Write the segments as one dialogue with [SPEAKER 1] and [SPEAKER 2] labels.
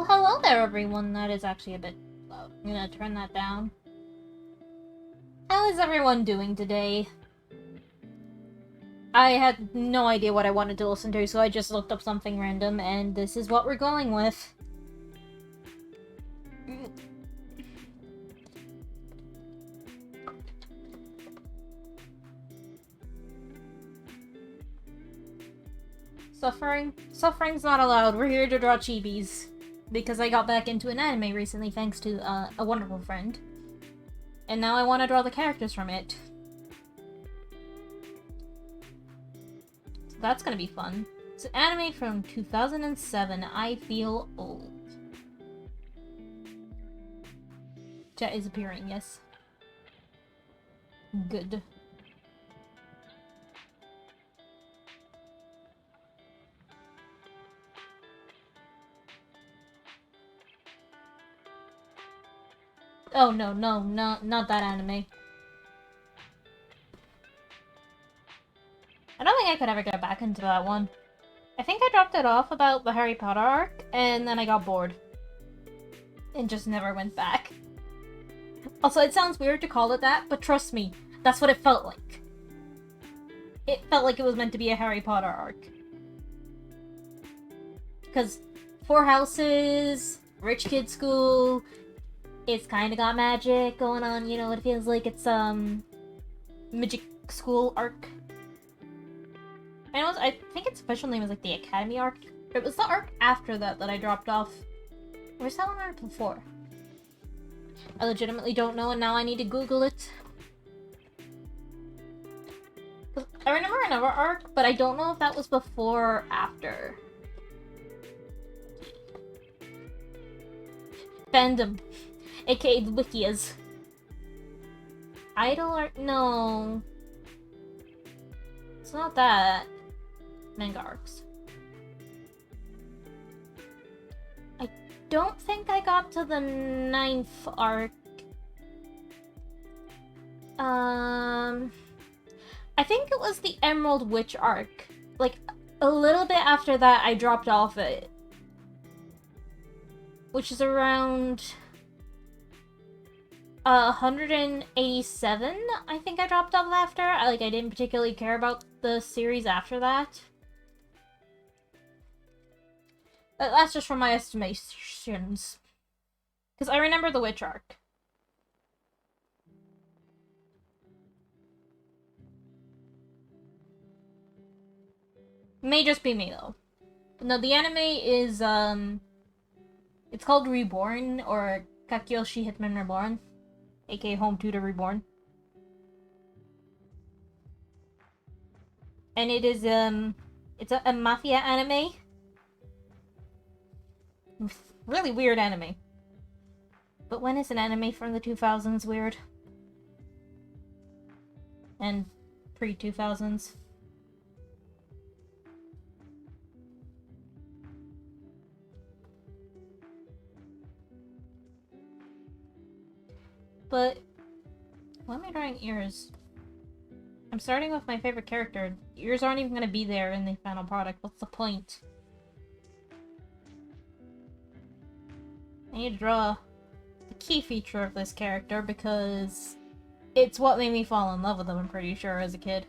[SPEAKER 1] hello there, everyone. That is actually a bit loud. I'm gonna turn that down. How is everyone doing today? I had no idea what I wanted to listen to, so I just looked up something random, and this is what we're going with. Suffering's not allowed. We're here to draw chibis. Because I got back into an anime recently thanks to a wonderful friend. And now I want to draw the characters from it. So that's gonna be fun. It's an anime from 2007. I feel old. Chat is appearing, yes. Good. Oh, no, not that anime. I don't think I could ever get back into that one. I think I dropped it off about the Harry Potter arc, and then I got bored. And just never went back. Also, it sounds weird to call it that, but trust me, that's what it felt like. It felt like it was meant to be a Harry Potter arc. Because Four Houses, Rich Kid School, it's kind of got magic going on, you know, it feels like it's, Magic School arc. I think its official name is, like, the Academy arc. It was the arc after that I dropped off. Where's that one arc before? I legitimately don't know, and now I need to Google it. I remember another arc, but I don't know if that was before or after. Fandom. AKA the Wikias. Idol art? No. It's not that. Manga arcs. I don't think I got to the 9th arc. I think it was the Emerald Witch arc. Like, a little bit after that, I dropped off it. Which is around 187, I think I dropped off after. I didn't particularly care about the series after that. That's just from my estimations. Because I remember the Witch arc. May just be me, though. No, the anime is, it's called Reborn, or Kakyoshi Hitman Reborn, aka Home Tutor Reborn. And it is, it's a mafia anime. Really weird anime. But when is an anime from the 2000s weird? And pre-2000s? But why am I drawing ears? I'm starting with my favorite character. Ears aren't even gonna be there in the final product. What's the point? I need to draw the key feature of this character because it's what made me fall in love with him, I'm pretty sure, as a kid.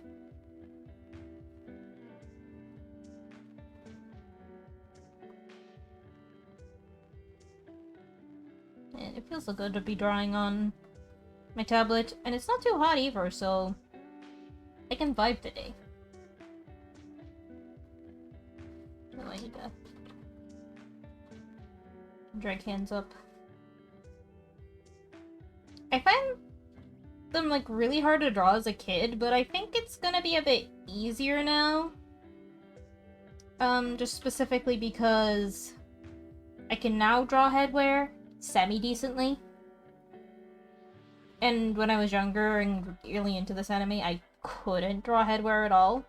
[SPEAKER 1] And it feels so good to be drawing on my tablet, and it's not too hot either, so I can vibe today. Oh, I need to drag hands up. I find them really hard to draw as a kid, but I think it's gonna be a bit easier now. Just specifically because I can now draw headwear semi-decently. And when I was younger and really into this anime, I couldn't draw headwear at all.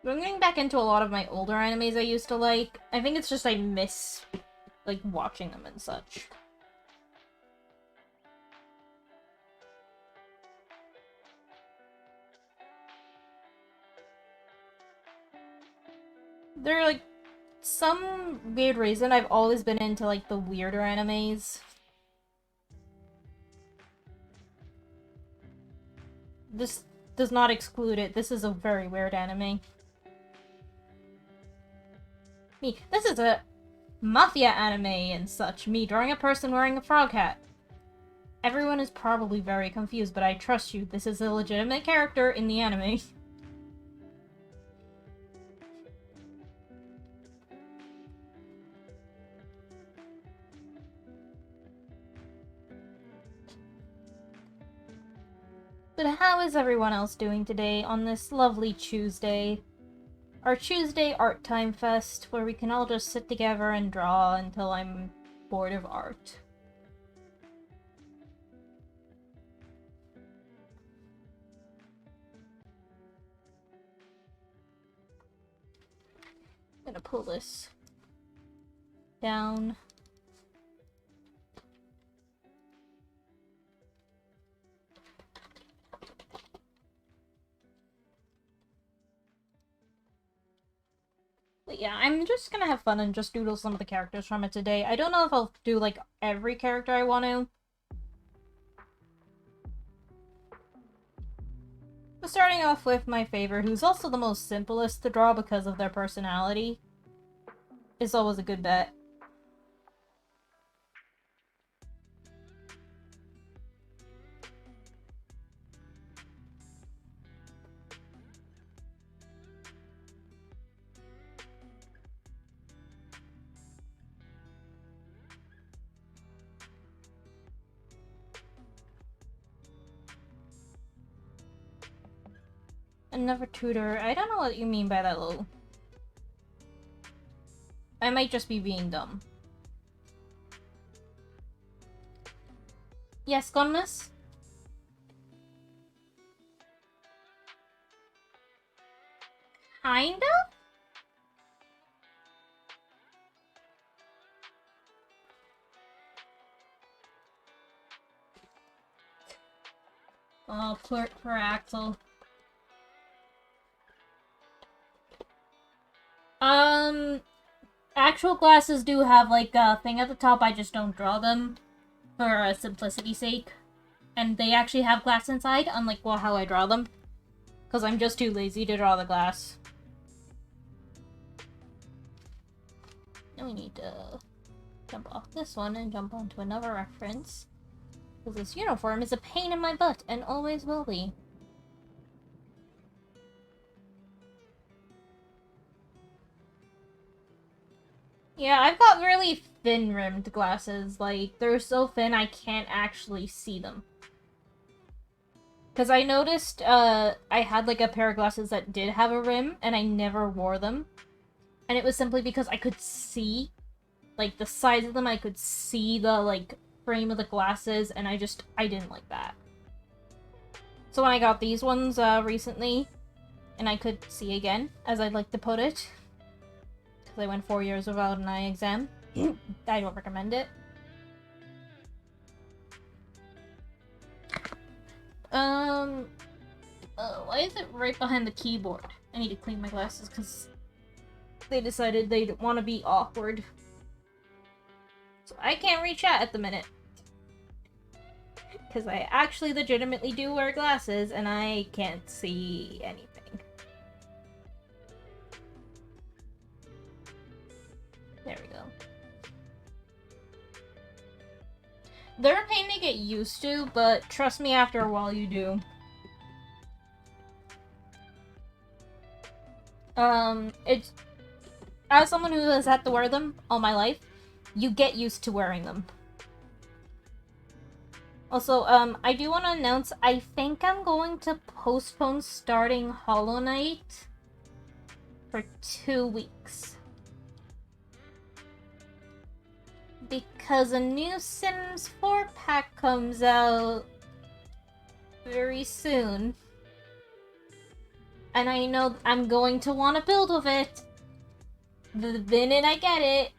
[SPEAKER 1] But I'm getting back into a lot of my older animes I used to like. I think it's just I miss, watching them and such. There are, like, some weird reason I've always been into, like, the weirder animes. This does not exclude it. This is a very weird anime. This is a mafia anime and such. Me drawing a person wearing a frog hat. Everyone is probably very confused, but I trust you. This is a legitimate character in the anime. But how is everyone else doing today on this lovely Tuesday? Our Tuesday Art Time Fest, where we can all just sit together and draw until I'm bored of art. I'm gonna pull this down. But yeah, I'm just gonna have fun and just doodle some of the characters from it today. I don't know if I'll do, like, every character I want to. But starting off with my favorite, who's also the most simplest to draw because of their personality, is always a good bet. Another tutor. I don't know what you mean by that, Lou. I might just be being dumb. Yes, Gonmus? Kinda? Oh, poor Axel. Actual glasses do have, like, a thing at the top, I just don't draw them for simplicity's sake. And they actually have glass inside, unlike, well, how I draw them. Because I'm just too lazy to draw the glass. Now we need to jump off this one and jump onto another reference. Because this uniform is a pain in my butt, and always will be. Yeah, I've got really thin-rimmed glasses. Like, they're so thin I can't actually see them. Because I noticed, I had, like, a pair of glasses that did have a rim, and I never wore them. And it was simply because I could see, like, the size of them, I could see the, like, frame of the glasses, and I didn't like that. So when I got these ones, recently, and I could see again, as I'd like to put it, I went 4 years without an eye exam. I don't recommend it. Why is it right behind the keyboard? I need to clean my glasses because they decided they want to be awkward. So I can't reach out at the minute. Because I actually legitimately do wear glasses and I can't see anything. There we go. They're a pain to get used to, but trust me, after a while you do. It's... As someone who has had to wear them all my life, you get used to wearing them. Also, I do want to announce, I think I'm going to postpone starting Hollow Knight for 2 weeks. Because a new Sims 4 pack comes out very soon. And I know I'm going to want to build with it the minute I get it.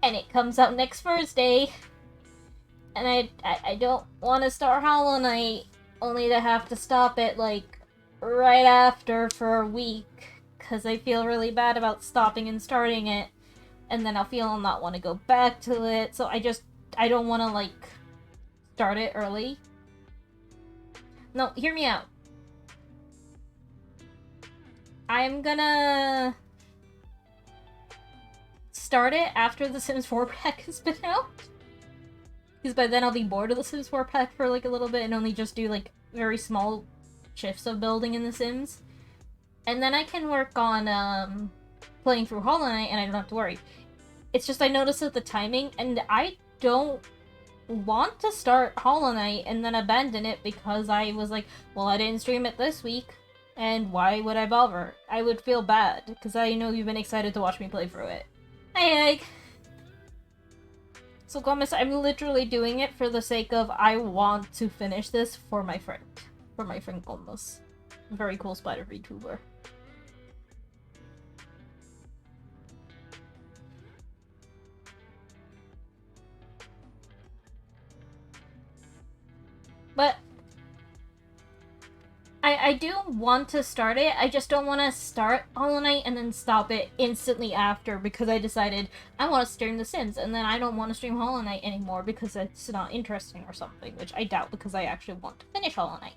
[SPEAKER 1] And it comes out next Thursday. And I don't want to start Hollow Knight only to have to stop it, like, right after for a week. because I feel really bad about stopping and starting it, and then I'll feel I'll not want to go back to it, so I don't want to, like, start it early. No, hear me out. I'm gonna start it after the Sims 4 pack has been out. Because by then I'll be bored of the Sims 4 pack for like a little bit and only just do like very small shifts of building in The Sims. And then I can work on playing through Hollow Knight and I don't have to worry. It's just I noticed that the timing, and I don't want to start Hollow Knight and then abandon it because I was like, well, I didn't stream it this week, and why would I bother? I would feel bad, because I know you've been excited to watch me play through it. Hi, Egg! So, Gomez, I'm literally doing it for the sake of I want to finish this for my friend. For my friend Gomez. A very cool spider VTuber. But I do want to start it, I just don't want to start Hollow Knight and then stop it instantly after because I decided I want to stream The Sims and then I don't want to stream Hollow Knight anymore because it's not interesting or something, which I doubt because I actually want to finish Hollow Knight.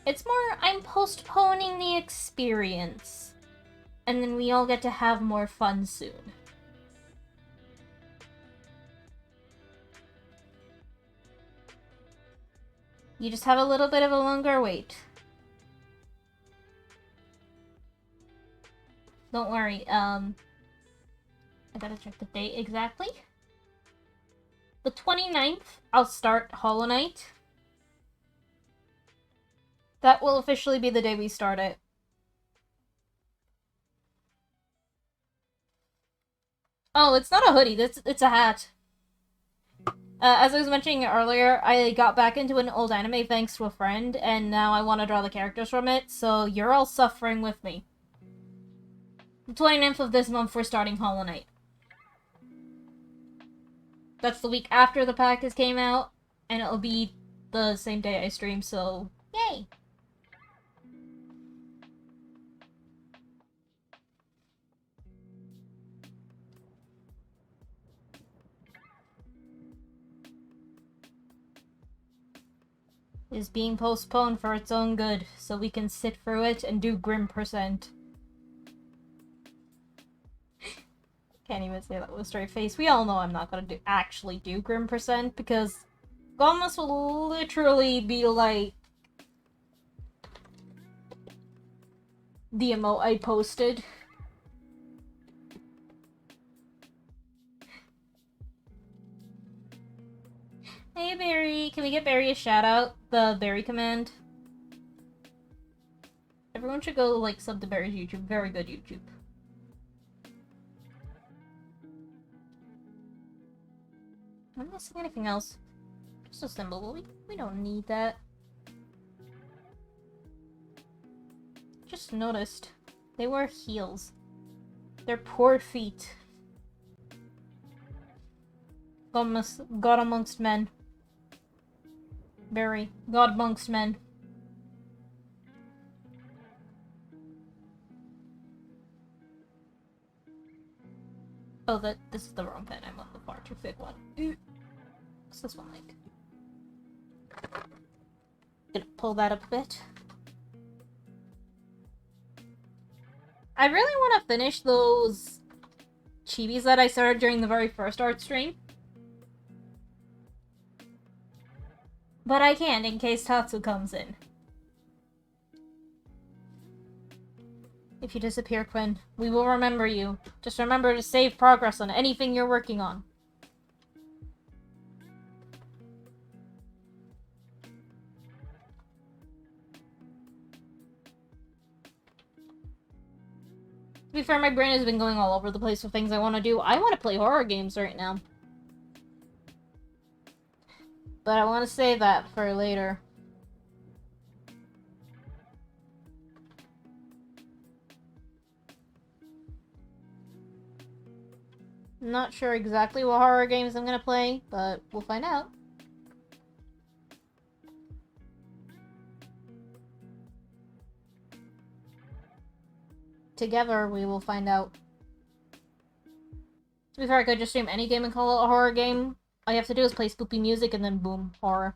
[SPEAKER 1] It's more, I'm postponing the experience, and then we all get to have more fun soon. You just have a little bit of a longer wait. Don't worry, I gotta check the date exactly. The 29th, I'll start Hollow Knight. That will officially be the day we start it. Oh, it's not a hoodie, it's a hat. As I was mentioning earlier, I got back into an old anime thanks to a friend, and now I want to draw the characters from it, so you're all suffering with me. The 29th of this month, we're starting Hollow Knight. That's the week after the pack has came out, and it'll be the same day I stream, so yay! Is being postponed for its own good, so we can sit through it and do Grim%. Can't even say that with a straight face. We all know I'm not gonna actually do Grim%, because Gomez will literally be like the emote I posted. Hey Barry, can we get Barry a shout out? The Barry command. Everyone should go like sub to Barry's YouTube. Very good YouTube. I'm not missing anything else. Just a symbol. We don't need that. Just noticed. They wear heels. They're poor feet. God amongst men. Barry. God amongst men. Oh, this is the wrong pen. I'm on the far too thick one. What's this one like? Gonna pull that up a bit. I really want to finish those chibis that I started during the very first art stream. But I can't in case Tatsu comes in. If you disappear, Quinn, we will remember you. Just remember to save progress on anything you're working on. To be fair, my brain has been going all over the place with things I want to do. I want to play horror games right now. But I want to save that for later. I'm not sure exactly what horror games I'm gonna play, but we'll find out. together, we will find out. To be fair, I could just stream any game and call it a horror game. All you have to do is play spoopy music and then boom, horror.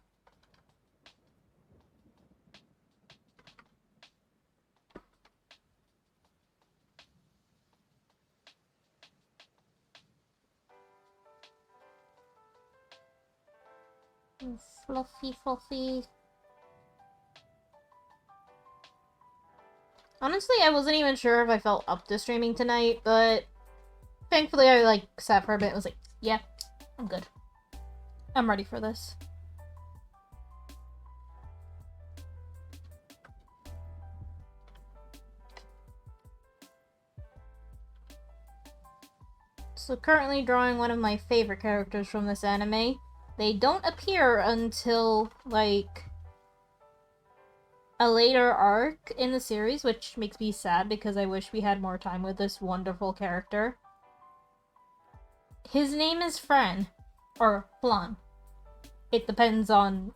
[SPEAKER 1] Fluffy, fluffy. Honestly, I wasn't even sure if I felt up to streaming tonight, but thankfully I, like, sat for a bit and was like, yeah, I'm good. I'm ready for this. So currently drawing one of my favorite characters from this anime. They don't appear until, like, a later arc in the series, which makes me sad because I wish we had more time with this wonderful character. His name is Fran, or Flan. It depends on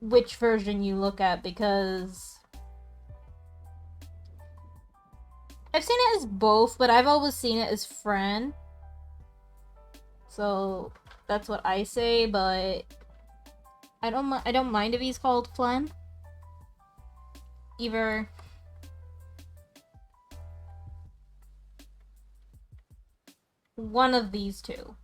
[SPEAKER 1] which version you look at, because I've seen it as both, but I've always seen it as Fran. So that's what I say, but I don't mind if he's called Flan. Either one of these two.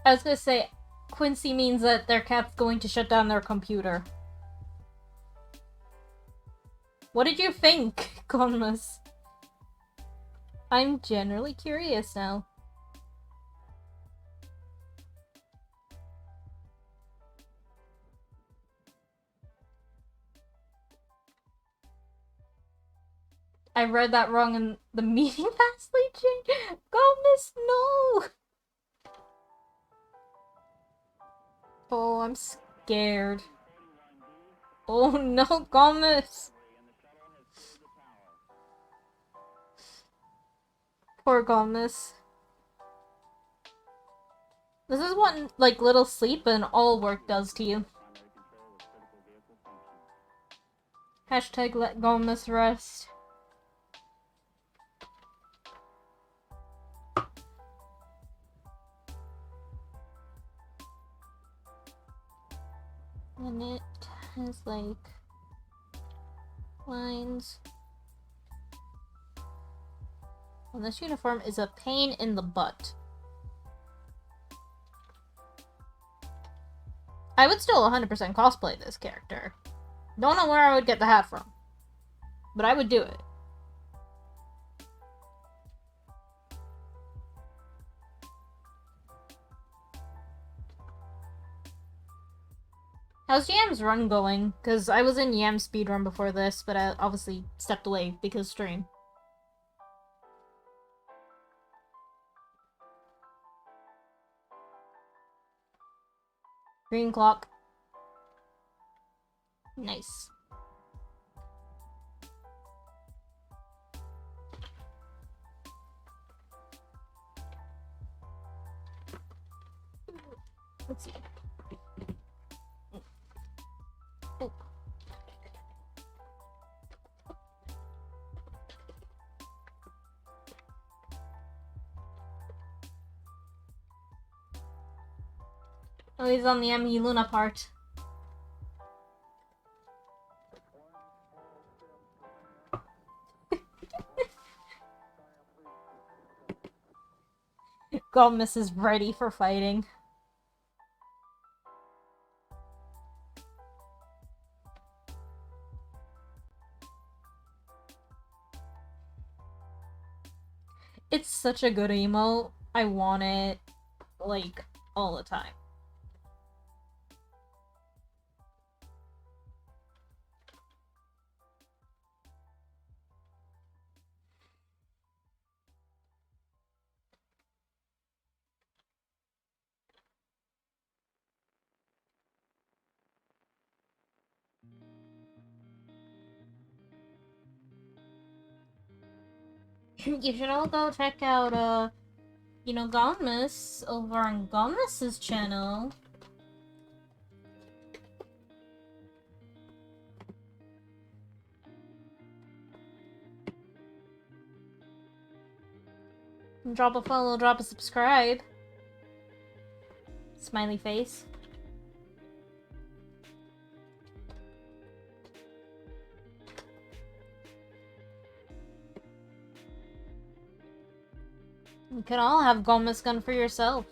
[SPEAKER 1] I was gonna say, Quincy means that their cat's going to shut down their computer. What did you think, Conmus? I'm generally curious now. I read that wrong in the meeting vastly changed. Conmus, no! Oh, I'm scared. Oh no, Conmus! Poor Gomez. This is what, like, little sleep and all work does to you. Hashtag let Gomez rest. And it has, like, lines. And this uniform is a pain in the butt. I would still 100% cosplay this character. Don't know where I would get the hat from, but I would do it. How's Yam's run going? Because I was in Yam's speedrun before this, but I obviously stepped away because stream. Green clock. Nice. Let's see. Oh. Oh, he's on the Emmy Luna part. Gomez is ready for fighting. It's such a good emote. I want it, like, all the time. You should all go check out, you know, Gonmas over on Gonmas's channel. Drop a follow, drop a subscribe. Smiley face. You can all have Gonmas gun for yourself.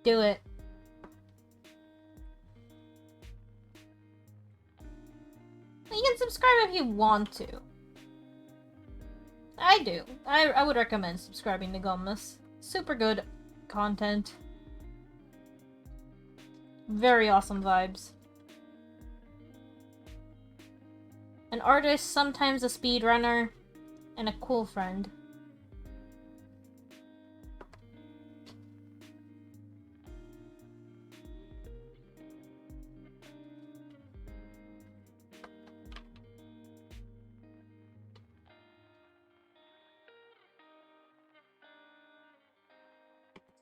[SPEAKER 1] Do it. You can subscribe if you want to. I do. I would recommend subscribing to Gonmas. Super good content. Very awesome vibes. An artist, sometimes a speedrunner, and a cool friend.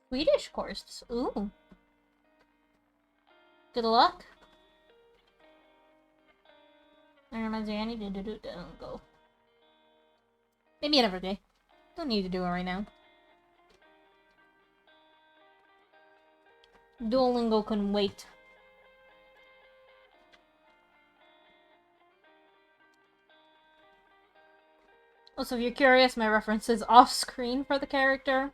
[SPEAKER 1] Swedish course. Ooh. Good luck. That reminds me, I need to go. Maybe another day. Don't need to do it right now. Duolingo can wait. Also, if you're curious, my reference is off-screen for the character.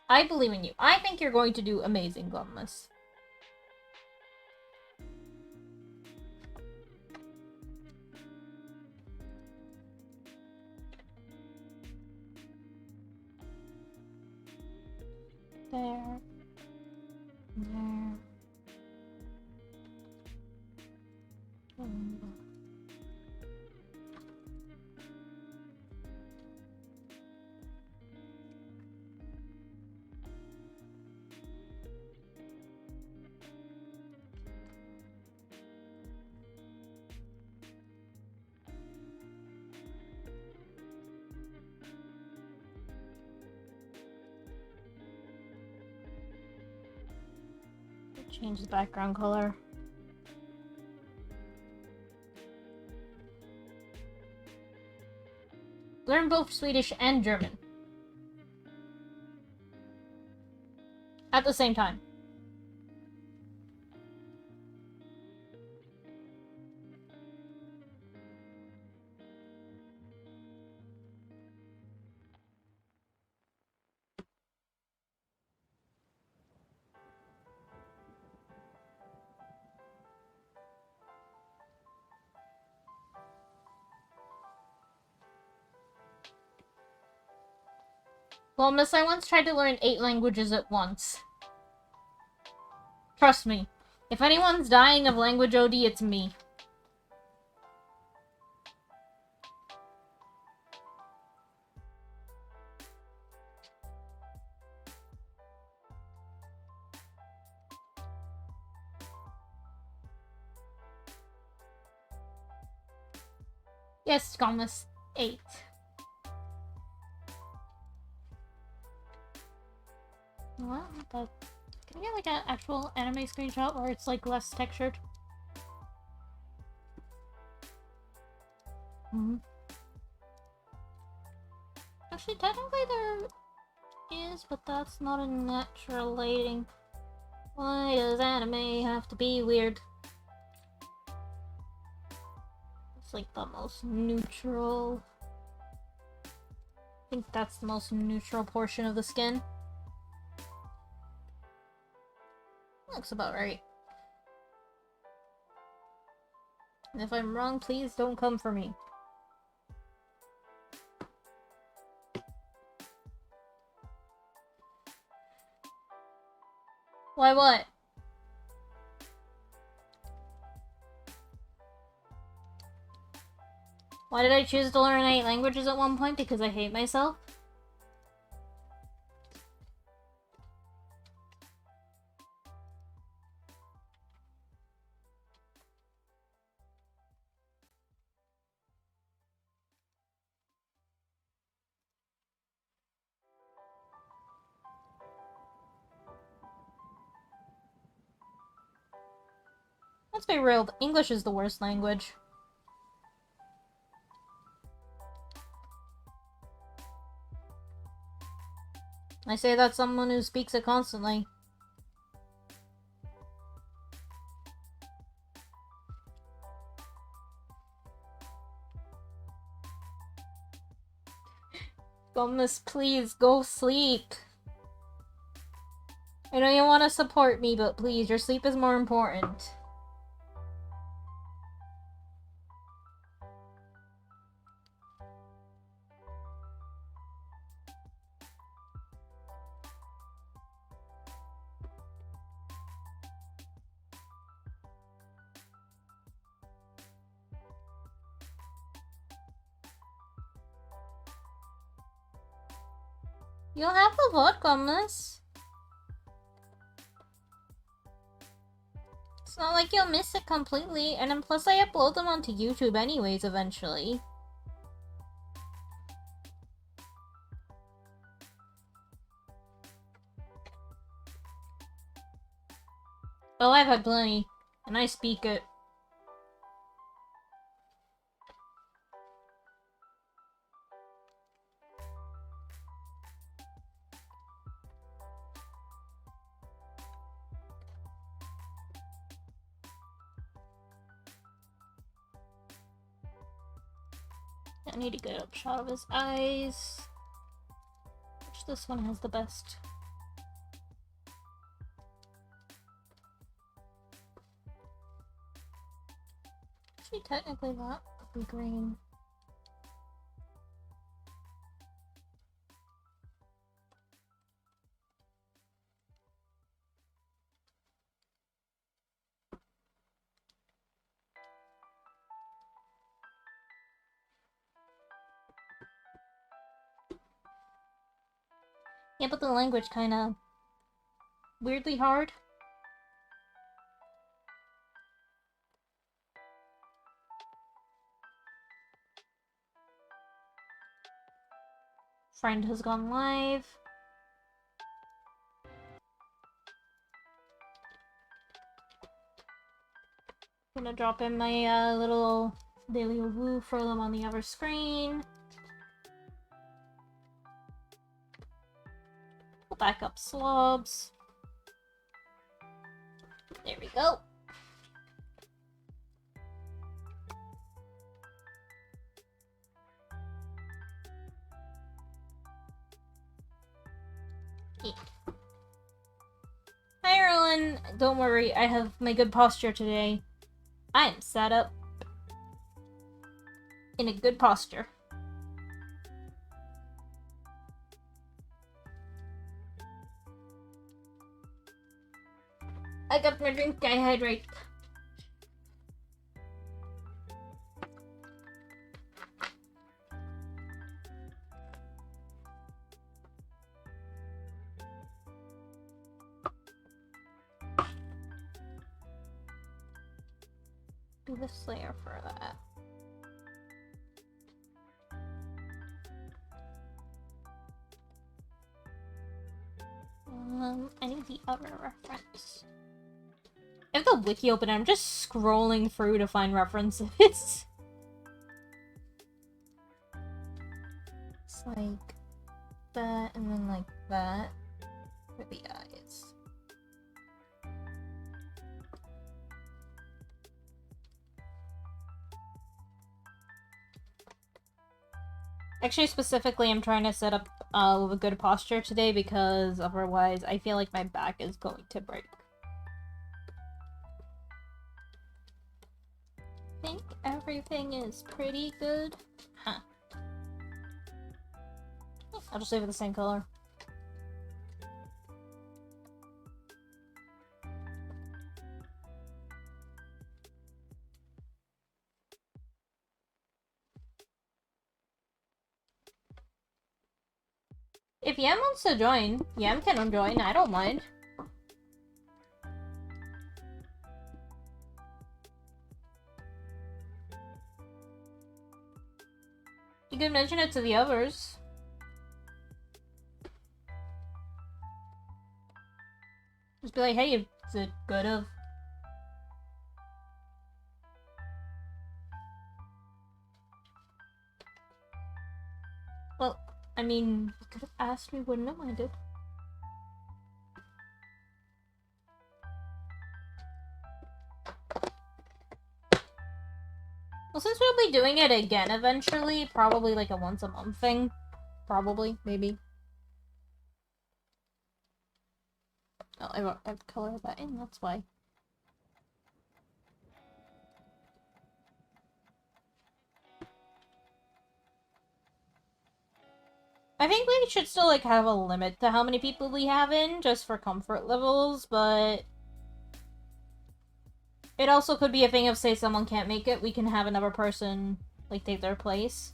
[SPEAKER 1] I believe in you. I think you're going to do amazing, Gonmas. There. There. Change the background color. Learn both Swedish and German. At the same time. Well, Miss, I once tried to learn 8 languages at once. Trust me. If anyone's dying of language OD, it's me. Yes, Gonmas. 8. Well, but can we get like an actual anime screenshot where it's like less textured? Actually, technically there is, but that's not a natural lighting. Why does anime have to be weird? It's like the most neutral. I think that's the most neutral portion of the skin. Looks about right. And if I'm wrong, please don't come for me. Why what? Why did I choose to learn 8 languages at one point? Because I hate myself? Let's be real, English is the worst language. I say that's someone who speaks it constantly. Gomez, please go sleep. I know you want to support me, but please, your sleep is more important. You'll have the vote, Gomez. It's not like you'll miss it completely, and then plus I upload them onto YouTube anyways eventually. Oh, I've had plenty, and I speak it. I need to get a shot of his eyes. Which this one has the best. Actually, technically that would be green. Yeah, but the language kinda weirdly hard. Friend has gone live. Gonna drop in my little daily woo, throw them on the other screen. We'll back up slobs. There we go. Yeah. Hi everyone! Don't worry, I have my good posture today. I am sat up in a good posture. I got my drink, I hydrate. Do the Slayer for that. I need the other reference. I have the wiki open and I'm just scrolling through to find references. It's like that and then like that for the eyes. Actually, specifically, I'm trying to set up with a good posture today because otherwise I feel like my back is going to break. I think everything is pretty good. Huh. I'll just leave it the same color. If Yam wants to join, Yam can join. I don't mind. You can mention it to the others. Just be like, hey, is it good of? Well, I mean, you could have asked me, wouldn't have minded. Well, since we'll be doing it again eventually, probably like a once a month thing. Probably, maybe. Oh, I have to color that in, that's why. I think we should still, like, have a limit to how many people we have in, just for comfort levels, but... It also could be a thing of, say, someone can't make it, we can have another person, like, take their place.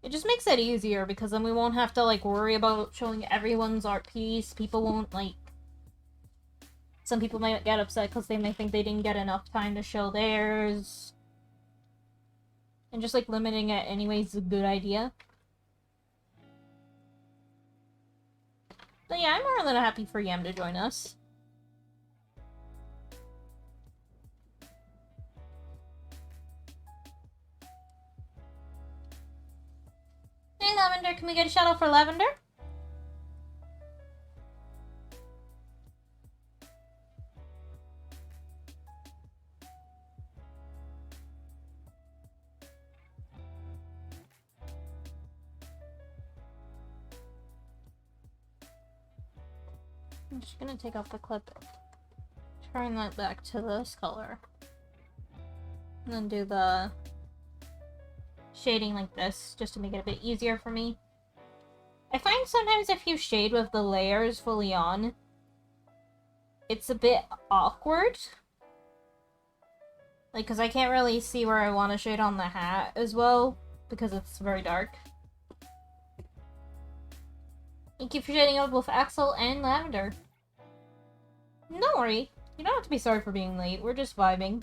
[SPEAKER 1] It just makes it easier, because then we won't have to, like, worry about showing everyone's art piece. People won't, like... Some people might get upset because they may think they didn't get enough time to show theirs. And just, like, limiting it anyway is a good idea. But yeah, I'm more than happy for Yam to join us. Hey, Lavender, can we get a shout out for Lavender? I'm just gonna take off the clip, turn that back to this color, and then do the shading like this, just to make it a bit easier for me. I find sometimes if you shade with the layers fully on, it's a bit awkward. Like, because I can't really see where I want to shade on the hat as well, because it's very dark. Thank you for shading up with Axel and Lavender. Don't worry. You don't have to be sorry for being late. We're just vibing.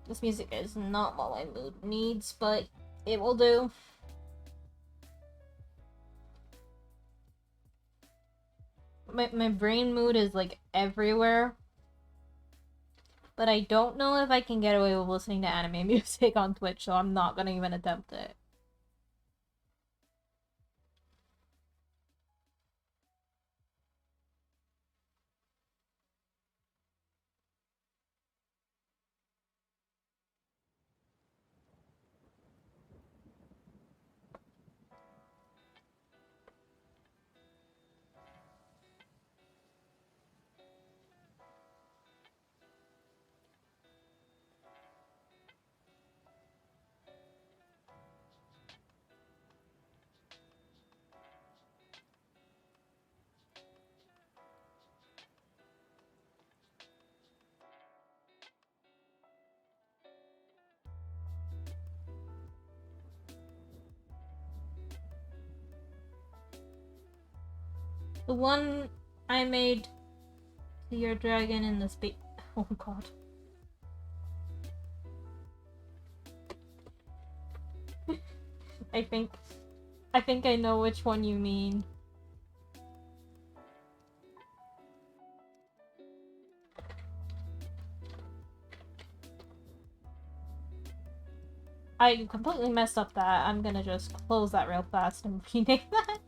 [SPEAKER 1] This music is not what my mood needs, but it will do. My brain mood is, like, everywhere. But I don't know if I can get away with listening to anime music on Twitch, so I'm not gonna even attempt it. The one I made to your dragon in the space. Oh god. I think I know which one you mean. I completely messed up that. I'm gonna just close that real fast and rename that.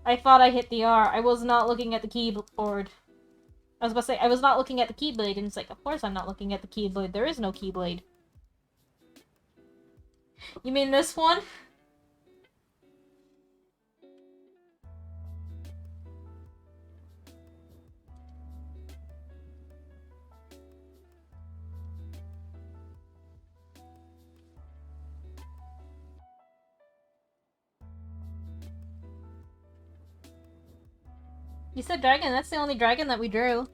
[SPEAKER 1] I thought I hit the R. I was not looking at the keyboard. I was about to say, I was not looking at the keyblade, and it's like, of course I'm not looking at the keyblade. There is no keyblade. You mean this one? You said dragon, that's the only dragon that we drew.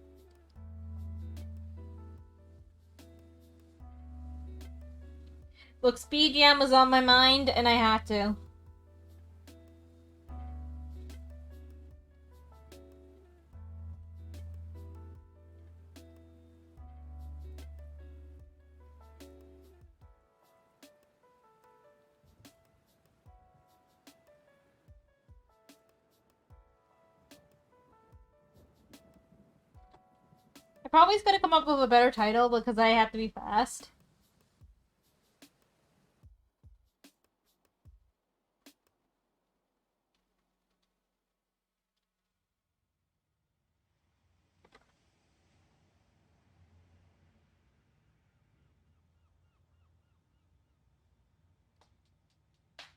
[SPEAKER 1] Look, Speed Jam was on my mind, and I had to. I probably gonna come up with a better title because I have to be fast.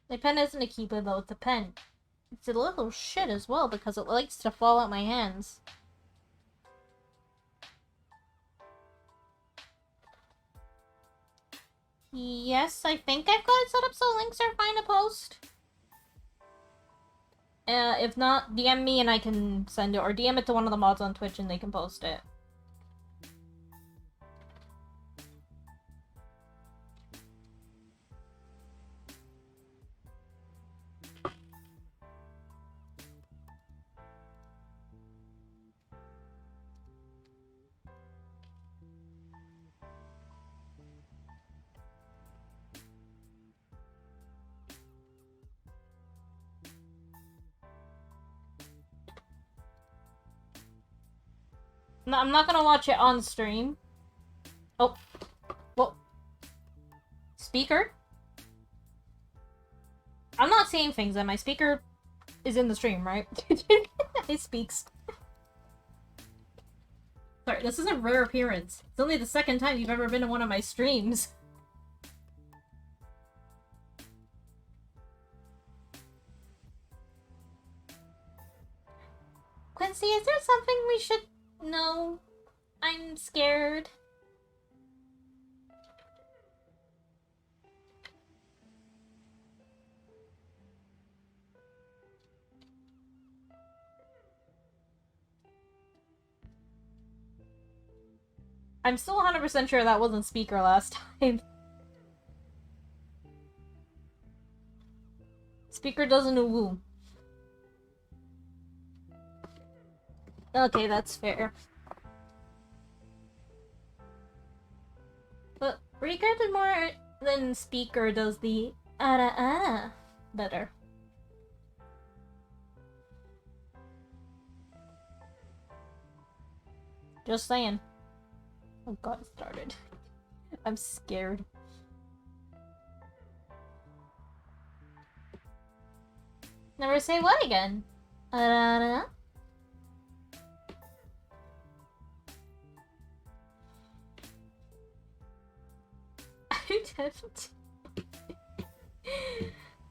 [SPEAKER 1] My pen isn't a keeper though, it's a pen. It's a little shit as well because it likes to fall out my hands. Yes, I think I've got it set up so links are fine to post. If not, DM me and I can send it, or DM it to one of the mods on Twitch and they can post it. No, I'm not gonna watch it on stream. Oh. Well. Speaker? I'm not saying things and my speaker is in the stream, right? It speaks. Sorry, this is a rare appearance. It's only the second time you've ever been to one of my streams. Quincy, is there something we should know? I'm scared. I'm still 100% sure that wasn't Speaker last time. Speaker doesn't woo. Okay, that's fair. But Rika did more than Speaker does the ara better. Just saying. Oh god, it started. I'm scared. Never say what again? I don't.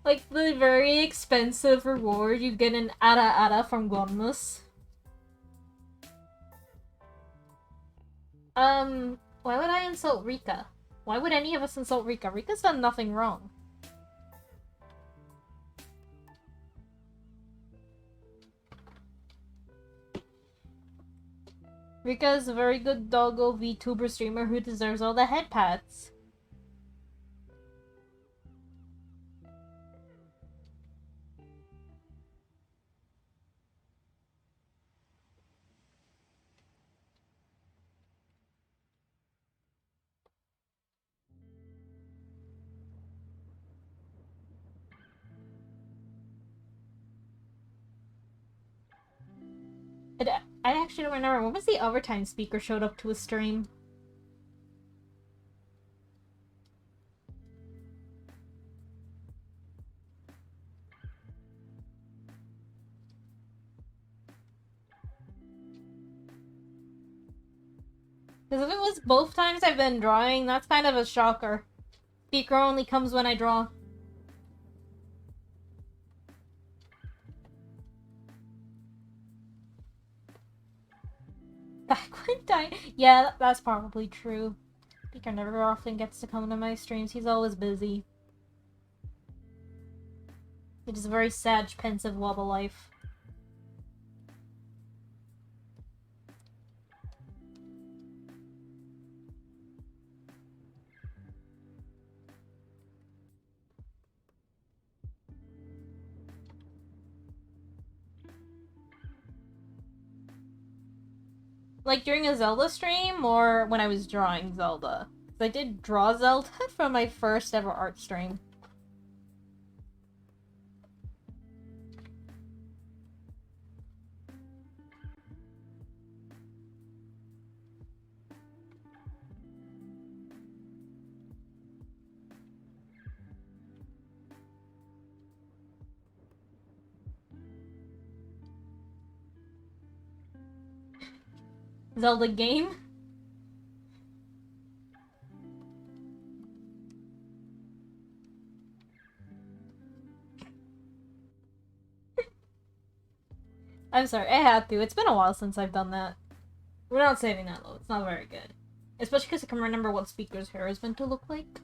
[SPEAKER 1] Like the very expensive reward, you get an ara from Gonmus. Why would I insult Rika? Why would any of us insult Rika? Rika's done nothing wrong. Rika is a very good doggo VTuber streamer who deserves all the head pats. I actually don't remember. When was the other time Speaker showed up to a stream? Because if it was both times I've been drawing, that's kind of a shocker. Speaker only comes when I draw. Back when time. Yeah, that's probably true. Speaker never often gets to come to my streams. He's always busy. It is a very sad, pensive wobble life. Like during a Zelda stream or when I was drawing Zelda? 'Cause I did draw Zelda for my first ever art stream. Zelda game? I'm sorry, I had to. It's been a while since I've done that. We're not saving that though, it's not very good. Especially because I can remember what Speaker's hair is meant to look like.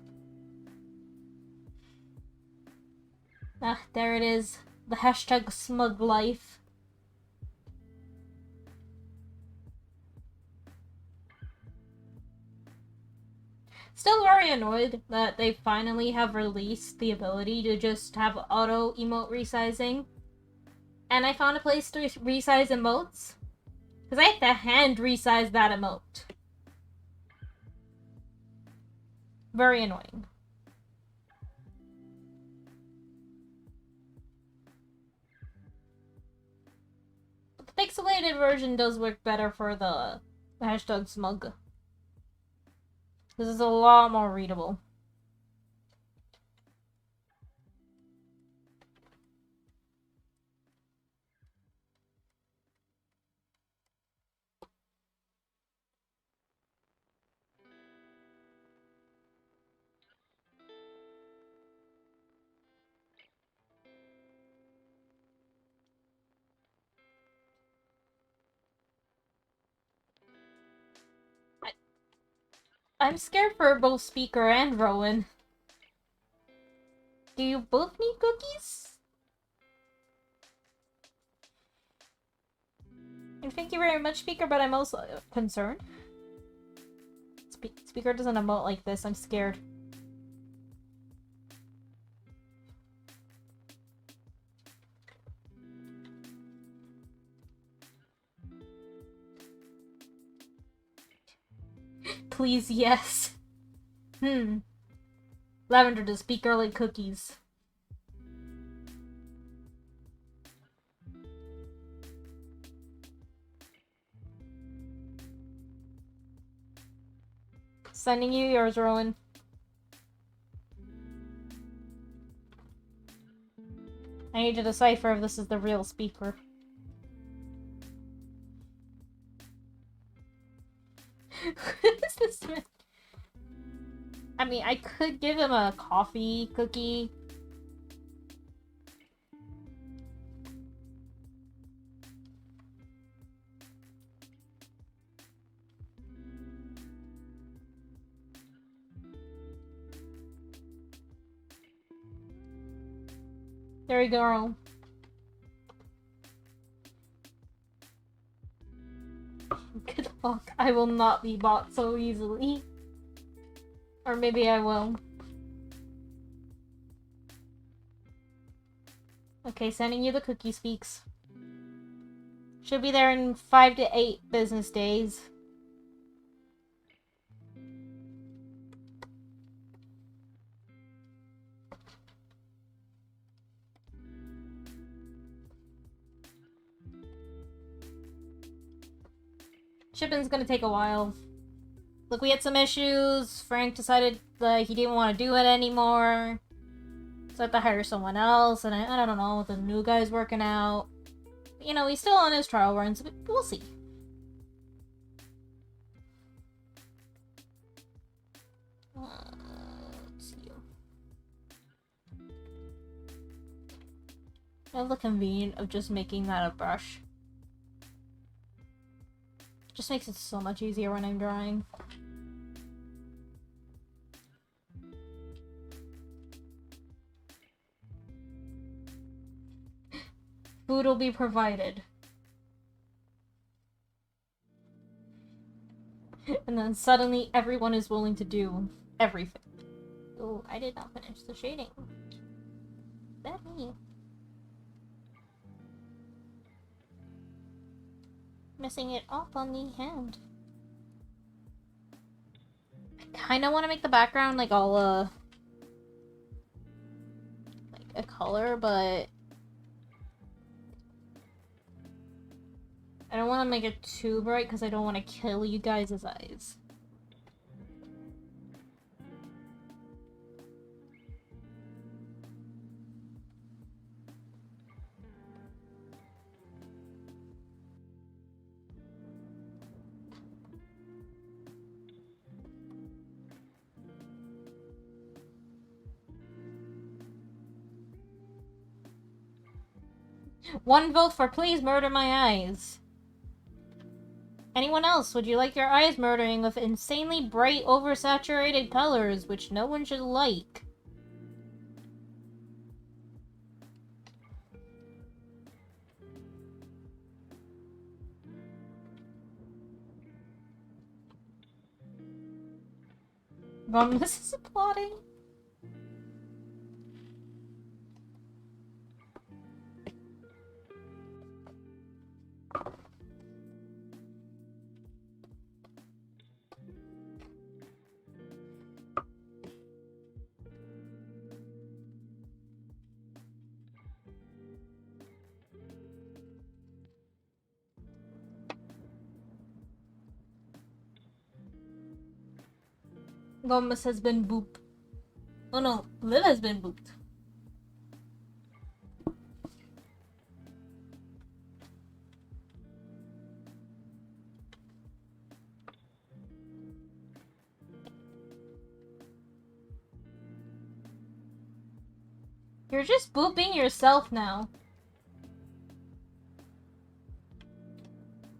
[SPEAKER 1] Ah, there it is. The hashtag smug life. Still very annoyed that they finally have released the ability to just have auto emote resizing. And I found a place to resize emotes. Because I have to hand resize that emote. Very annoying. But the pixelated version does work better for the hashtag smug. This is a lot more readable. I'm scared for both Speaker and Rowan. Do you both need cookies? And thank you very much, Speaker, but I'm also concerned. Speaker doesn't emote like this, I'm scared. Please, yes. Lavender, does Speaker like cookies? Sending you yours, Rowan. I need to decipher if this is the real Speaker. Who is this man? I mean, I could give him a coffee cookie. There we go. Good luck. I will not be bought so easily. Or maybe I will. Okay, sending you the cookie speaks. Should be there in 5 to 8 business days. Shipping's gonna take a while. Look, we had some issues. Frank decided that he didn't want to do it anymore. So I had to hire someone else, and I don't know, the new guy's working out. You know, he's still on his trial runs, but we'll see. Let's see. I love the convenience of just making that a brush. Just makes it so much easier when I'm drawing. Food will be provided. And then suddenly everyone is willing to do everything. Oh, I did not finish the shading. Is that me? missing it off on the hand. I kind of want to make the background like all like a color, but I don't want to make it too bright because I don't want to kill you guys' eyes. One vote for please murder my eyes. Anyone else, would you like your eyes murdering with insanely bright, oversaturated colors, which no one should like? This is applauding. Gomez has been booped. Oh no, Liv has been booped. You're just booping yourself now.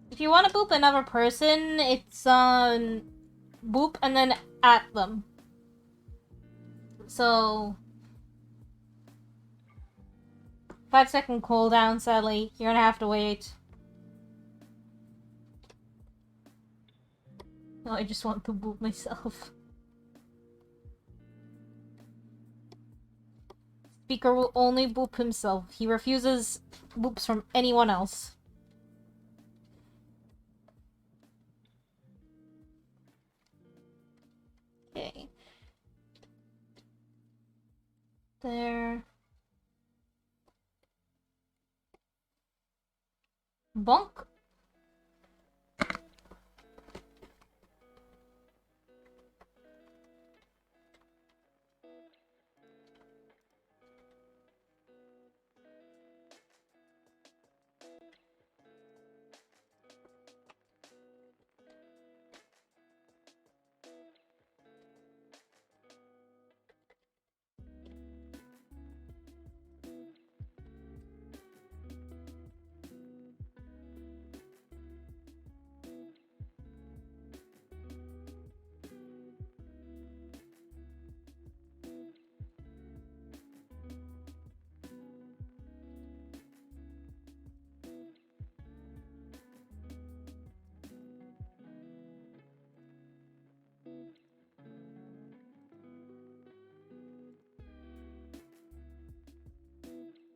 [SPEAKER 1] If you want to boop another person, it's boop and then at them. So 5-second cooldown, sadly. You're gonna have to wait. No, I just want to boop myself. Speaker will only boop himself. He refuses boops from anyone else. Okay. There. Bonk.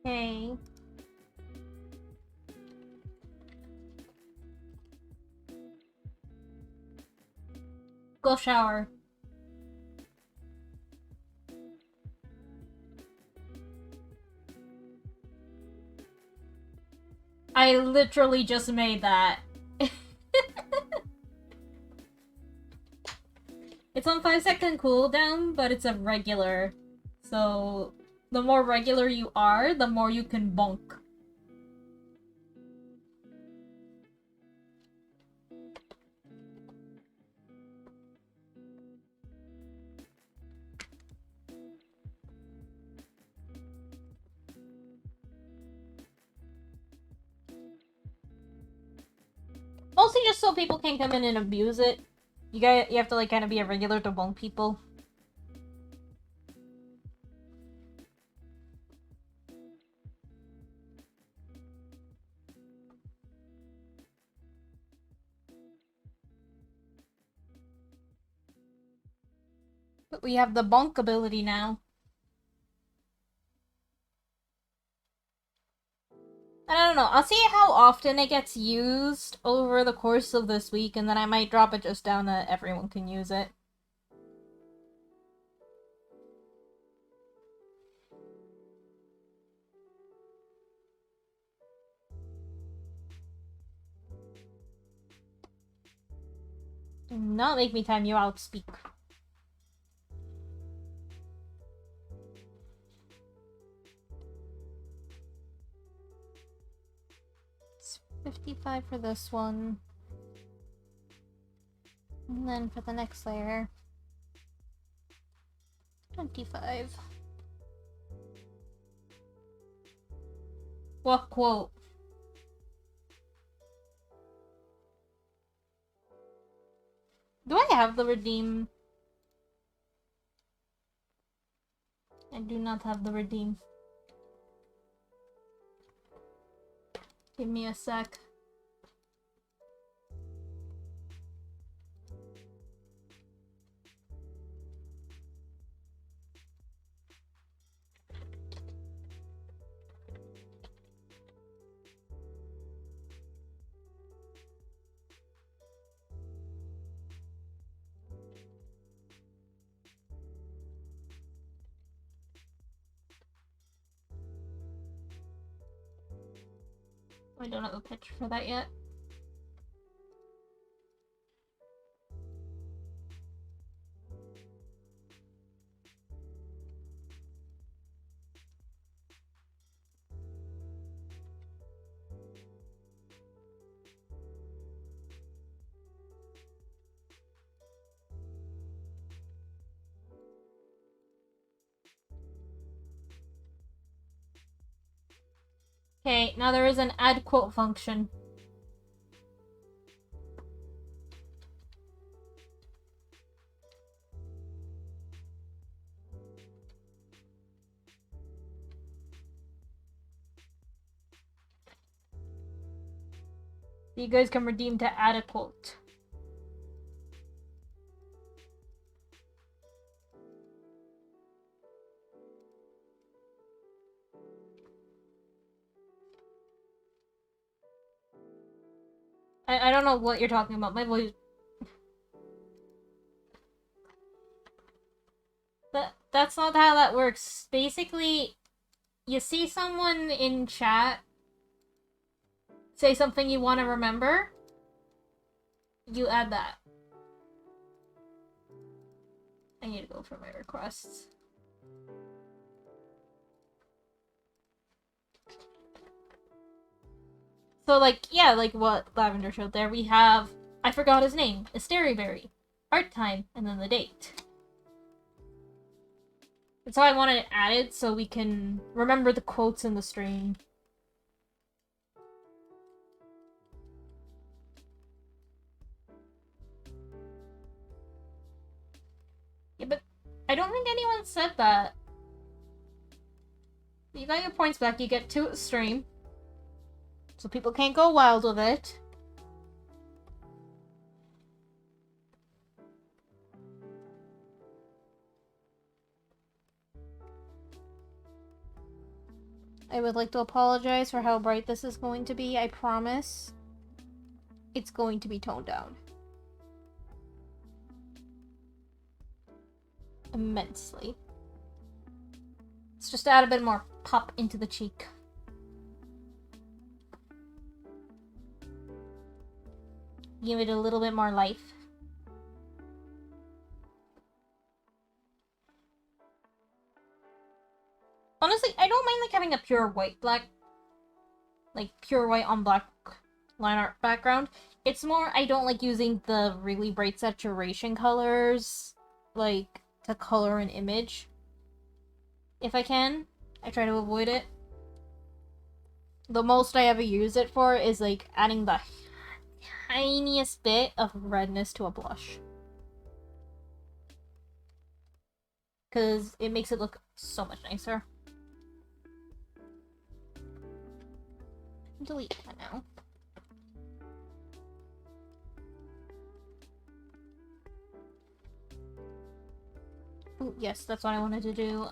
[SPEAKER 1] Okay. Go shower. I literally just made that. It's on 5-second cooldown, but it's a regular. So the more regular you are, the more you can bonk. Mostly just so people can't come in and abuse it. You have to like kind of be a regular to bonk people. But we have the bonk ability now. I don't know. I'll see how often it gets used over the course of this week, and then I might drop it just down that everyone can use it. Do not make me time you out, speak. It's 55 for this one. And then for the next layer, 25. What quote? Do I have the redeem? I do not have the redeem. Give me a sec. I don't have a picture for that yet. Okay, now there is an add quote function. You guys can redeem to add a quote. I don't know what you're talking about. My voice. That's not how that works. Basically, you see someone in chat say something you want to remember, you add that. I need to go for my requests. So, like, yeah, like what Lavender showed there, we have, I forgot his name, Asteryberry, art time, and then the date. That's how I wanted it added, so we can remember the quotes in the stream. Yeah, but I don't think anyone said that. You got your points back, you get 2 at stream. So people can't go wild with it. I would like to apologize for how bright this is going to be. I promise it's going to be toned down. Immensely. Let's just add a bit more pop into the cheek. Give it a little bit more life. Honestly, I don't mind like having a pure white black, like pure white on black line art background. It's more I don't like using the really bright saturation colors, like to color an image. If I can, I try to avoid it. The most I ever use it for is like adding the tiniest bit of redness to a blush. Because it makes it look so much nicer. Delete that now. Ooh, yes, that's what I wanted to do.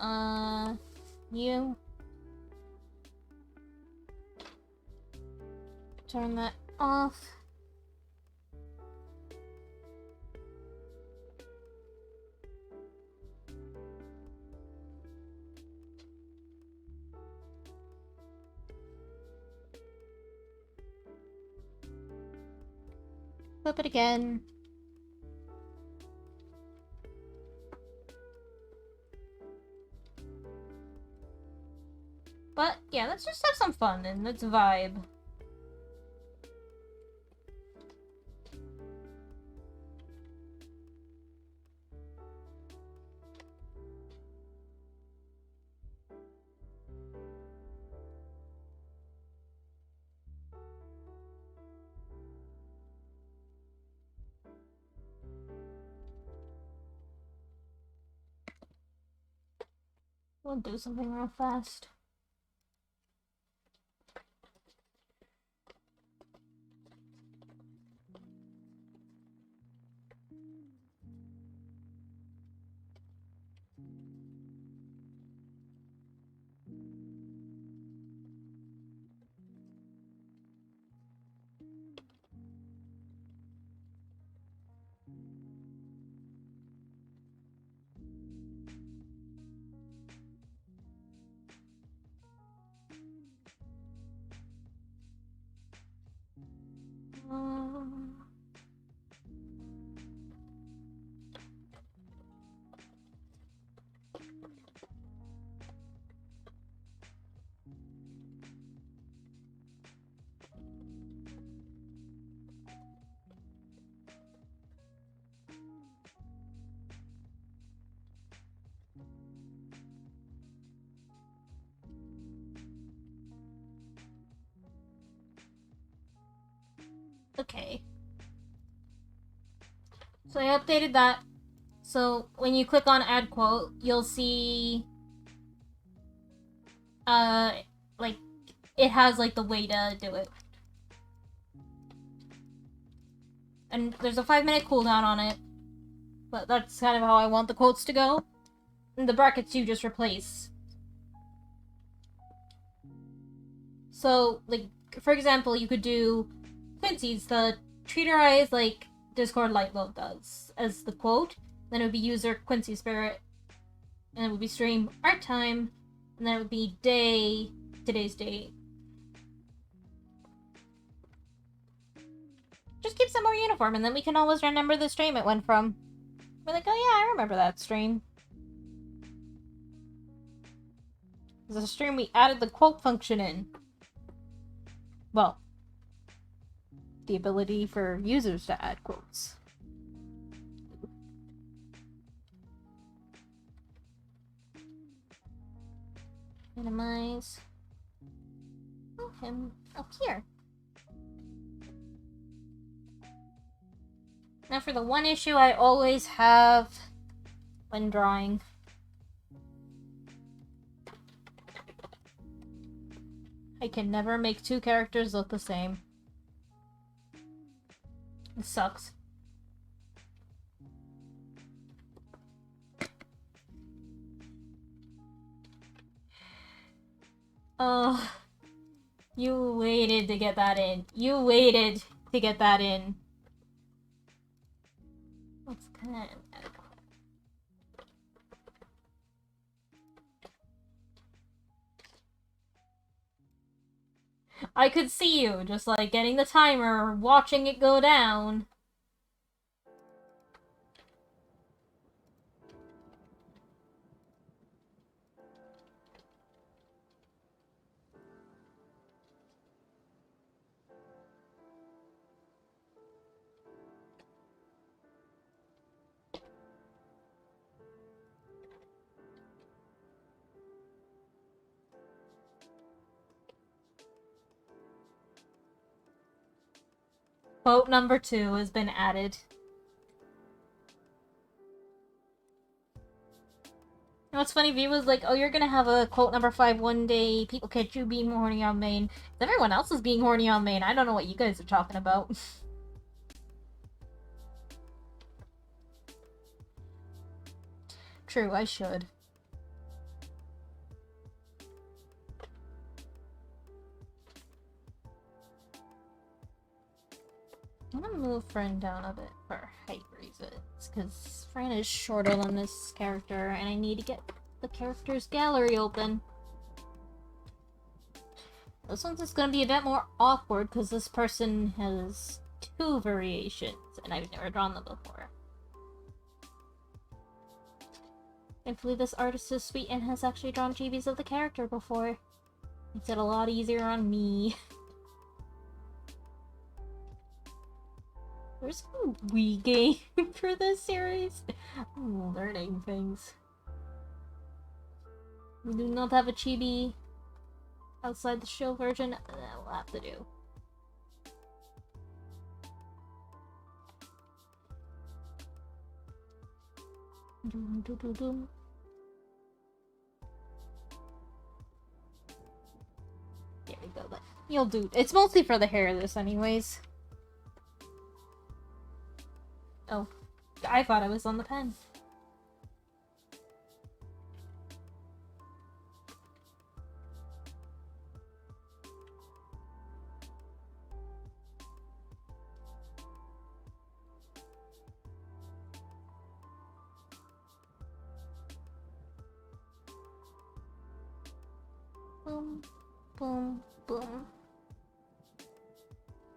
[SPEAKER 1] You. Turn that off. Flip it again. But yeah, let's just have some fun and let's vibe. We'll do something real fast. Okay. So I updated that. So when you click on add quote, you'll see like it has like the way to do it. And there's a 5-minute cooldown on it. But that's kind of how I want the quotes to go. And the brackets you just replace. So, like, for example, you could do Quincy's, the treat our eyes like Discord light mode does, as the quote. Then it would be user Quincy Spirit. And it would be stream art time. And then it would be day, today's date. Just keeps it more uniform, and then we can always remember the stream it went from. We're like, oh yeah, I remember that stream. It was a stream we added the quote function in. Well, the ability for users to add quotes. Minimize. Oh, him up here. Now for the one issue I always have when drawing. I can never make two characters look the same. It sucks. Oh, you waited to get that in. You waited to get that in. What's kind of... I could see you just like getting the timer, watching it go down. Quote number 2 has been added. You know what's funny? V was like, oh, you're gonna have a quote number 5 one day. People catch you being horny on main. Everyone else is being horny on main. I don't know what you guys are talking about. True, I should. I'm gonna move Fran down a bit for height reasons, because Fran is shorter than this character, and I need to get the character's gallery open. This one's just gonna be a bit more awkward, because this person has 2 variations, and I've never drawn them before. Thankfully, this artist is sweet and has actually drawn chibis of the character before. Makes it a lot easier on me. There's a Wii game for this series. I'm learning things. We do not have a chibi outside the show version. That will have to do. Doom, doom, doom, doom. There we go. But you'll do. It's mostly for the hair, this, anyways. Oh, I thought I was on the pen. Boom, boom, boom.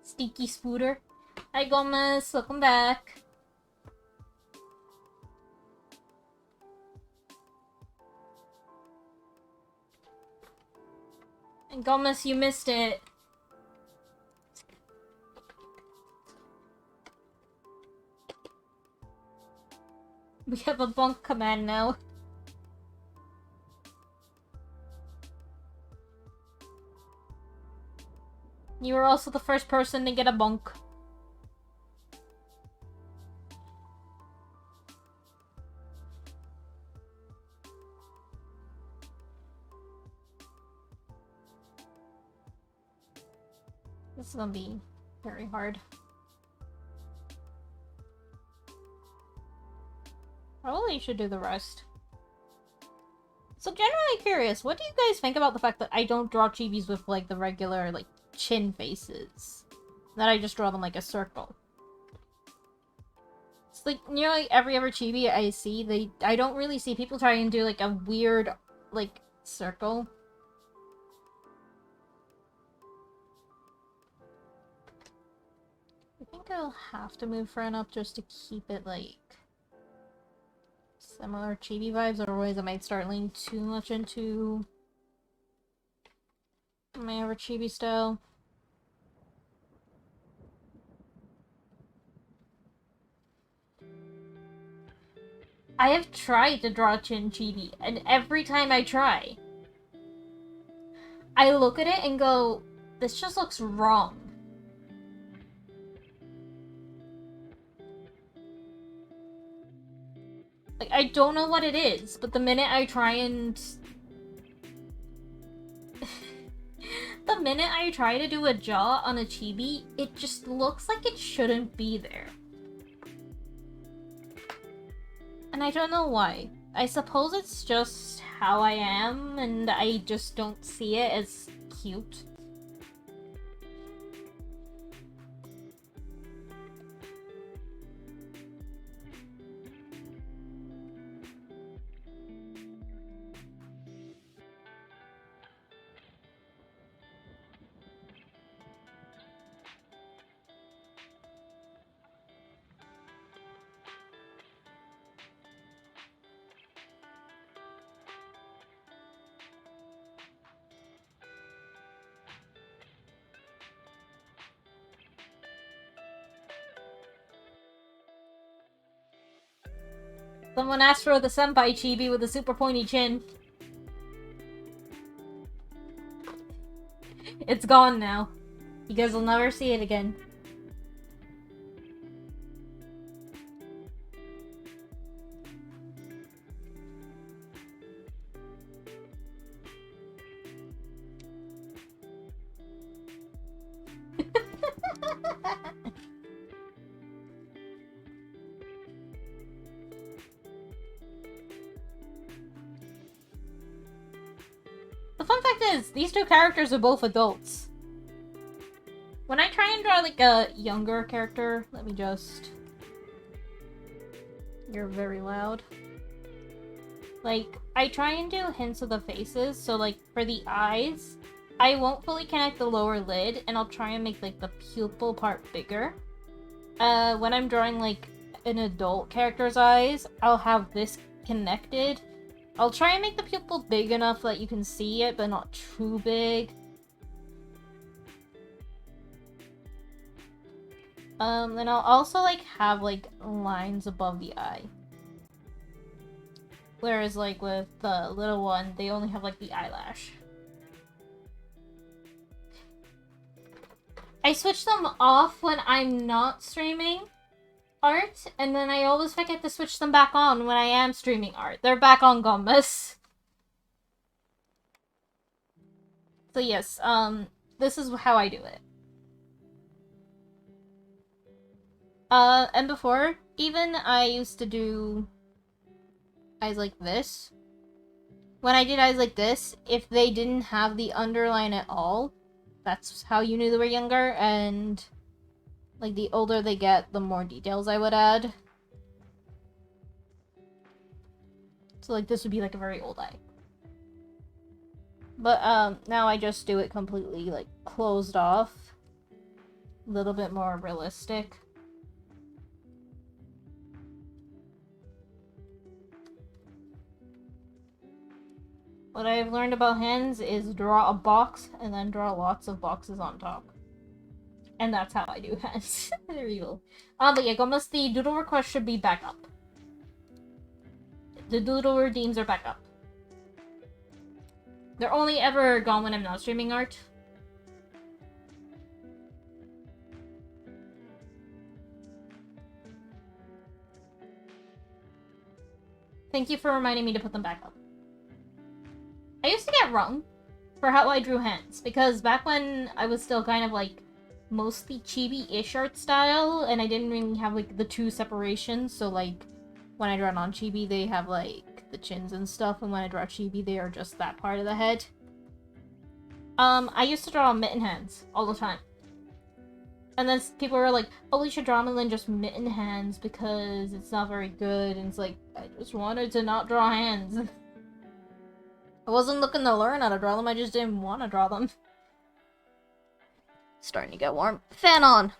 [SPEAKER 1] Stinky Spooter. Hi, Gomez. Welcome back. And Gomez, you missed it. We have a bunk command now. You were also the first person to get a bunk. This is gonna be very hard. Probably should do the rest. So generally curious, what do you guys think about the fact that I don't draw chibis with like the regular like chin faces? That I just draw them like a circle. It's like nearly every other chibi I see, I don't really see people try and do like a weird like circle. I think I'll have to move Fran up just to keep it like similar chibi vibes, otherwise I might start leaning too much into my other chibi style. I have tried to draw chin chibi, and every time I try, I look at it and go, this just looks wrong. Like, I don't know what it is, but the minute I try and... the minute I try to do a jaw on a chibi, it just looks like it shouldn't be there. And I don't know why. I suppose it's just how I am, and I just don't see it as cute. Someone asked for the senpai chibi with a super pointy chin. It's gone now. You guys will never see it again. The fun fact is, these two characters are both adults. When I try and draw like a younger character. Let me just... You're very loud. Like, I try and do hints of the faces, so like for the eyes, I won't fully connect the lower lid, and I'll try and make like the pupil part bigger. When I'm drawing like an adult character's eyes, I'll have this connected. I'll try and make the pupil big enough that you can see it, but not too big. Then I'll also like have like lines above the eye. Whereas like with the little one, they only have like the eyelash. I switch them off when I'm not streaming art, and then I always forget to switch them back on when I am streaming art. They're back on Gummas. So yes, this is how I do it. And before, even I used to do eyes like this. When I did eyes like this, if they didn't have the underline at all, that's how you knew they were younger, and like the older they get, the more details I would add. So like this would be like a very old eye. But now I just do it completely like closed off. A little bit more realistic. What I've learned about hands is draw a box and then draw lots of boxes on top. And that's how I do hands. They're evil. But yeah, Gomez, the doodle request should be back up. The doodle redeems are back up. They're only ever gone when I'm not streaming art. Thank you for reminding me to put them back up. I used to get wrong for how I drew hands, because back when I was still kind of like mostly chibi-ish art style, and I didn't really have like the two separations, so like when I draw non-chibi they have like the chins and stuff, and when I draw chibi they are just that part of the head. I used to draw mitten hands all the time. And then people were like, oh, we should draw them than just mitten hands because it's not very good, and it's like, I just wanted to not draw hands. I wasn't looking to learn how to draw them, I just didn't want to draw them. Starting to get warm. Fan on!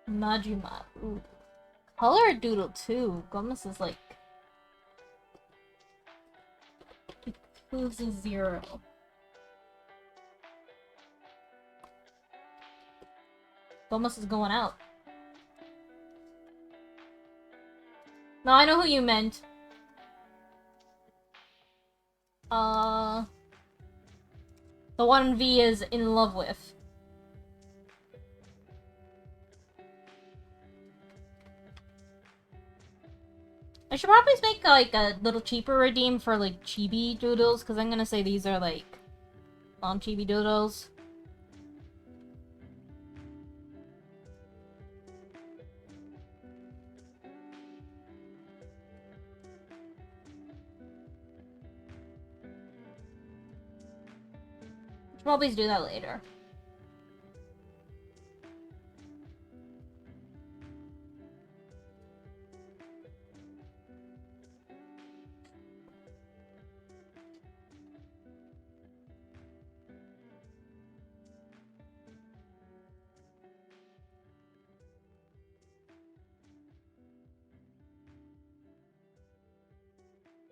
[SPEAKER 1] Majima. Ooh. Color doodle too. Gomez is like... Who's a 0? Gomez is going out. No, I know who you meant. The one V is in love with. I should probably make like a little cheaper redeem for like chibi doodles, because I'm gonna say these are like non-chibi doodles. Should probably do that later.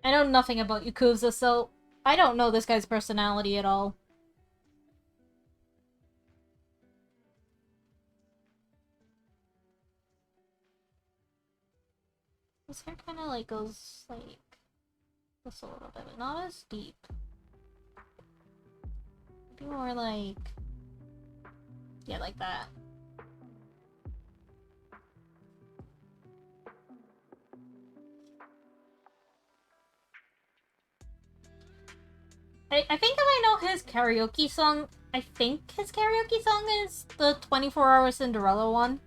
[SPEAKER 1] I know nothing about Yakuza, so I don't know this guy's personality at all. His hair kind of like goes like just a little bit, but not as deep. Maybe more like, yeah, like that. I think that I know his karaoke song. I think his karaoke song is the 24-Hour Cinderella one.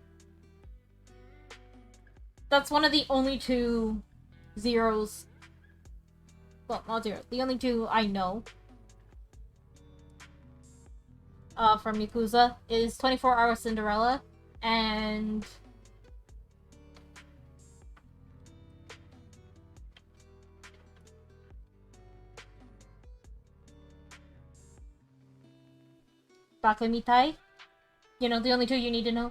[SPEAKER 1] That's one of the only two zeros Well, not zero. The only two I know from Yakuza is 24 Hour Cinderella and Bakamitai. You know, the only two you need to know.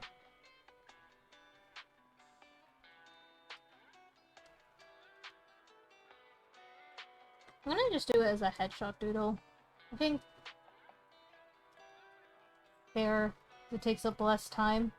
[SPEAKER 1] I'm gonna just do it as a headshot doodle. I think there it takes up less time.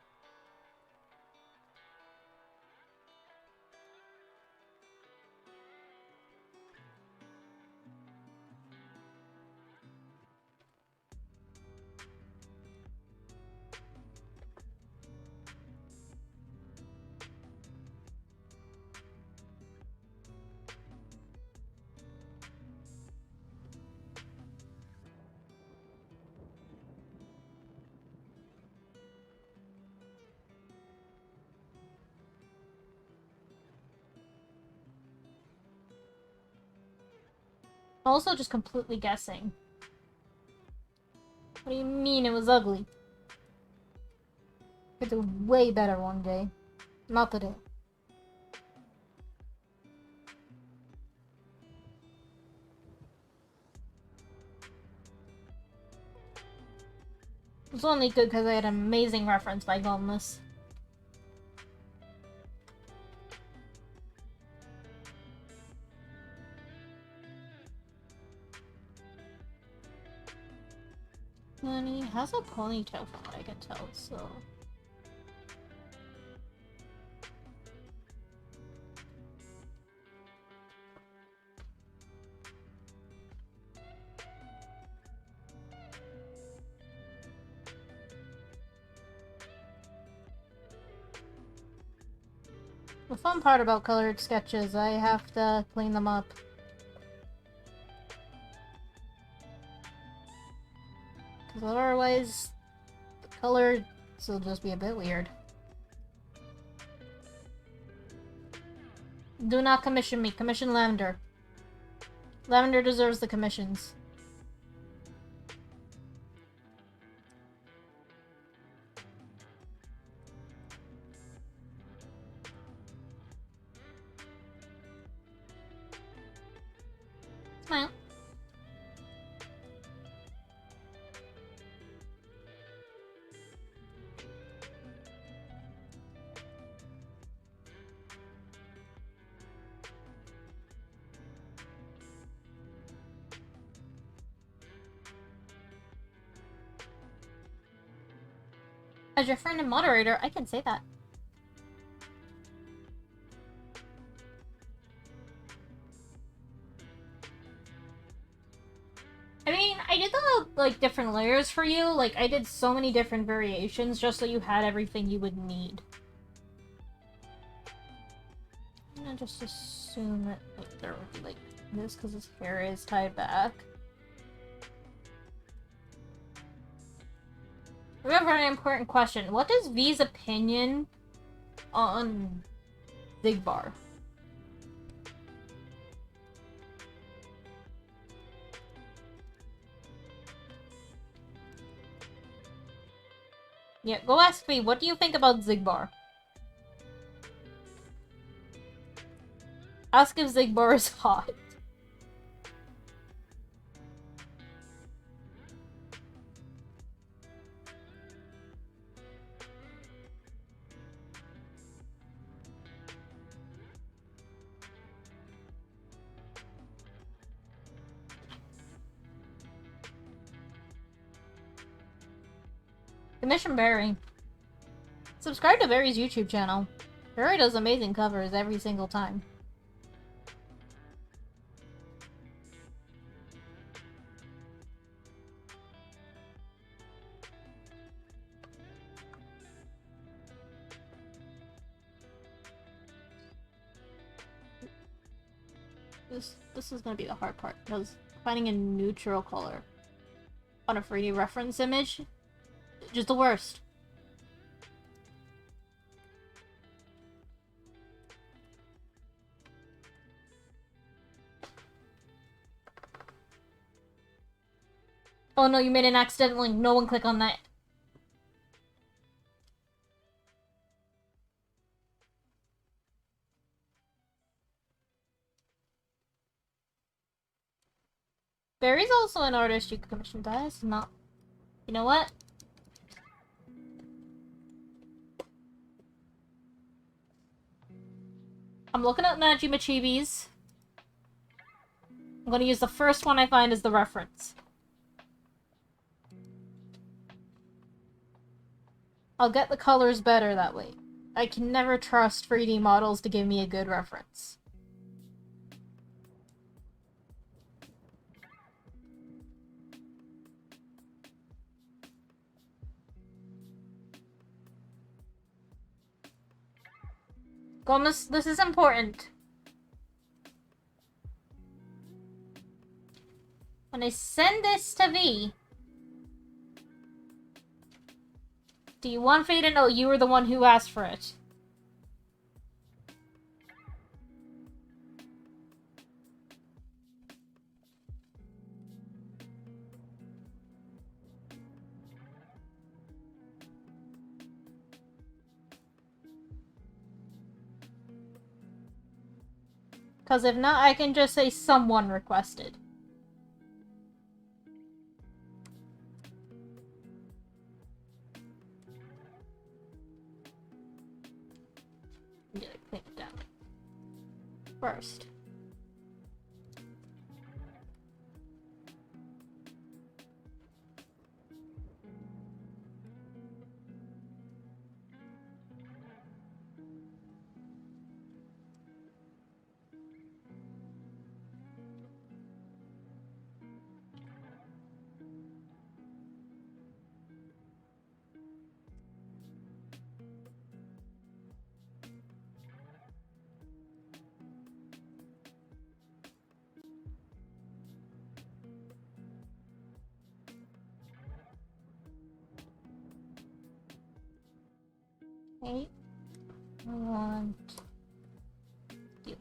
[SPEAKER 1] Also just completely guessing. What do you mean it was ugly? Could do way better one day. Not today. It was only good because I had an amazing reference by Gomez. And he has a ponytail from what I can tell, so... The fun part about colored sketches, I have to clean them up. Because otherwise, the color will just be a bit weird. Do not commission me. Commission Lavender. Lavender deserves the commissions. Smile. As your friend and moderator, I can say that. I mean, I did the, like, different layers for you. Like, I did so many different variations just so you had everything you would need. I'm gonna just assume that, like, there would be, like, this because his hair is tied back. Remember an important question. What is V's opinion on Xigbar? Yeah, go ask V, what do you think about Xigbar? Ask if Xigbar is hot. Commission Barry. Subscribe to Barry's YouTube channel. Barry does amazing covers every single time. This is gonna be the hard part, because finding a neutral color on a 3D reference image, just the worst. Oh no, you made an accident link. No one click on that. There is also an artist you could commission. That is not... You know what? I'm looking at Najima Chibis. I'm gonna use the first one I find as the reference. I'll get the colors better that way. I can never trust 3D models to give me a good reference. Gomez, this is important. When I send this to V, do you want V to know you were the one who asked for it? Because if not, I can just say someone requested. I'm gonna clean it down first. Okay. I want you.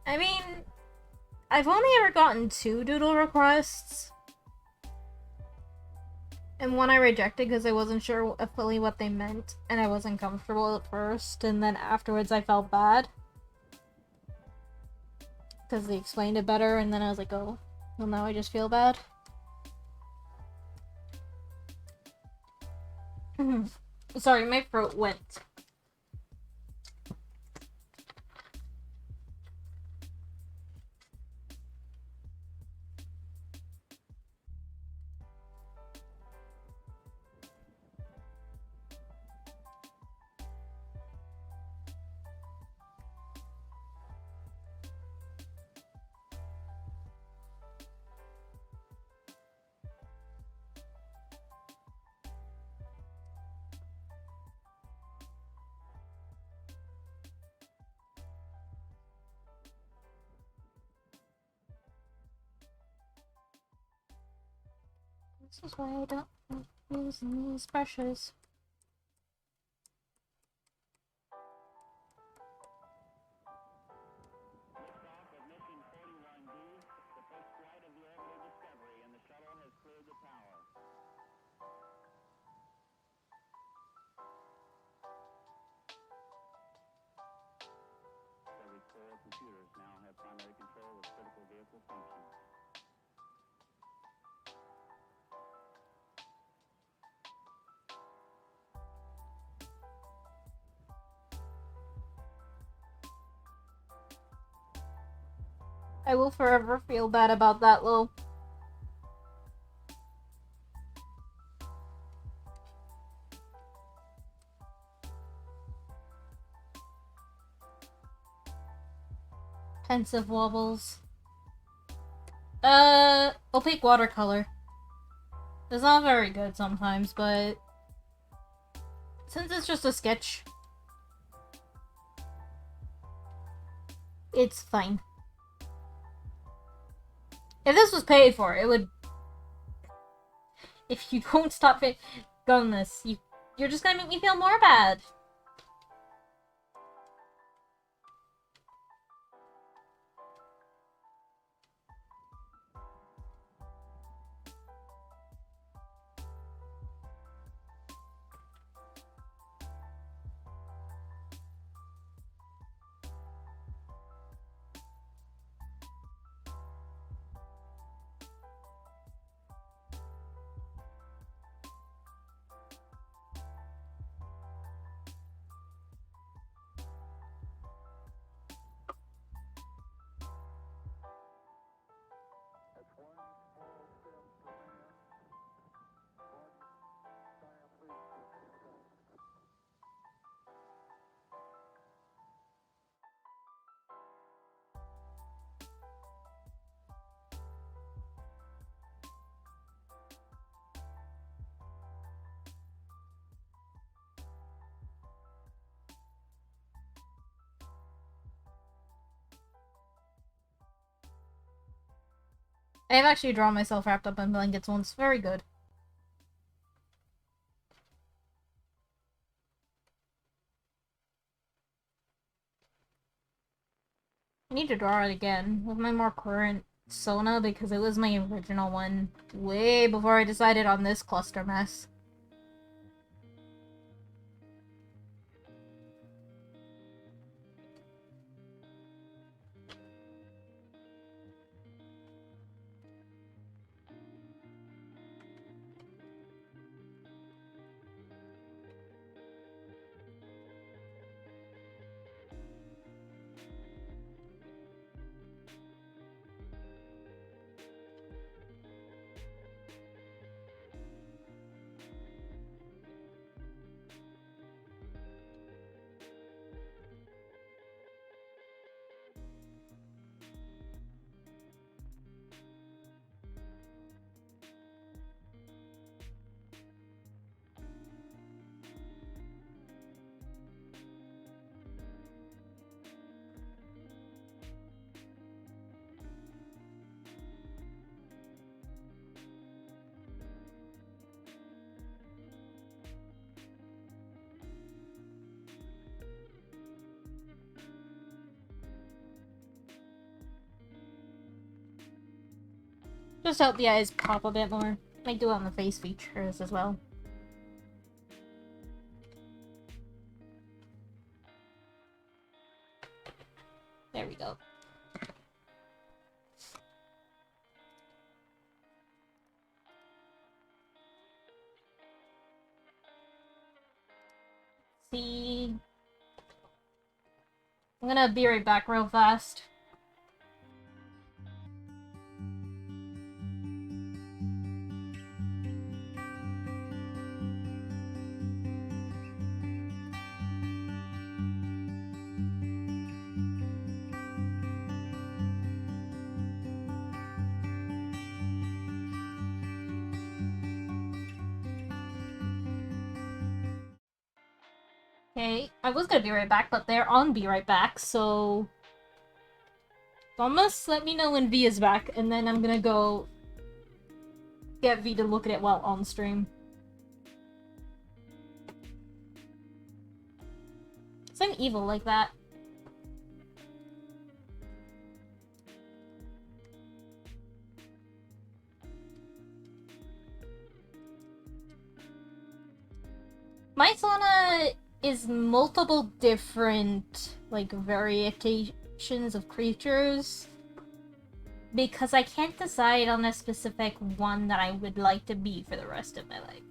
[SPEAKER 1] I mean, I've only ever gotten 2 doodle requests. And one I rejected because I wasn't sure fully what they meant, and I wasn't comfortable at first, and then afterwards I felt bad. Because they explained it better, and then I was like, oh, well now I just feel bad. Sorry, my throat went. This is why I don't like using these brushes.
[SPEAKER 2] Computers now have primary control of critical vehicle functions.
[SPEAKER 1] I will forever feel bad about that, Lil. Pensive wobbles. Opaque watercolor. It's not very good sometimes, but since it's just a sketch, it's fine. If this was paid for, it would... If you don't stop going this, you're just gonna make me feel more bad. I have actually drawn myself wrapped up in blankets once. Very good. I need to draw it again with my more current Sona because it was my original one way before I decided on this cluster mess. Just hope the eyes pop a bit more. Might do it on the face features as well. There we go. See... I'm gonna be right back real fast. Okay, I was gonna be right back, but they're on Be Right Back, so... Thomas, let me know when V is back, and then I'm gonna go get V to look at it while on stream. So I'm evil like that. My sauna is multiple different, like, variations of creatures. Because I can't decide on a specific one that I would like to be for the rest of my life.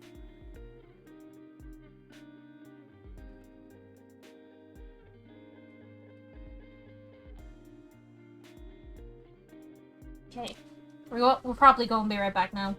[SPEAKER 1] Okay. We're probably going to be right back now.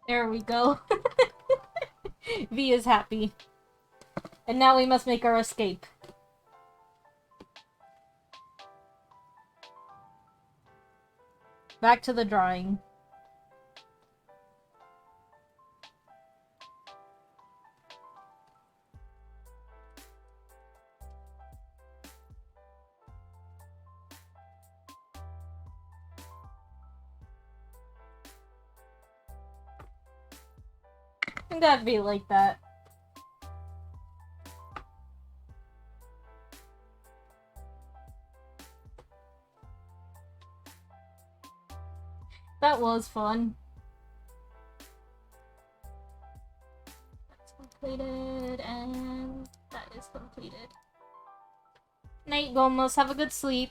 [SPEAKER 1] There we go. V is happy. And now we must make our escape. Back to the drawing. I think that'd be like that. That was fun. That's completed, and that is completed. Night, Gomos. Have a good sleep.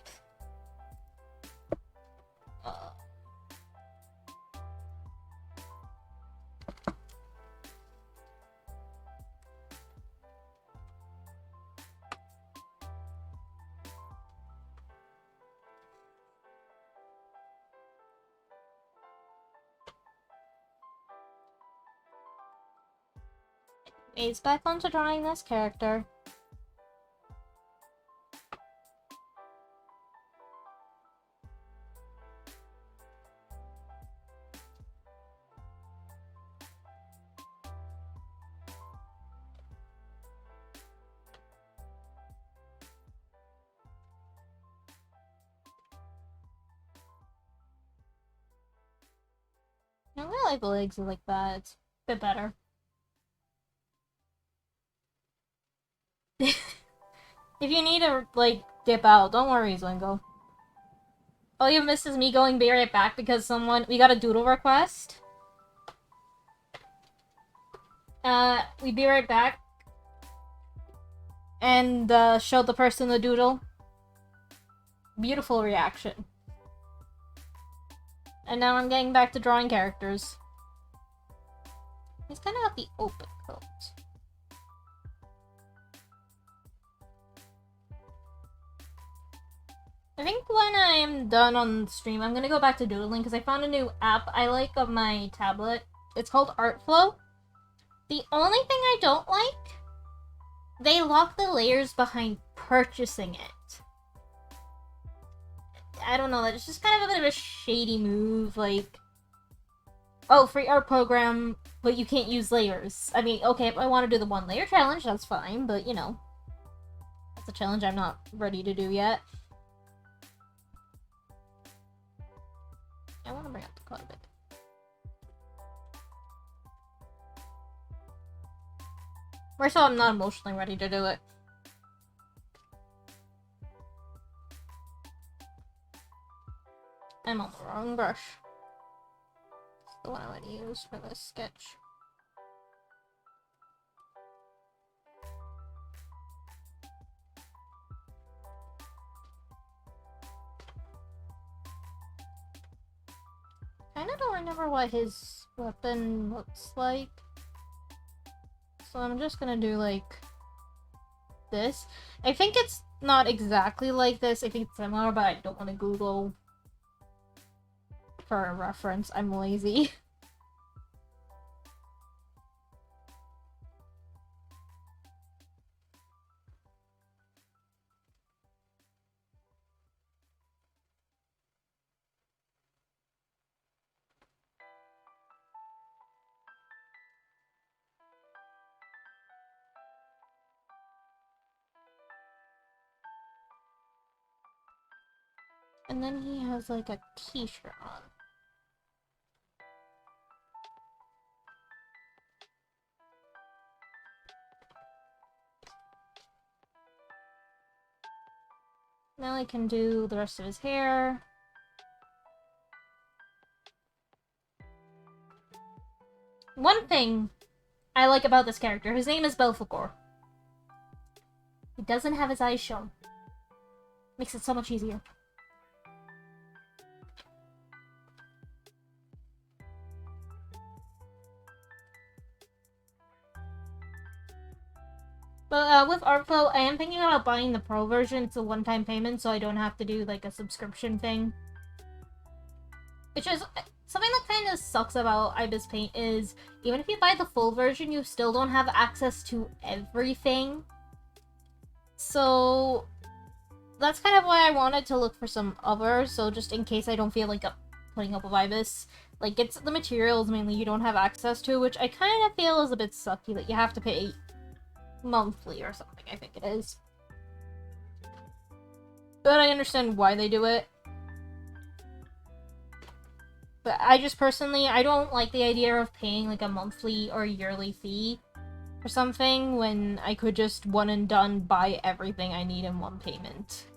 [SPEAKER 1] It's back onto drawing this character. like the legs are like that. It's a bit better. If you need to, like, dip out, don't worry, Zwingo. All you missed is me going be right back because we got a doodle request. We be right back. And, showed the person the doodle. Beautiful reaction. And now I'm getting back to drawing characters. He's kind of got the open coat. I think when I'm done on stream, I'm gonna go back to doodling because I found a new app I like on my tablet. It's called Artflow. The only thing I don't like, they lock the layers behind purchasing it. I don't know, that's just kind of a bit of a shady move, like, oh, free art program, but you can't use layers. I mean, okay, if I want to do the 1 layer challenge, that's fine, but, you know, that's a challenge I'm not ready to do yet. I want to bring up the code a bit. First of all, I'm not emotionally ready to do it. I'm on the wrong brush. It's the one I would use for this sketch. Kinda don't remember what his weapon looks like. So I'm just gonna do, like, this. I think it's not exactly like this. I think it's similar, but I don't want to Google for a reference. I'm lazy. And then he has, like, a t-shirt on. Now I can do the rest of his hair. One thing I like about this character, his name is Belphegor. He doesn't have his eyes shown. Makes it so much easier. But with Artflow, I am thinking about buying the pro version. It's a one-time payment, so I don't have to do, like, a subscription thing. Which is something that kind of sucks about Ibis Paint is, even if you buy the full version, you still don't have access to everything. So that's kind of why I wanted to look for some others, so just in case I don't feel like putting up with Ibis. Like, it's the materials mainly you don't have access to, which I kind of feel is a bit sucky that you have to pay monthly or something, I think it is. But I understand why they do it. But I just personally, I don't like the idea of paying like a monthly or yearly fee for something when I could just one and done buy everything I need in one payment.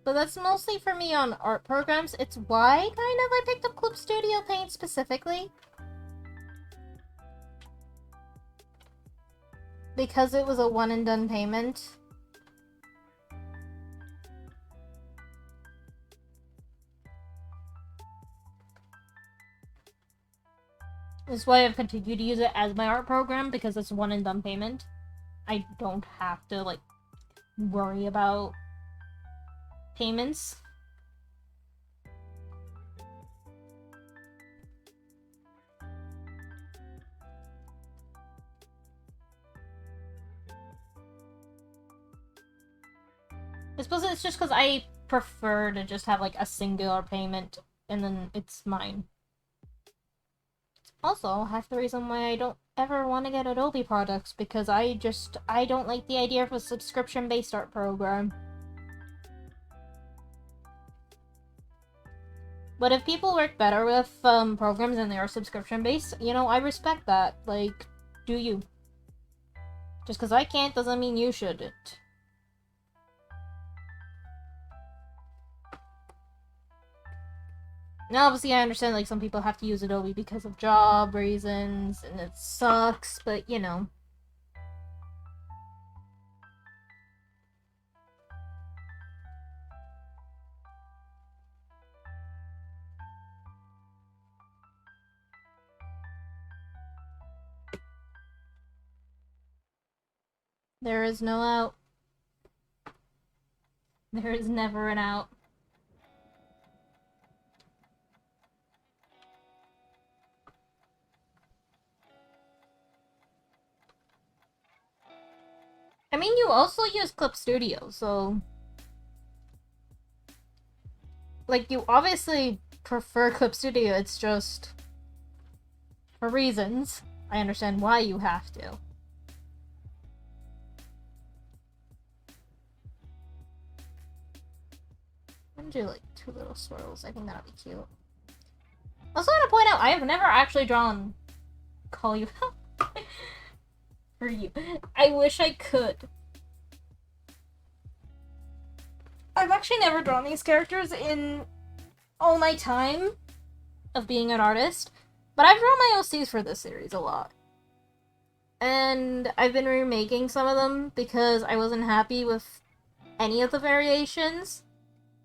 [SPEAKER 1] But that's mostly for me on art programs. It's why, kind of, I picked up Clip Studio Paint specifically. Because it was a one and done payment. That's why I've continued to use it as my art program, because it's one and done payment. I don't have to, like, worry about payments. I suppose it's just because I prefer to just have, like, a singular payment, and then it's mine. Also, half the reason why I don't ever want to get Adobe products, because I don't like the idea of a subscription-based art program. But if people work better with programs and they are subscription based, you know, I respect that. Like, do you? Just because I can't doesn't mean you shouldn't. Now, obviously, I understand, like, some people have to use Adobe because of job reasons, and it sucks, but, you know. There is no out. There is never an out. I mean, you also use Clip Studio, so... Like, you obviously prefer Clip Studio, it's just... for reasons. I understand why you have to. I'm gonna do, like, 2 little swirls. I think that'll be cute. Also, want to point out, I have never actually drawn Call You for you. I wish I could. I've actually never drawn these characters in all my time of being an artist, but I've drawn my OCs for this series a lot. And I've been remaking some of them because I wasn't happy with any of the variations.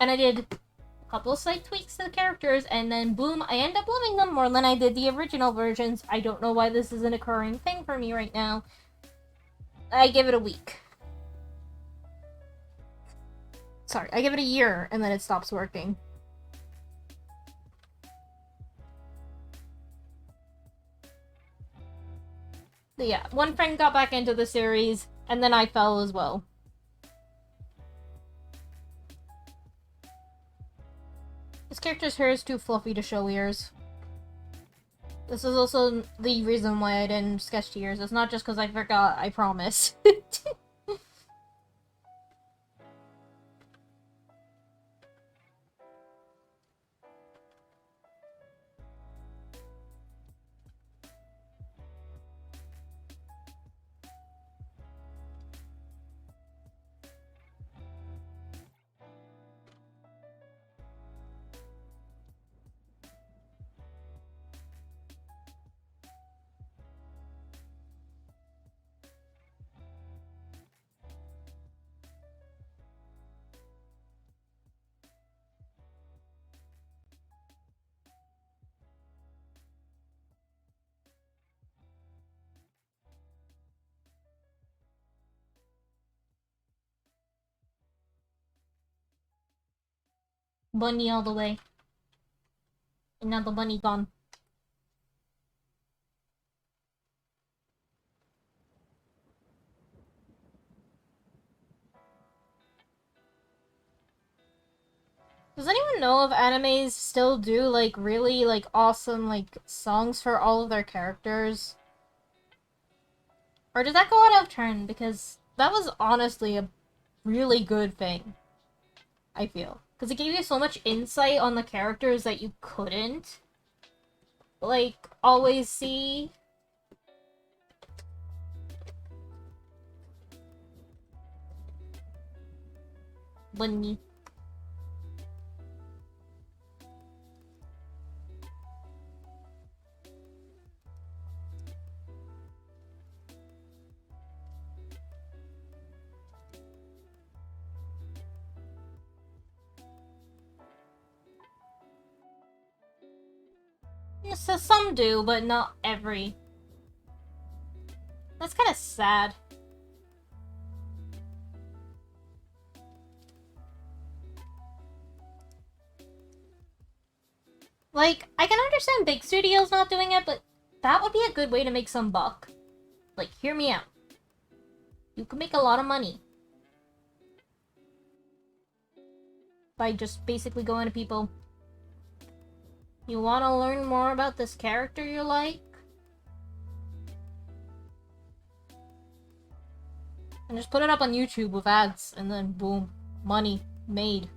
[SPEAKER 1] And I did a couple slight tweaks to the characters, and then boom, I end up loving them more than I did the original versions. I don't know why this is an occurring thing for me right now. I give it a week. Sorry, I give it a year, and then it stops working. But yeah, one friend got back into the series, and then I fell as well. This character's hair is too fluffy to show ears. This is also the reason why I didn't sketch ears. It's not just because I forgot, I promise. Bunny all the way. And now the bunny gone. Does anyone know if animes still do, like, really, like, awesome, like, songs for all of their characters? Or did that go out of turn? Because that was honestly a really good thing, I feel. Because it gave you so much insight on the characters that you couldn't, like, always see. Bunny. So some do, but not every. That's kind of sad. Like, I can understand big studios not doing it, but that would be a good way to make some buck. Like, hear me out. You can make a lot of money by just basically going to people. You want to learn more about this character you like? And just put it up on YouTube with ads, and then boom, money made.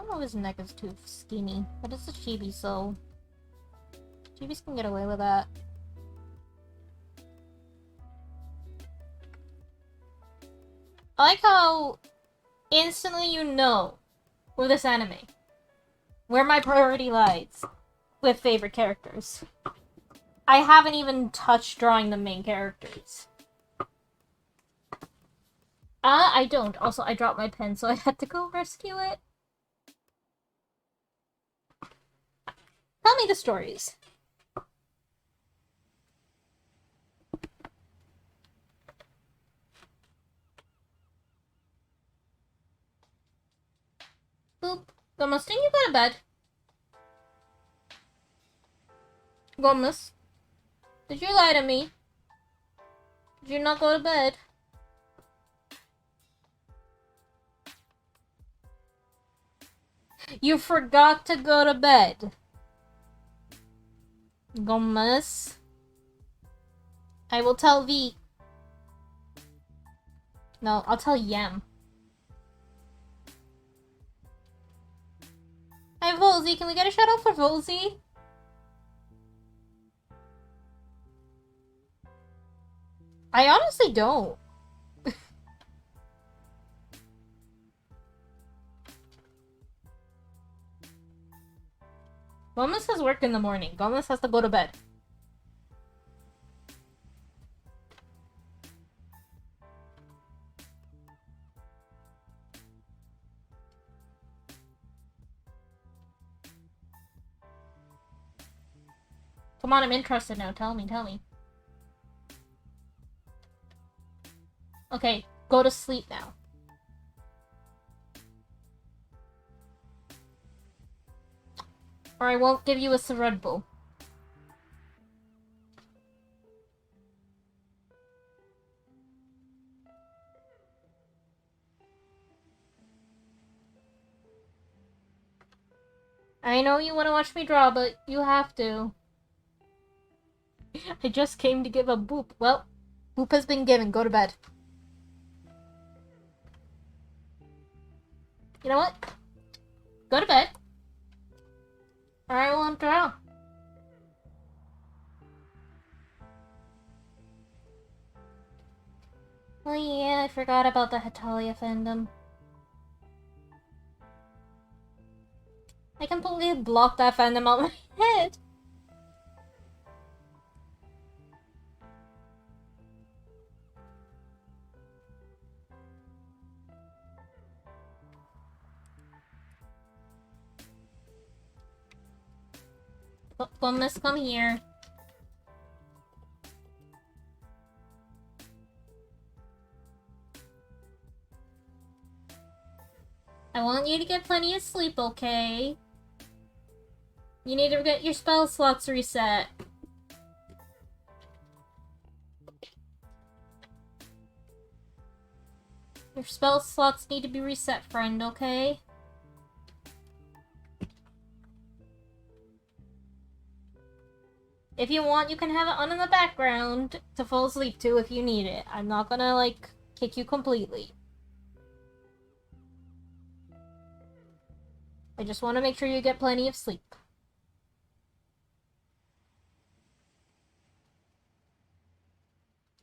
[SPEAKER 1] don't know if his neck is too skinny, but it's a chibi, so chibis can get away with that. I like how instantly you know with this anime where my priority lies with favorite characters. I haven't even touched drawing the main characters. I don't. Also, I dropped my pen, so I had to go rescue it. Tell me the stories. Boop. Gomez, didn't you go to bed? Gomez, did you lie to me? Did you not go to bed? You forgot to go to bed. Gomez. I will tell V. No, I'll tell Yem. Hi, Volzy. Can we get a shout out for Volzy? I honestly don't. Gomez has work in the morning. Gomez has to go to bed. Come on, I'm interested now. Tell me, tell me. Okay, go to sleep now. Or I won't give you a Red Bull. I know you want to watch me draw, but you have to. I just came to give a boop. Well, boop has been given. Go to bed. You know what? Go to bed. Or I won't draw. Oh yeah, I forgot about the Hetalia fandom. I completely blocked that fandom out of my head. Gomez, come here. I want you to get plenty of sleep, okay? You need to get your spell slots reset. Your spell slots need to be reset, friend, okay? If you want, you can have it on in the background to fall asleep to if you need it. I'm not gonna, like, kick you completely. I just want to make sure you get plenty of sleep.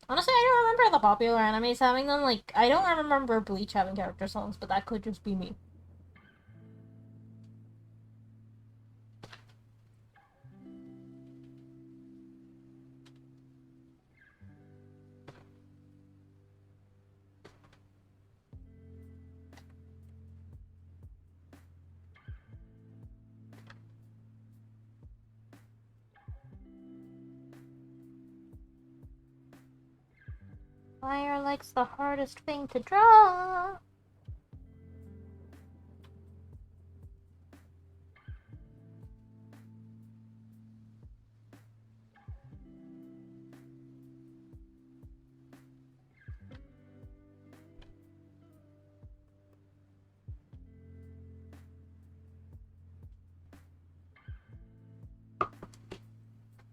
[SPEAKER 1] Honestly, I don't remember the popular animes having them. Like, I don't remember Bleach having character songs, but that could just be me. Fire likes the hardest thing to draw.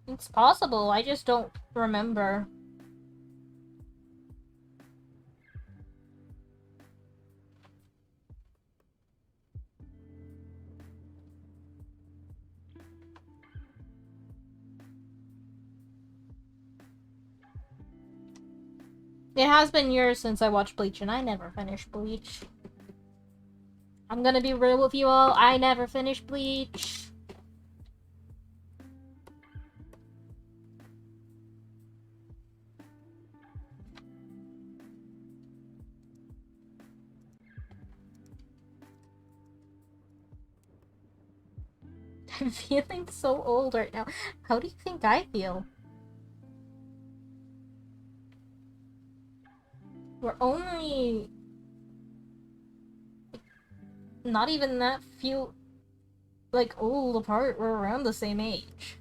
[SPEAKER 1] It's possible, I just don't remember. It has been years since I watched Bleach, and I never finished Bleach. I'm gonna be real with you all, I never finished Bleach. I'm feeling so old right now. How do you think I feel? We're only... not even that few... like, old apart. We're around the same age.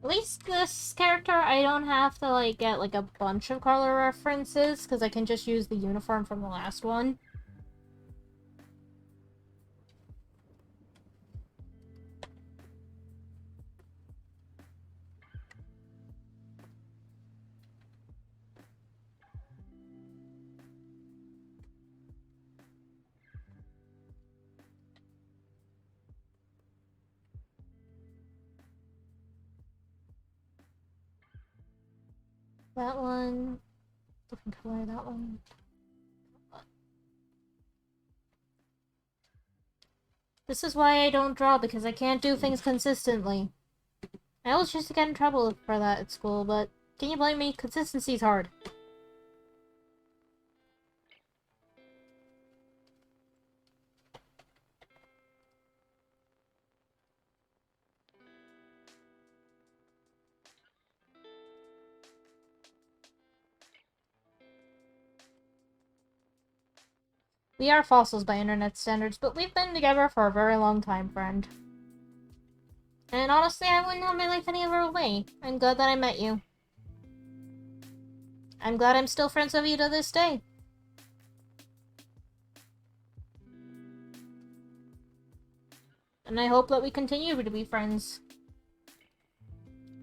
[SPEAKER 1] At least this character, I don't have to, like, get, like, a bunch of color references, because I can just use the uniform from the last one. That one... different color, that one... This is why I don't draw, because I can't do things consistently. I always used to get in trouble for that at school, but can you blame me? Consistency's hard. We are fossils by internet standards, but we've been together for a very long time, friend. And honestly, I wouldn't have my life any other way. I'm glad that I met you. I'm glad I'm still friends with you to this day. And I hope that we continue to be friends.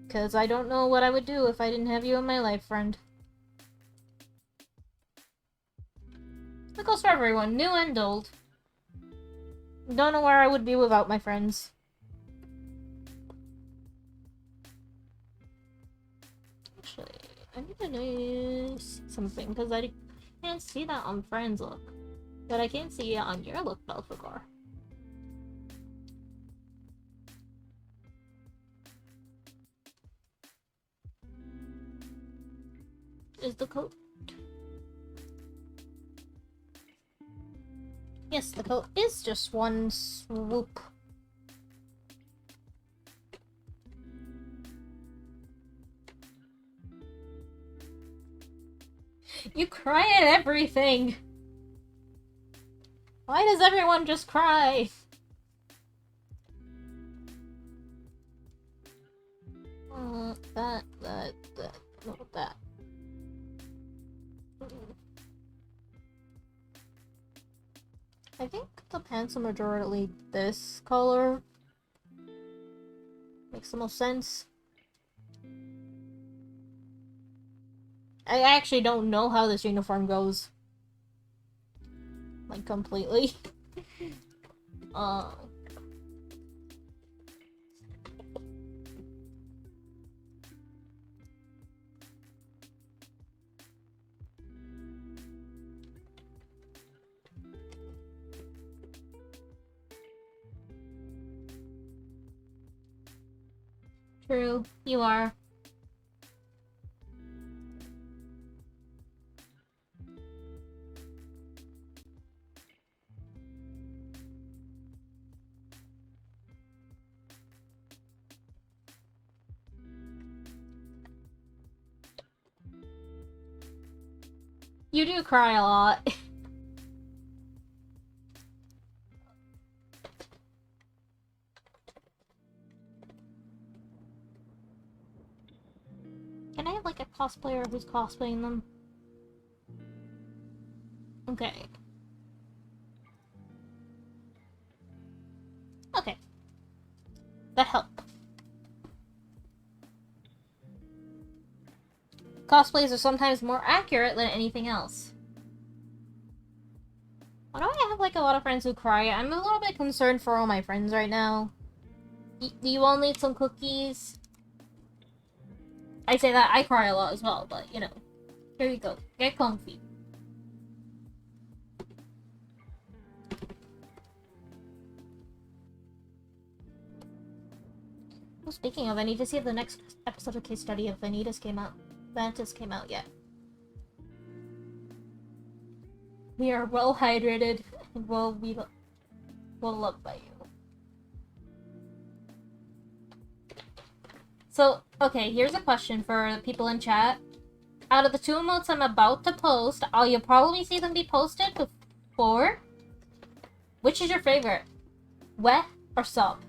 [SPEAKER 1] Because I don't know what I would do if I didn't have you in my life, friend. That goes for everyone, new and old. Don't know where I would be without my friends. Actually, I need to notice something, because I can't see that on Friends look. But I can see it on your look, Belphegor. Is the coat? Yes, the coat is just one swoop. You cry at everything! Why does everyone just cry? That. I think the pants are majority this color. Makes the most sense. I actually don't know how this uniform goes. Like, completely. True, you are. You do cry a lot. Can I have, like, a cosplayer who's cosplaying them? Okay. Okay. That helped. cosplays are sometimes more accurate than anything else. Why do I have like a lot of friends who cry? I'm a little bit concerned for all my friends right now. Do you all need some cookies? I say that I cry a lot as well, but you know. Here you go. Get comfy. Well, speaking of, I need to see if the next episode of Case Study of Vanitas came out. Vantis came out yet. We are well hydrated and well loved by you. So, okay, here's a question for the people in chat. Out of the 2 emotes I'm about to post, you'll probably see them be posted before. Which is your favorite? Wet or sob?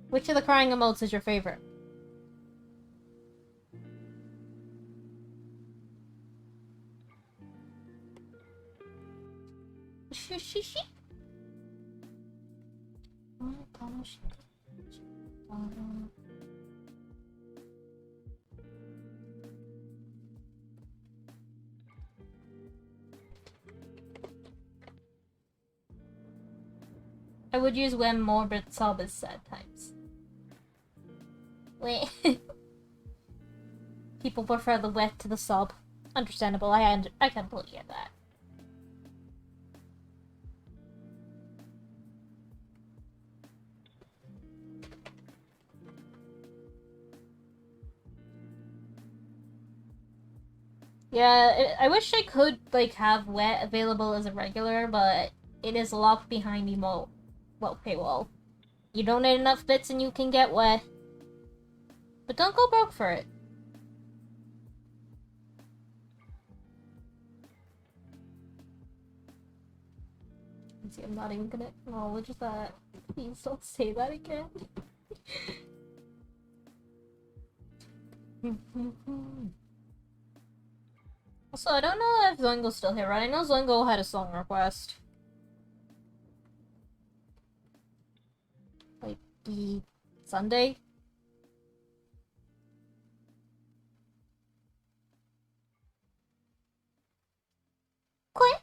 [SPEAKER 1] Which of the crying emotes is your favorite? I would use when more, but sob is sad times. Wait. People prefer the wet to the sob. Understandable. I completely get that. Yeah, I wish I could like have wet available as a regular, but it is locked behind emote. Well, paywall. You donate enough bits and you can get wet. But don't go broke for it. See, I'm not even gonna acknowledge that. Please don't say that again. Also, I don't know if Zoingo's still here, right? I know Zoingo had a song request. Like, the Sunday? Quit!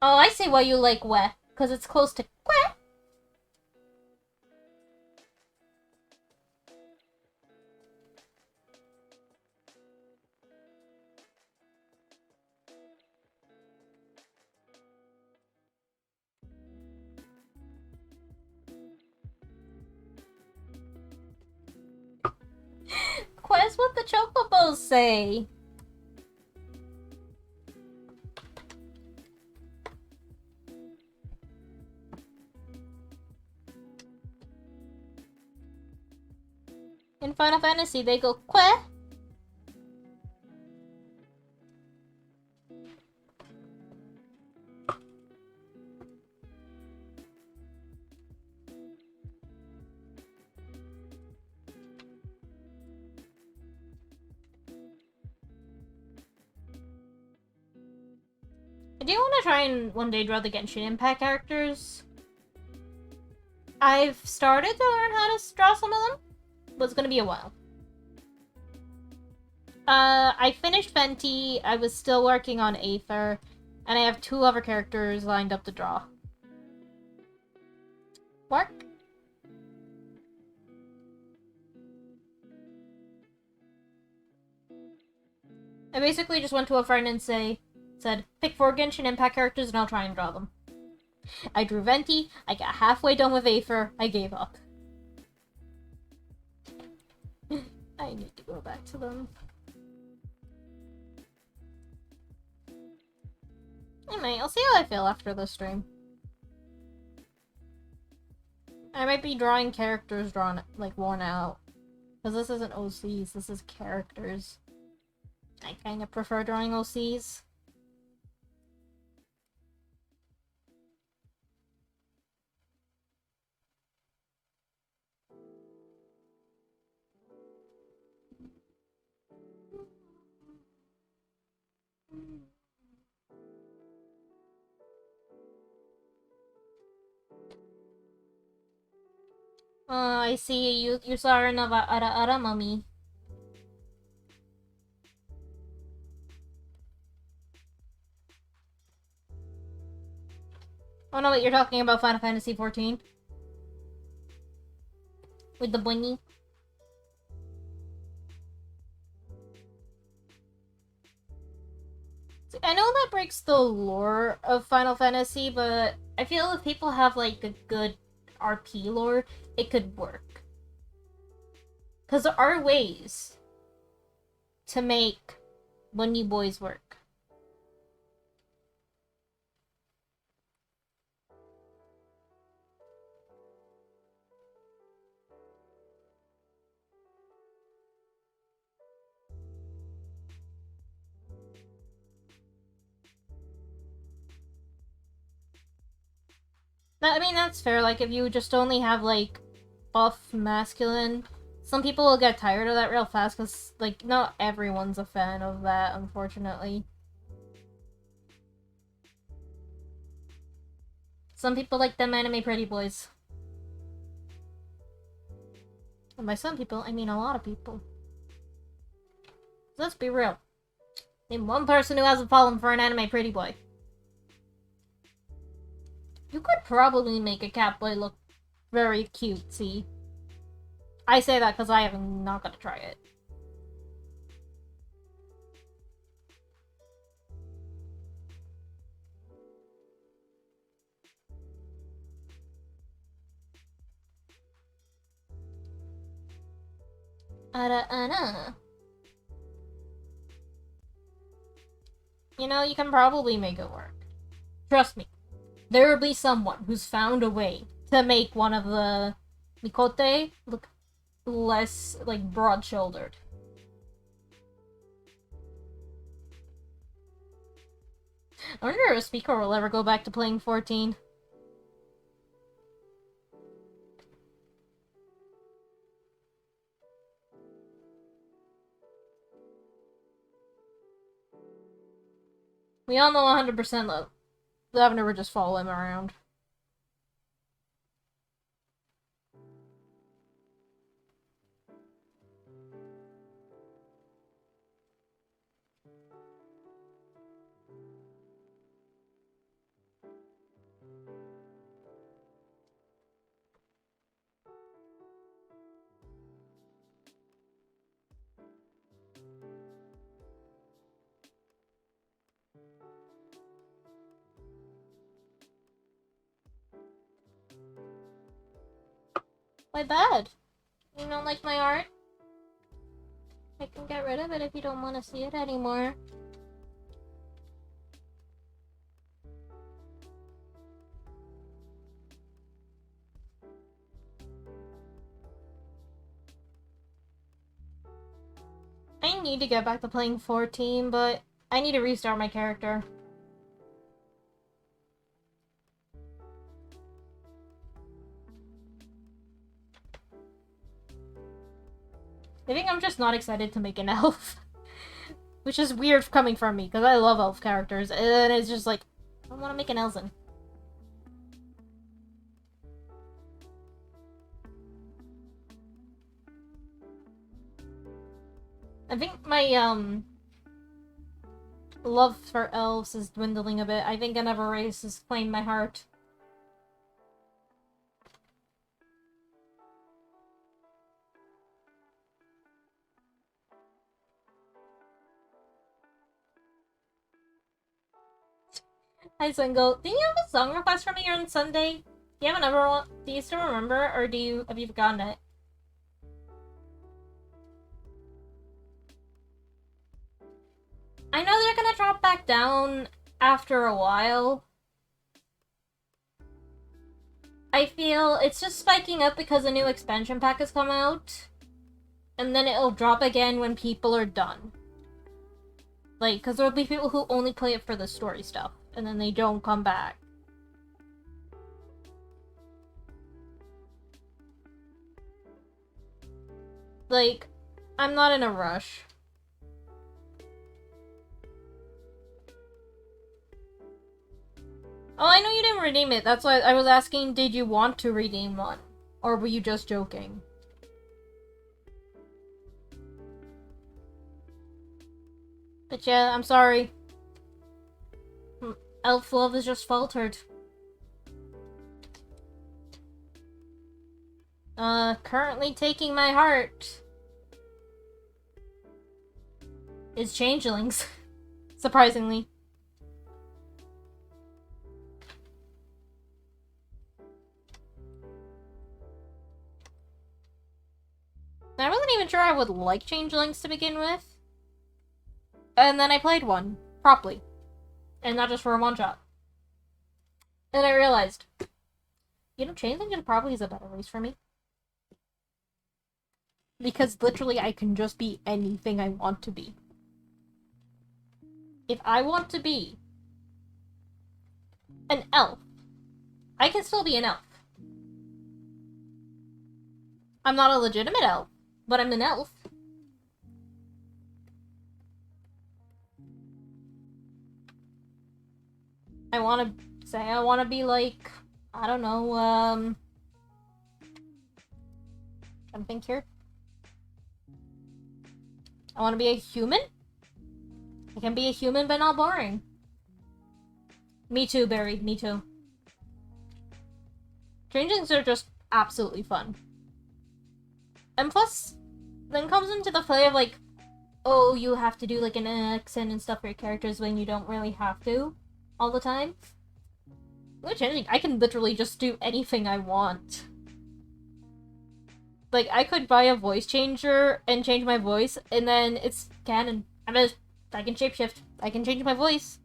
[SPEAKER 1] Oh, I see why you like wet. Because it's close to quit. Quest what the chocobos say. In Final Fantasy, they go queh. I do want to try and one day draw the Genshin Impact characters. I've started to learn how to draw some of them, but it's gonna be a while. I finished Fenty, I was still working on Aether, and I have 2 other characters lined up to draw. Mark? I basically just went to a friend and said, pick 4 Genshin Impact characters and I'll try and draw them. I drew Venti, I got halfway done with Aether, I gave up. I need to go back to them. Anyway, I'll see how I feel after the stream. I might be drawing characters like, worn out. Because this isn't OCs, this is characters. I kind of prefer drawing OCs. I see. You saw her in Ara Mummy. Oh no, wait, you're talking about Final Fantasy 14? With the boingy? See, I know that breaks the lore of Final Fantasy, but I feel if people have like a good RP lore, it could work. Because there are ways to make bunny boys work. I mean, that's fair. Like, if you just only have, like, buff masculine, some people will get tired of that real fast, because, like, not everyone's a fan of that, unfortunately. Some people like them anime pretty boys. And by some people, I mean a lot of people. Let's be real. Name one person who hasn't fallen for an anime pretty boy. You could probably make a cat boy look very cutesy. I say that because I am not gonna try it. You know, you can probably make it work. Trust me. There will be someone who's found a way to make one of the Mikote look less, like, broad-shouldered. I wonder if Speaker will ever go back to playing 14. We all know 100% that Lavender would just follow him around. My bad. You don't like my art? I can get rid of it if you don't want to see it anymore. I need to get back to playing 14, but I need to restart my character. I think I'm just not excited to make an elf. Which is weird coming from me, because I love elf characters, and it's just like, I don't want to make an Elzen. I think my, love for elves is dwindling a bit. I think another race is claimed my heart. Hi, Single. Do you have a song request for me on Sunday? Do you have another one? Do you still remember, or have you forgotten it? I know they're gonna drop back down after a while. I feel it's just spiking up because a new expansion pack has come out. And then it'll drop again when people are done. Like, because there'll be people who only play it for the story stuff, and then they don't come back. Like, I'm not in a rush. Oh, I know you didn't redeem it. That's why I was asking, did you want to redeem one? Or were you just joking? But yeah, I'm sorry. Elf love is just faltered. Currently taking my heart is changelings. Surprisingly. I wasn't even sure I would like changelings to begin with. And then I played one, properly. And not just for a one-shot. And I realized, you know, changeling and probably is a better race for me. Because literally I can just be anything I want to be. If I want to be an elf, I can still be an elf. I'm not a legitimate elf, but I'm an elf. I want to say I want to be like, I don't know, I'm think here. I want to be a human? I can be a human, but not boring. Me too, Barry. Me too. Changelings are just absolutely fun. And plus, then comes into the play of like, oh, you have to do like an accent and stuff for your characters when you don't really have to all the time. With Changeling, I can literally just do anything I want. Like, I could buy a voice changer and change my voice, and then it's canon. I can shapeshift. I can change my voice.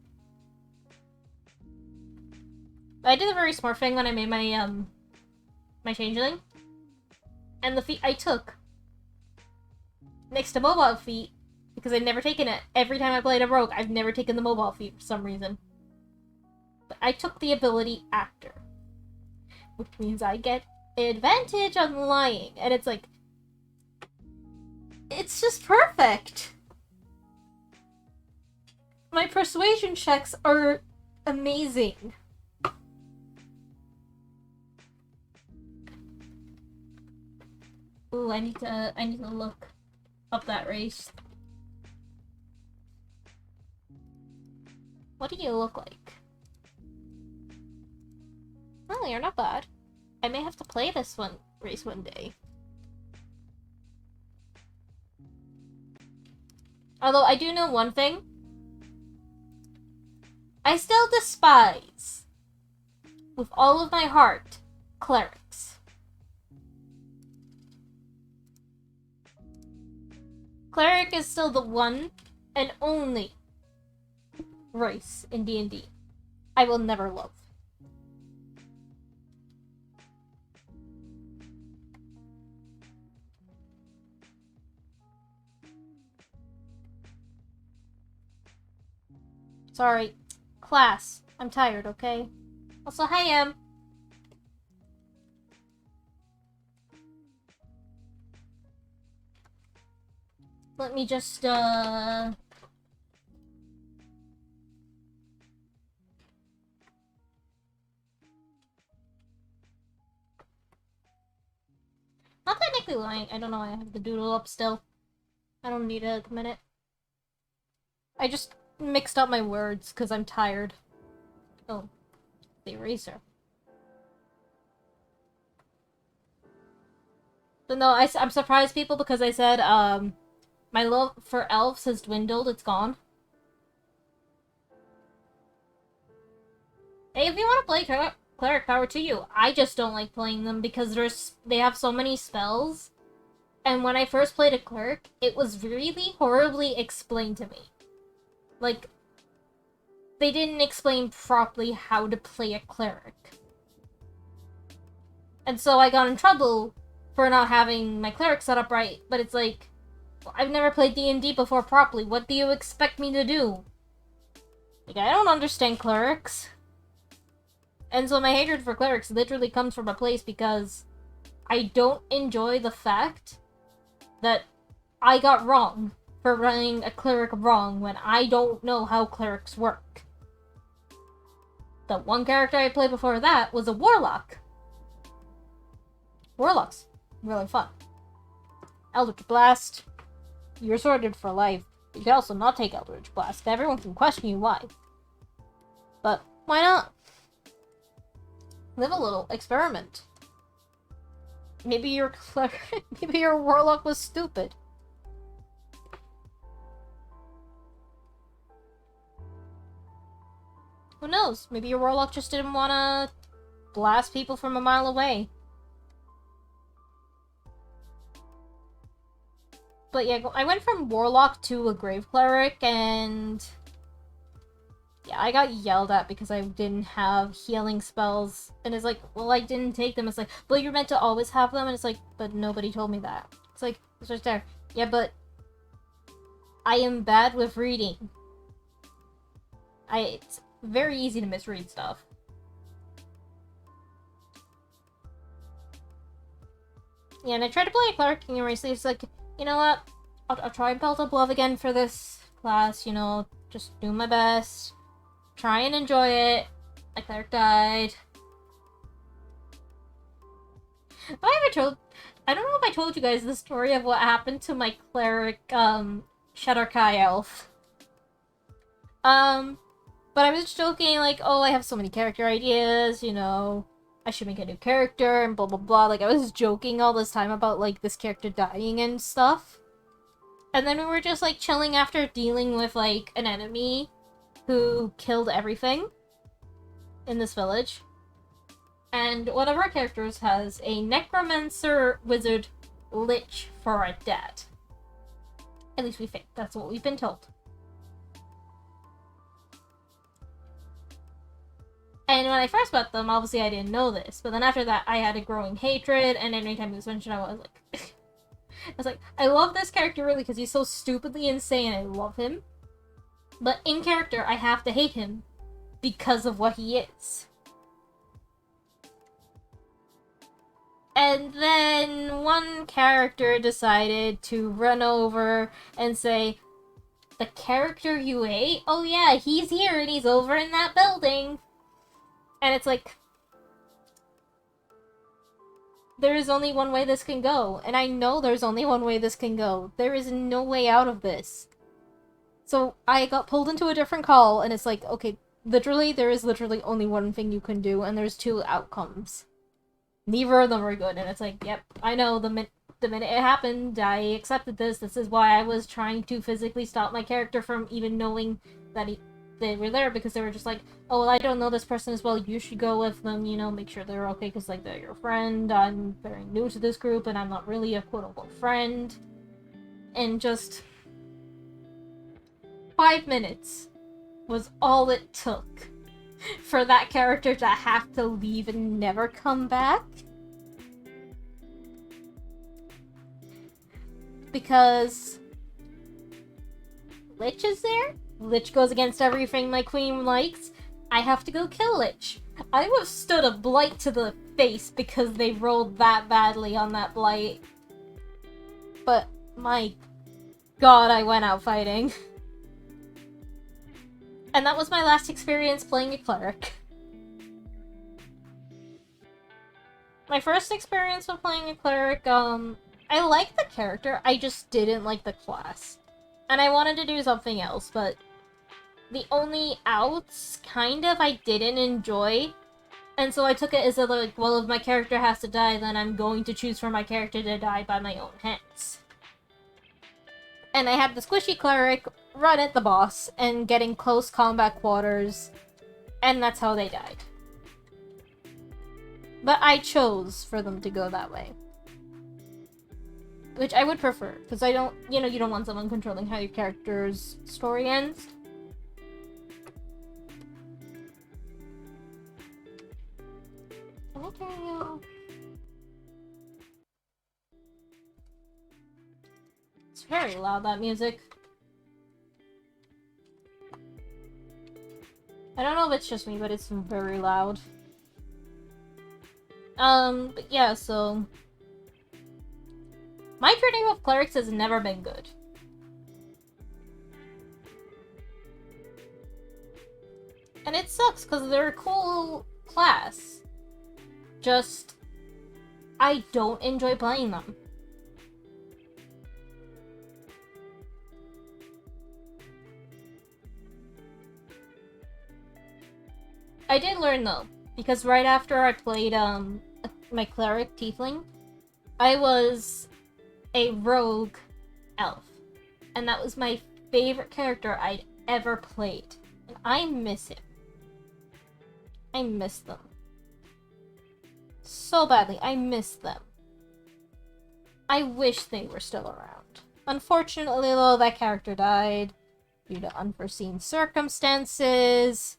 [SPEAKER 1] I did a very smart thing when I made my, my changeling. And the feat I took next to mobile feat, because I've never taken it. Every time I played a rogue, I've never taken the mobile feat for some reason. But I took the ability actor, which means I get advantage on lying, and it's like, it's just perfect. My persuasion checks are amazing. Ooh, I need to look up that race. What do you look like? Oh, you're not bad. I may have to play this race one day. Although I do know one thing. I still despise, with all of my heart, clerics. Cleric is still the one and only race in D&D I will never love. Sorry. Class. I'm tired, okay? Also, hi, Em. Let me just, Not technically lying. I don't know. I have the doodle up still. I don't need it at the minute. I just mixed up my words because I'm tired. Oh, the eraser. But no, I'm surprised people because I said, my love for elves has dwindled. It's gone. Hey, if you want to play Cleric, power to you. I just don't like playing them because they have so many spells. And when I first played a Cleric, it was really horribly explained to me. Like, they didn't explain properly how to play a Cleric. And so I got in trouble for not having my Cleric set up right, but it's like, well, I've never played D&D before properly. What do you expect me to do? Like, I don't understand Clerics. And so my hatred for Clerics literally comes from a place because I don't enjoy the fact that I got wrong for running a Cleric wrong when I don't know how Clerics work. The one character I played before that was a Warlock. Warlock's really fun. Eldritch Blast, you're sorted for life. You can also not take Eldritch Blast. Everyone can question you why. But why not? Live a little, experiment. Maybe your maybe your warlock was stupid. Who knows? Maybe your warlock just didn't want to blast people from a mile away. But yeah, I went from warlock to a grave cleric, and yeah, I got yelled at because I didn't have healing spells. And it's like, well, I didn't take them. It's like, well, you're meant to always have them. And it's like, but nobody told me that. It's like, it's right there. Yeah, but I am bad with reading. It's very easy to misread stuff. Yeah, and I tried to play a cleric and recently it's like, you know what? I'll try and belt up love again for this class, you know, just do my best. Try and enjoy it. My cleric died. I don't know if I told you guys the story of what happened to my cleric, Shadar-kai elf. But I was just joking, like, oh, I have so many character ideas, you know, I should make a new character, and blah blah blah. Like, I was joking all this time about, like, this character dying and stuff. And then we were just, like, chilling after dealing with, like, an enemy who killed everything in this village. And one of our characters has a necromancer wizard lich for a dad. At least we think. That's what we've been told. And when I first met them, obviously I didn't know this. But then after that, I had a growing hatred, and anytime he was mentioned, I was like... I love this character really because he's so stupidly insane, I love him. But in character, I have to hate him because of what he is. And then one character decided to run over and say, the character you ate? Oh yeah, he's here and he's over in that building. And it's like, there is only one way this can go. And I know there's only one way this can go. There is no way out of this. So I got pulled into a different call, and it's like, okay, literally, there is literally only one thing you can do, and there's two outcomes. Neither of them are good, and it's like, yep, I know, the minute it happened, I accepted this. This is why I was trying to physically stop my character from even knowing that they were there, because they were just like, oh, well, I don't know this person as well, you should go with them, you know, make sure they're okay, because, like, they're your friend, I'm very new to this group, and I'm not really a quote-unquote friend. And just... 5 minutes was all it took for that character to have to leave and never come back. Because Lich is there. Lich goes against everything my queen likes. I have to go kill Lich. I would have stood a blight to the face because they rolled that badly on that blight. But my god, I went out fighting. And that was my last experience playing a cleric. My first experience with playing a cleric, I liked the character, I just didn't like the class. And I wanted to do something else, but the only outs, kind of, I didn't enjoy. And so I took it as a, like, well, if my character has to die, then I'm going to choose for my character to die by my own hands. And I had the squishy cleric run at the boss and get in close combat quarters, and that's how they died. But I chose for them to go that way. Which I would prefer, because I don't, you know, you don't want someone controlling how your character's story ends. Can I turn you off? It's very loud, that music. I don't know if it's just me, but it's very loud. But yeah, so... my training with clerics has never been good. And it sucks, because they're a cool class. Just... I don't enjoy playing them. I did learn though, because right after I played my cleric tiefling, I was a rogue elf, and that was my favorite character I'd ever played, and I miss him. I miss them so badly. I miss them. I wish they were still around. Unfortunately, though, that character died due to unforeseen circumstances.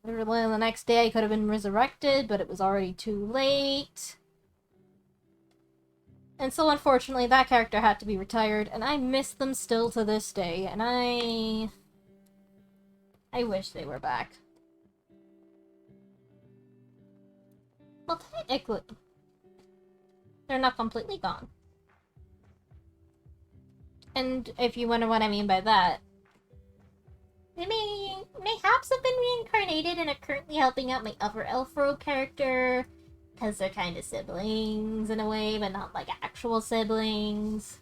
[SPEAKER 1] Literally the next day I could have been resurrected, but it was already too late. And so unfortunately that character had to be retired, and I miss them still to this day, and I wish they were back. Well, technically, they're not completely gone. And if you wonder what I mean by that, they mayhaps have been reincarnated and are currently helping out my other elf rogue character, because they're kind of siblings in a way, but not like actual siblings.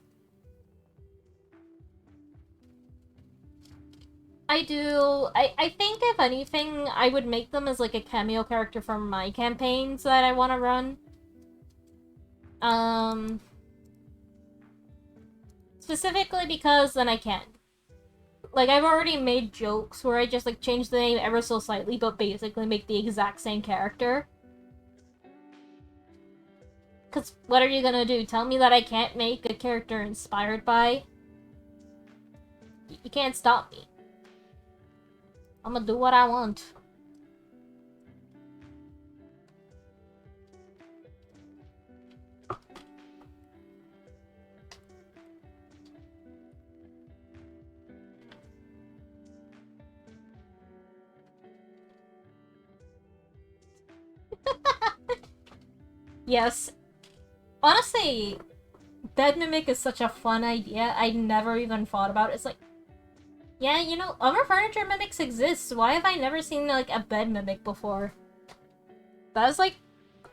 [SPEAKER 1] I think if anything, I would make them as like a cameo character from my campaigns that I want to run. Specifically because then I can. Like, I've already made jokes where I just, like, change the name ever so slightly, but basically make the exact same character. Because what are you gonna do? Tell me that I can't make a character inspired by? You can't stop me. I'm gonna do what I want. Yes. Honestly, Bed Mimic is such a fun idea. I never even thought about it. It's like, yeah, you know, other furniture mimics exist. Why have I never seen, like, a bed mimic before? That is, like,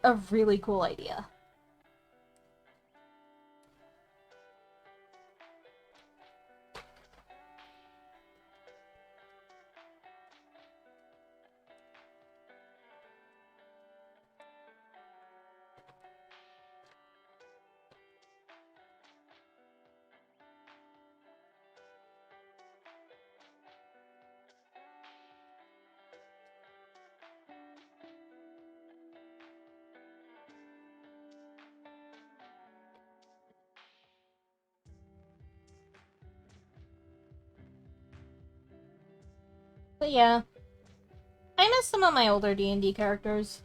[SPEAKER 1] a really cool idea. But yeah. I miss some of my older D&D characters.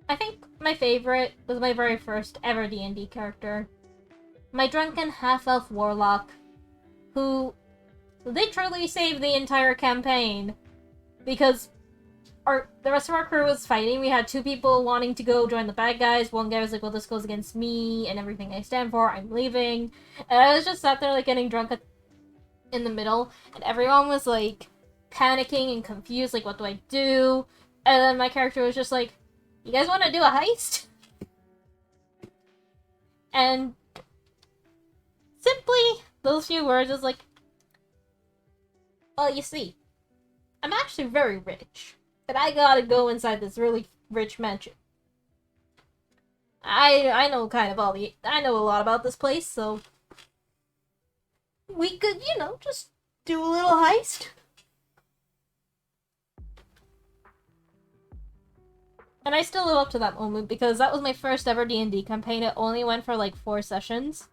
[SPEAKER 1] I think my favorite was my very first ever D&D character. My drunken half-elf warlock, who literally saved the entire campaign because the rest of our crew was fighting. We had two people wanting to go join the bad guys. One guy was like, well, this goes against me and everything I stand for. I'm leaving. And I was just sat there, like, getting drunk in the middle. And everyone was, like, panicking and confused. Like, what do I do? And then my character was just like, you guys want to do a heist? And simply, those few words is like, well, you see, I'm actually very rich. But I gotta go inside this really rich mansion. I know kind of I know a lot about this place, so we could, you know, just do a little heist. And I still live up to that moment because that was my first ever D&D campaign. It only went for like 4 sessions.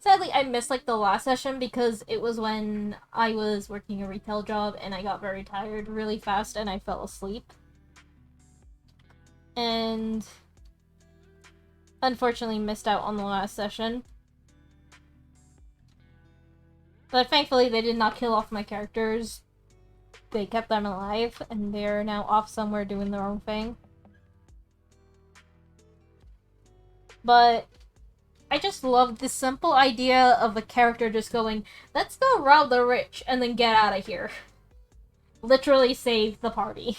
[SPEAKER 1] Sadly, I missed, like, the last session because it was when I was working a retail job and I got very tired really fast and I fell asleep. And unfortunately missed out on the last session. But thankfully they did not kill off my characters. They kept them alive and they're now off somewhere doing their own thing. But I just love the simple idea of a character just going, let's go rob the rich and then get out of here. Literally save the party.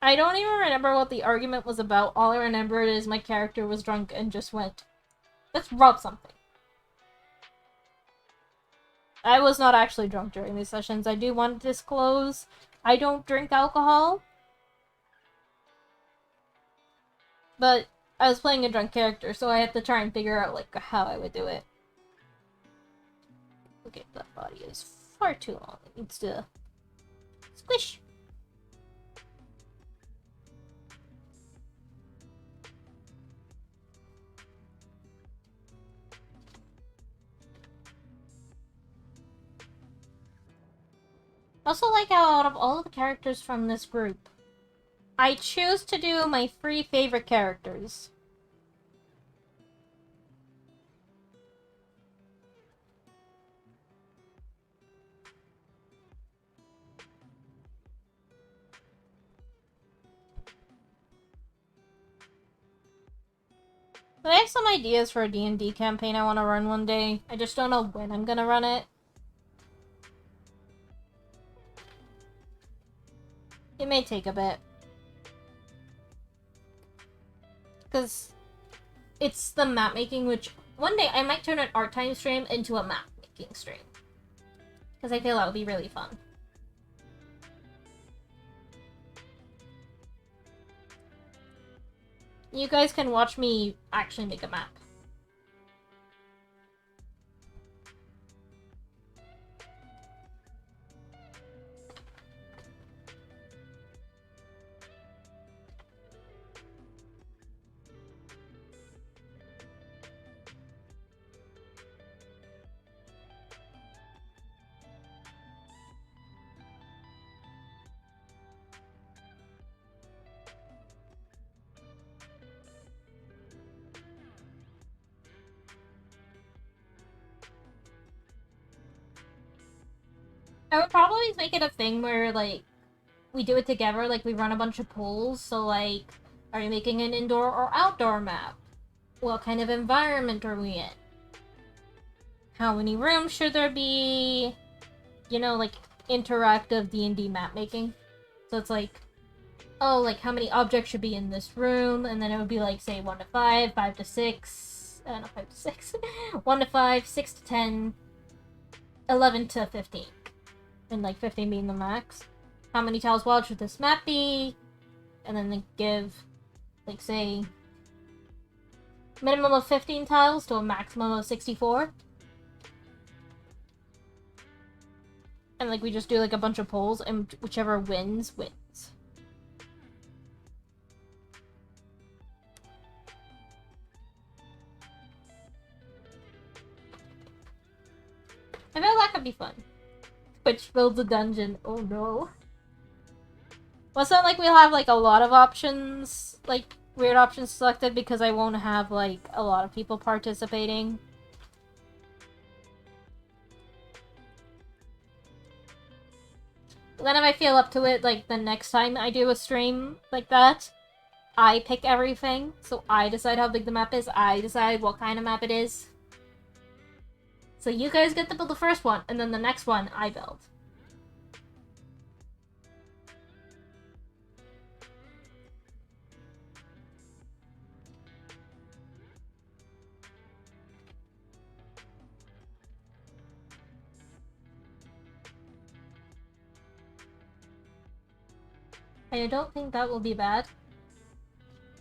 [SPEAKER 1] I don't even remember what the argument was about. All I remember is my character was drunk and just went, let's rob something. I was not actually drunk during these sessions. I do want to disclose I don't drink alcohol. But I was playing a drunk character, so I had to try and figure out, like, how I would do it. Okay, that body is far too long. It needs to squish. Also like how out of all the characters from this group, I choose to do my 3 favorite characters. But I have some ideas for a D&D campaign I want to run one day. I just don't know when I'm gonna run it. It may take a bit. Because it's the map making, which one day I might turn an art time stream into a map making stream. Because I feel that would be really fun. You guys can watch me actually make a map. I would probably make it a thing where, like, we do it together, like, we run a bunch of polls, so, like, are you making an indoor or outdoor map? What kind of environment are we in? How many rooms should there be? You know, like, interactive D&D map making. So it's like, oh, like, how many objects should be in this room? And then it would be, like, say, 1 to 5, 5 to 6, not 5 to 6, 1 to 5, 6 to 10, 11 to 15. And, like, 15 being the max. How many tiles wide should this map be? And then they give, like, say, minimum of 15 tiles to a maximum of 64. And, like, we just do, like, a bunch of polls, and whichever wins, wins. I feel that could be fun. Twitch builds a dungeon. Oh no. Well, it's not like we'll have, like, a lot of options, like, weird options selected, because I won't have, like, a lot of people participating. But then if I feel up to it, like, the next time I do a stream like that, I pick everything, so I decide how big the map is, I decide what kind of map it is. So you guys get to build the first one, and then the next one I build. I don't think that will be bad.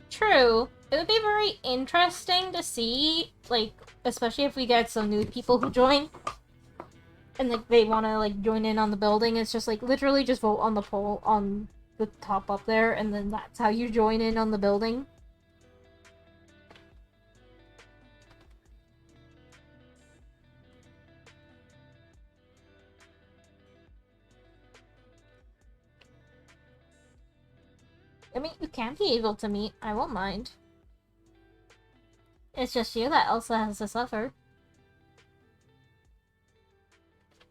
[SPEAKER 1] True. It would be very interesting to see, like, especially if we get some new people who join. And, like, they want to, like, join in on the building. It's just, like, literally just vote on the poll on the top up there, and then that's how you join in on the building. I mean, you can be able to meet. I won't mind. It's just you that also has to suffer.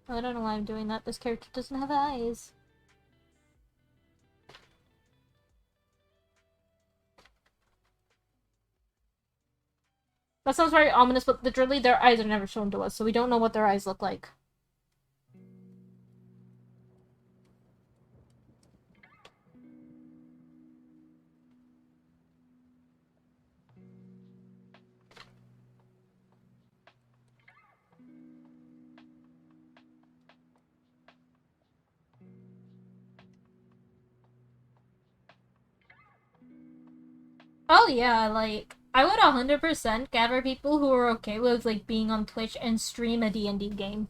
[SPEAKER 1] I don't know why I'm doing that. This character doesn't have eyes. That sounds very ominous, but literally their eyes are never shown to us, so we don't know what their eyes look like. Oh yeah, like, I would 100% gather people who are okay with, like, being on Twitch and stream a D&D game.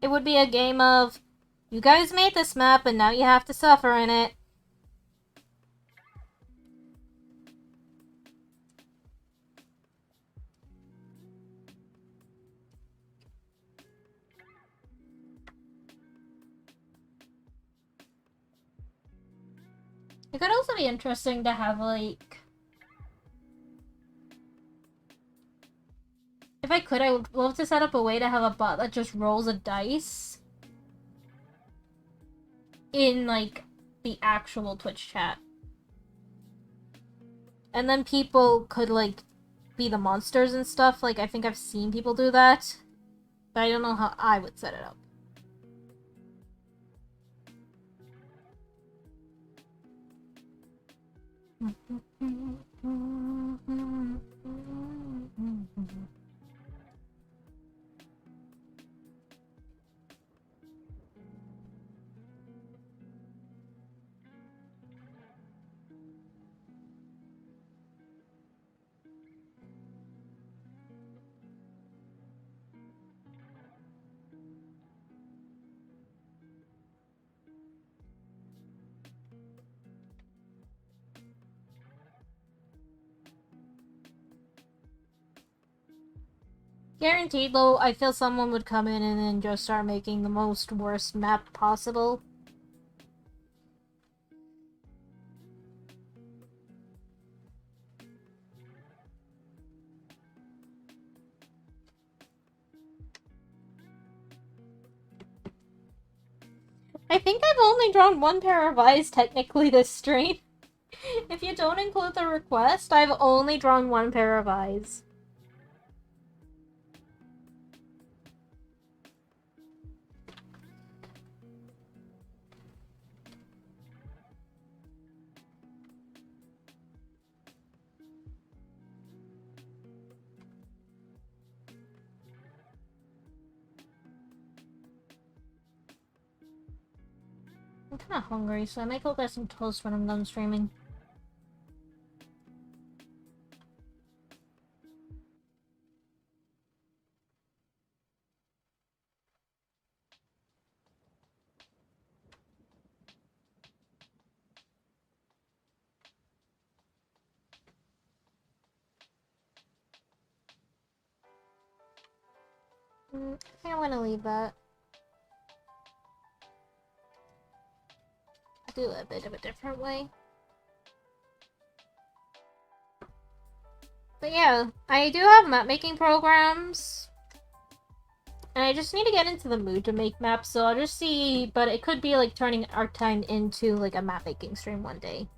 [SPEAKER 1] It would be a game of, you guys made this map and now you have to suffer in it. It could also be interesting to have, like... If I could, I would love to set up a way to have a bot that just rolls a dice in, like, the actual Twitch chat. And then people could, like, be the monsters and stuff. Like, I think I've seen people do that. But I don't know how I would set it up. Guaranteed, though, I feel someone would come in and then just start making the most worst map possible. I think I've only drawn one pair of eyes technically this stream. If you don't include the request, I've only drawn one pair of eyes. I'm kinda hungry, so I might go get some toast when I'm done streaming. I think I'm gonna leave that. Do a bit of a different way. But yeah, I do have map making programs. And I just need to get into the mood to make maps, so I'll just see, but it could be like turning Arc Time into like a map making stream one day.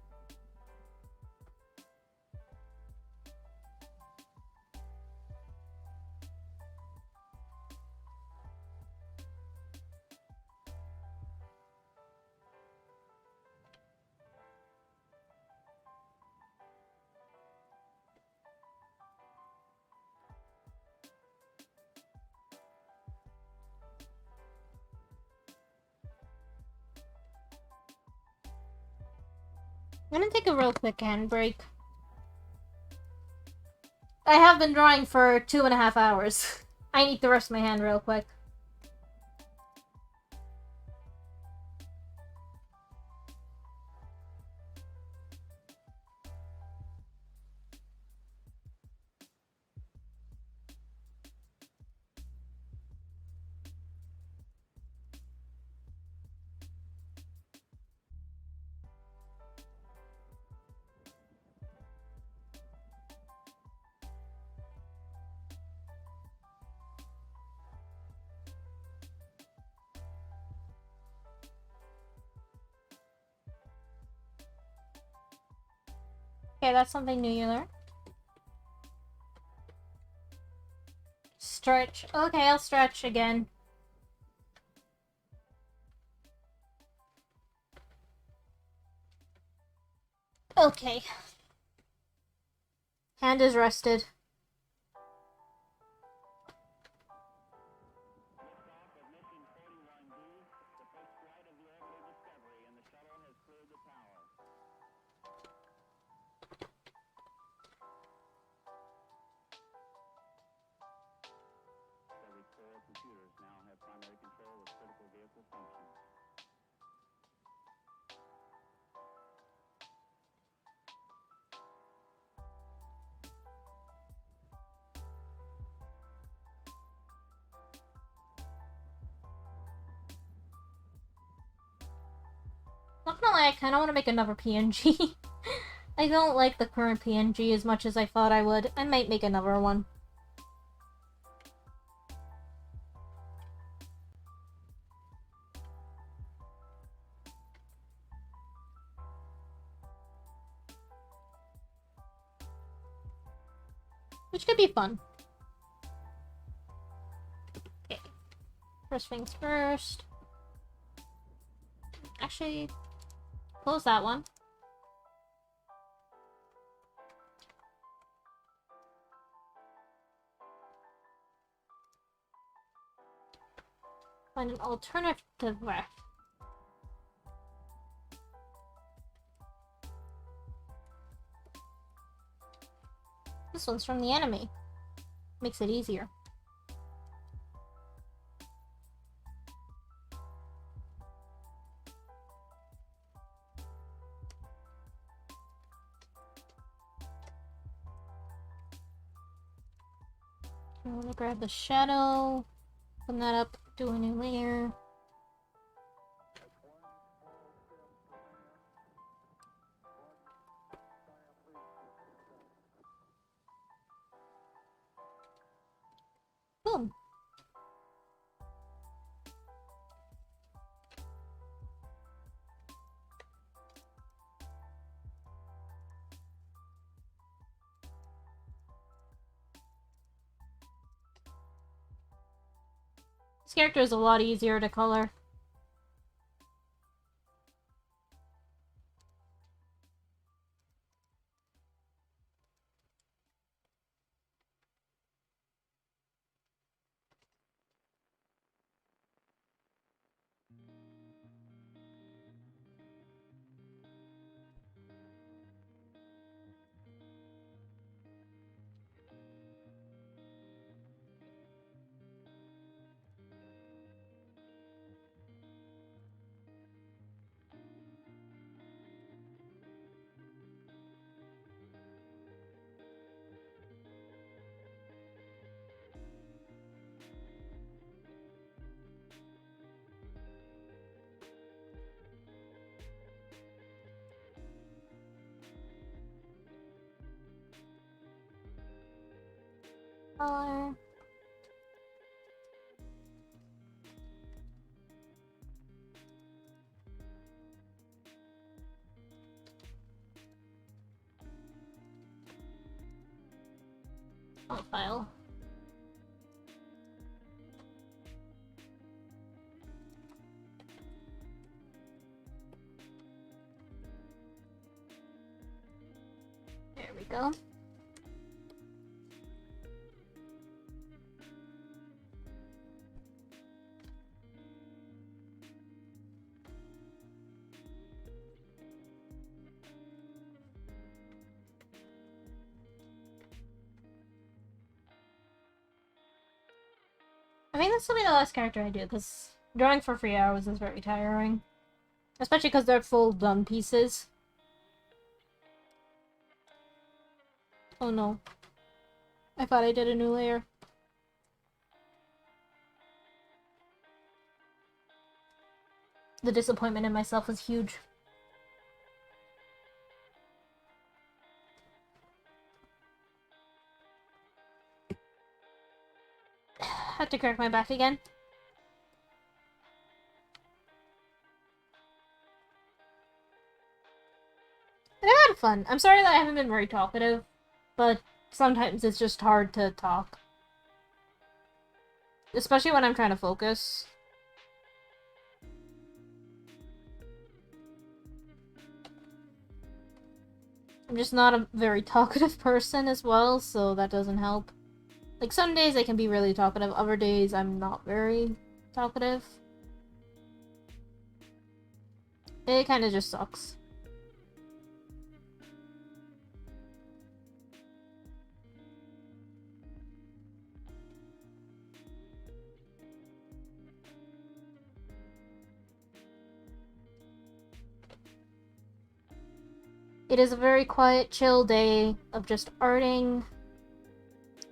[SPEAKER 1] I'm gonna take a real quick hand break. I have been drawing for 2.5 hours. I need to rest my hand real quick. Okay, that's something new you learned. stretch. Okay, I'll stretch again. Okay. Hand is rested.
[SPEAKER 2] Liftoff of Mission 41B, the first flight of the orbital Discovery, and the shuttle has cleared the tower. Discovery's core computers now have primary control of critical vehicle functions.
[SPEAKER 1] Not gonna lie, I kinda wanna make another PNG. I don't like the current PNG as much as I thought I would. I might make another one. Which could be fun. Okay. First things first. Actually, close that one. Find an alternative ref. This one's from the enemy. Makes it easier. I'm gonna grab the shadow, open that up, do a new layer. Boom. This character is a lot easier to color. Color. File. There we go. I think this will be the last character I do, because drawing for 3 hours is very tiring. Especially because they're full done pieces. Oh no. I thought I did a new layer. The disappointment in myself was huge. Had to crack my back again. But I had fun. I'm sorry that I haven't been very talkative, but sometimes it's just hard to talk. especially when I'm trying to focus. I'm just not a very talkative person as well, so that doesn't help. Like, some days I can be really talkative, other days I'm not very talkative. It kind of just sucks. It is a very quiet, chill day of just arting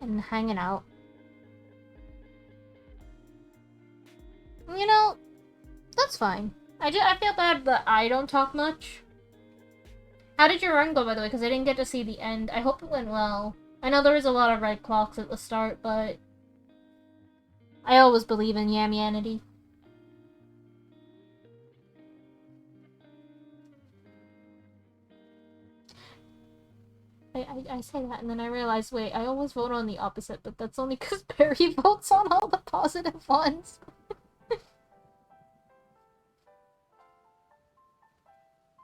[SPEAKER 1] and hanging out. You know, that's fine. I feel bad that I don't talk much. How did your run go, by the way? Because I didn't get to see the end. I hope it went well. I know there was a lot of red clocks at the start, but I always believe in Yamianity. I say that, and then I realize, wait, I always vote on the opposite, but that's only because Barry votes on all the positive ones.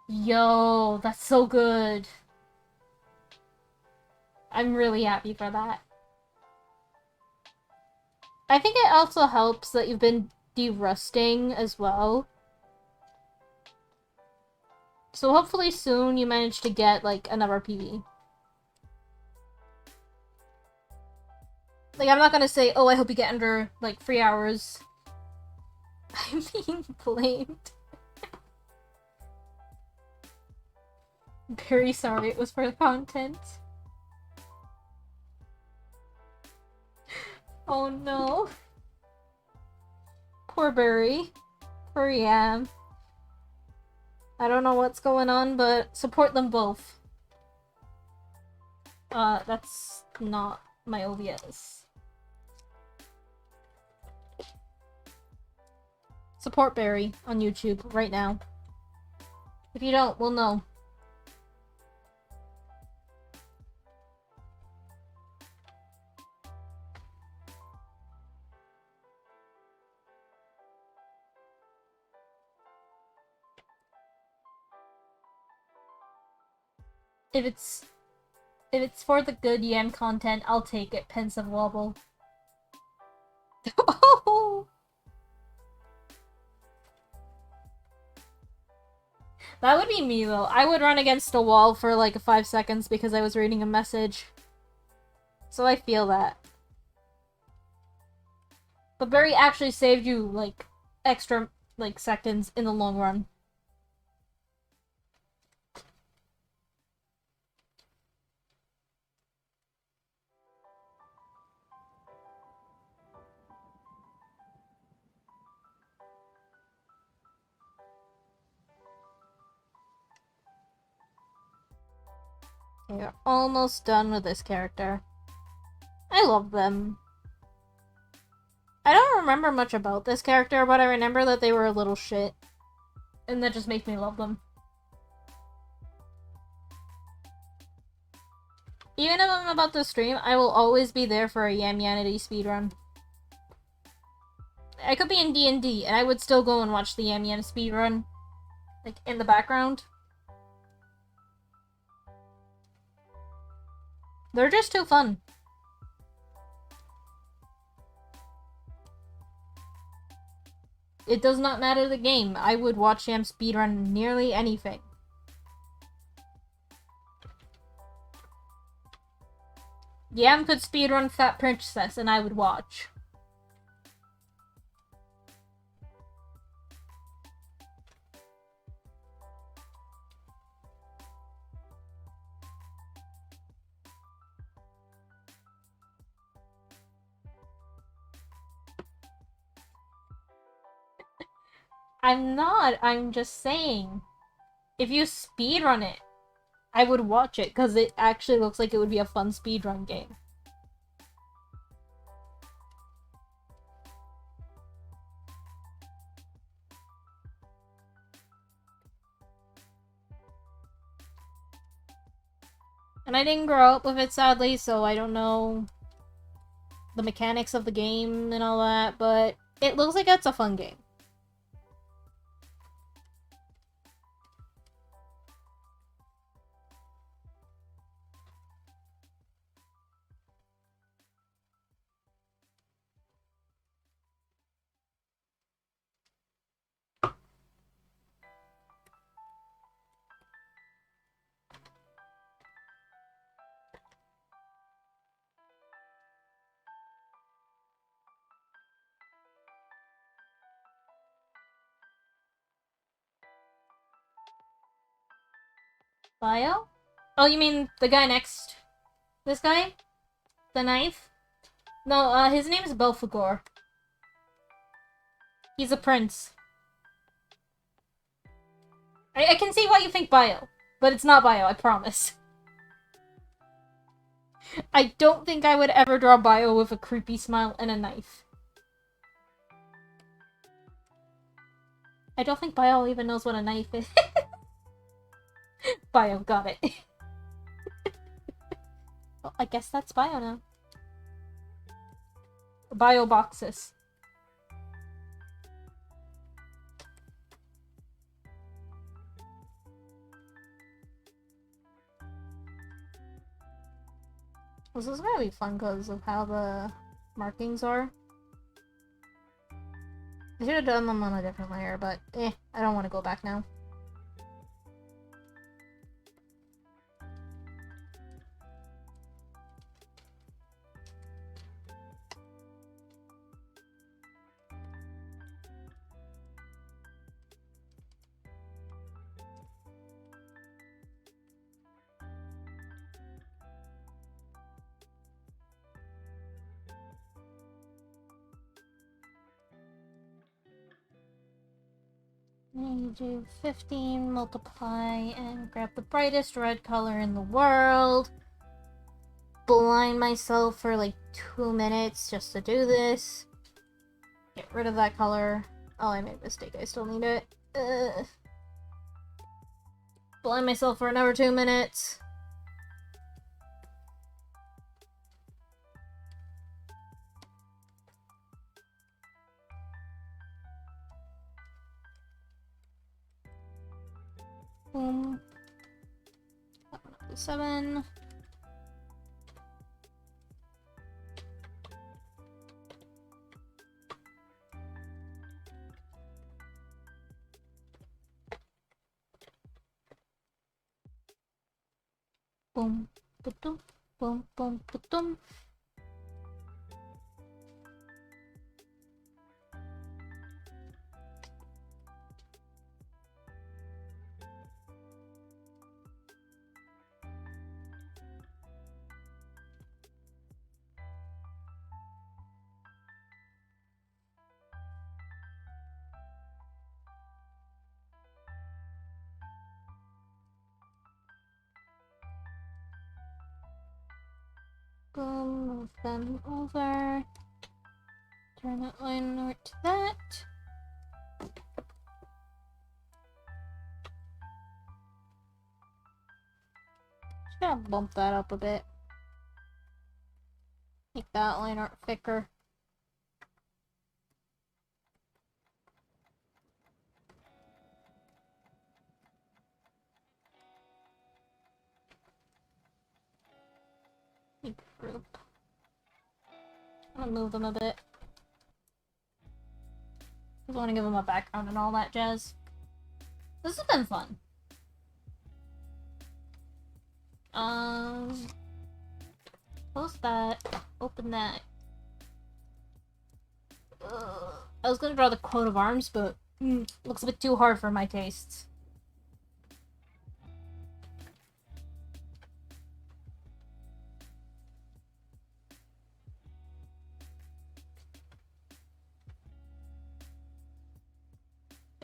[SPEAKER 1] Yo, that's so good. I'm really happy for that. I think it also helps that you've been de-rusting as well. So hopefully soon you manage to get, like, another PV. Like, I'm not gonna say, oh, I hope you get under, like, 3 hours. I'm being blamed. Very sorry, it was for the content. Oh no. Poor Barry. Poor Yam. I don't know what's going on, but support them both. That's not my OBS. Support Barry on YouTube right now. If you don't, we'll know. If it's for the good Yam content, I'll take it, Pensive Wobble. Oh! That would be me, though. I would run against a wall for like 5 seconds because I was reading a message. So I feel that. But Barry actually saved you, like, extra, like, seconds in the long run. We're almost done with this character. I love them. I don't remember much about this character, but I remember that they were a little shit. And that just makes me love them. Even if I'm about to stream, I will always be there for a Yamianity speedrun. I could be in D&D, and I would still go and watch the Yamian speedrun. Like, in the background. They're just too fun. It does not matter the game. I would watch Yam speedrun nearly anything. Yam could speedrun Fat Princess and I would watch. I'm not. I'm just saying. If you speedrun it, I would watch it, because it actually looks like it would be a fun speedrun game. And I didn't grow up with it, sadly, so I don't know the mechanics of the game and all that, but it looks like it's a fun game. Bio? Oh, you mean the guy next? This guy? The knife? No, his name is Belphegor. He's a prince. I can see why you think Bio, but it's not Bio, I promise. I don't think I would ever draw Bio with a creepy smile and a knife. I don't think Bio even knows what a knife is. Bio, got it. Well, I guess that's Bio now. Bio boxes. This is gonna be fun because of how the markings are. I should have done them on a different layer, but I don't want to go back now. You do 15, multiply, and grab the brightest red color in the world. Blind myself for like 2 minutes just to do this. Get rid of that color. Oh, I made a mistake. I still need it. Blind myself for another 2 minutes. Boom. 7. Boom, ba-dum, boom, boom, ba-dum. Boom, move them over. Turn that line over to that. Just gonna bump that up a bit. Make that line art thicker. Group. I'm gonna move them a bit. I want to give them a background and all that jazz. This has been fun. Close that. Open that. I was gonna draw the coat of arms, but looks a bit too hard for my tastes.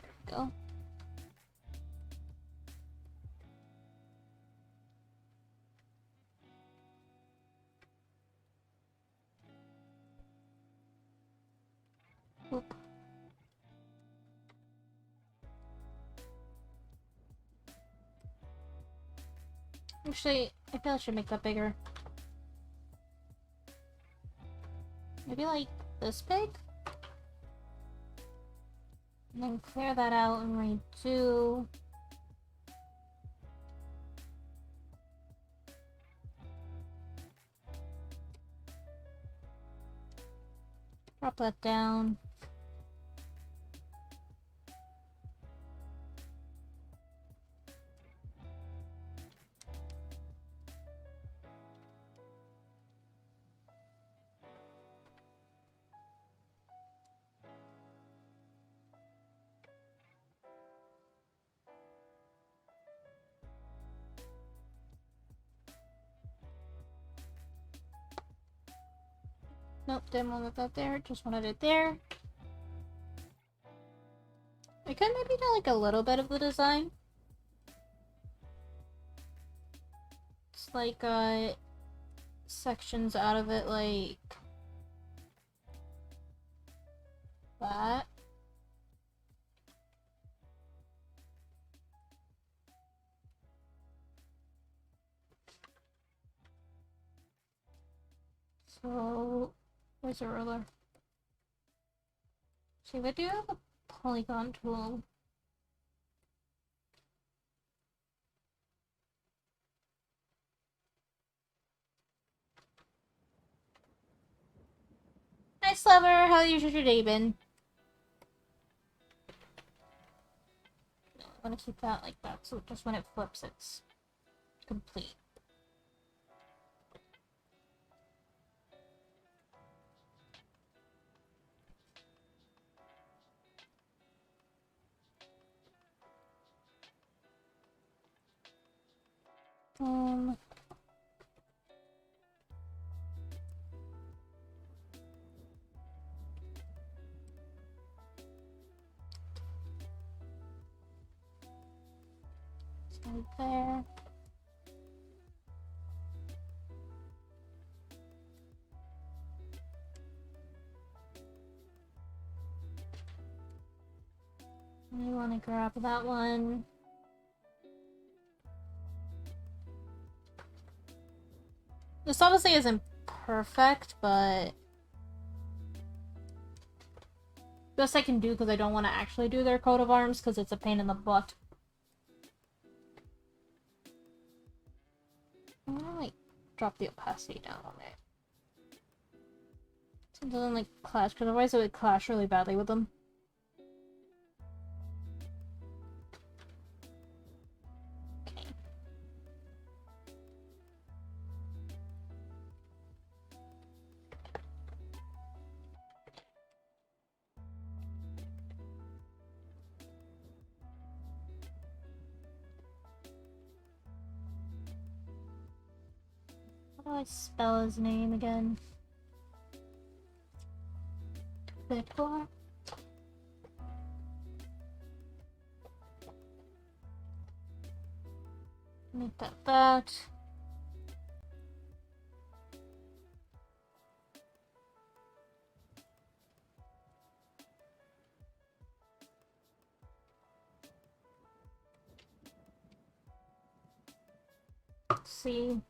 [SPEAKER 1] There we go. Oop. Actually, I feel I should make that bigger. Maybe like this big? And then clear that out and redo. Drop that down. Nope, didn't want that there, just wanted it there. I could maybe do like a little bit of the design. It's like sections out of it like that. So where's the ruler? See, we do have a polygon tool. Hi, Sliver. How's your day been? No, I want to keep that like that, so just when it flips, it's complete. Right there. I want to grab that one. This obviously isn't perfect, but best I can do because I don't want to actually do their coat of arms because it's a pain in the butt. I'm gonna like drop the opacity down on it. So it doesn't like clash, because otherwise it would clash really badly with them. Okay. How do I spell his name again? Victor? Make that. Let's see.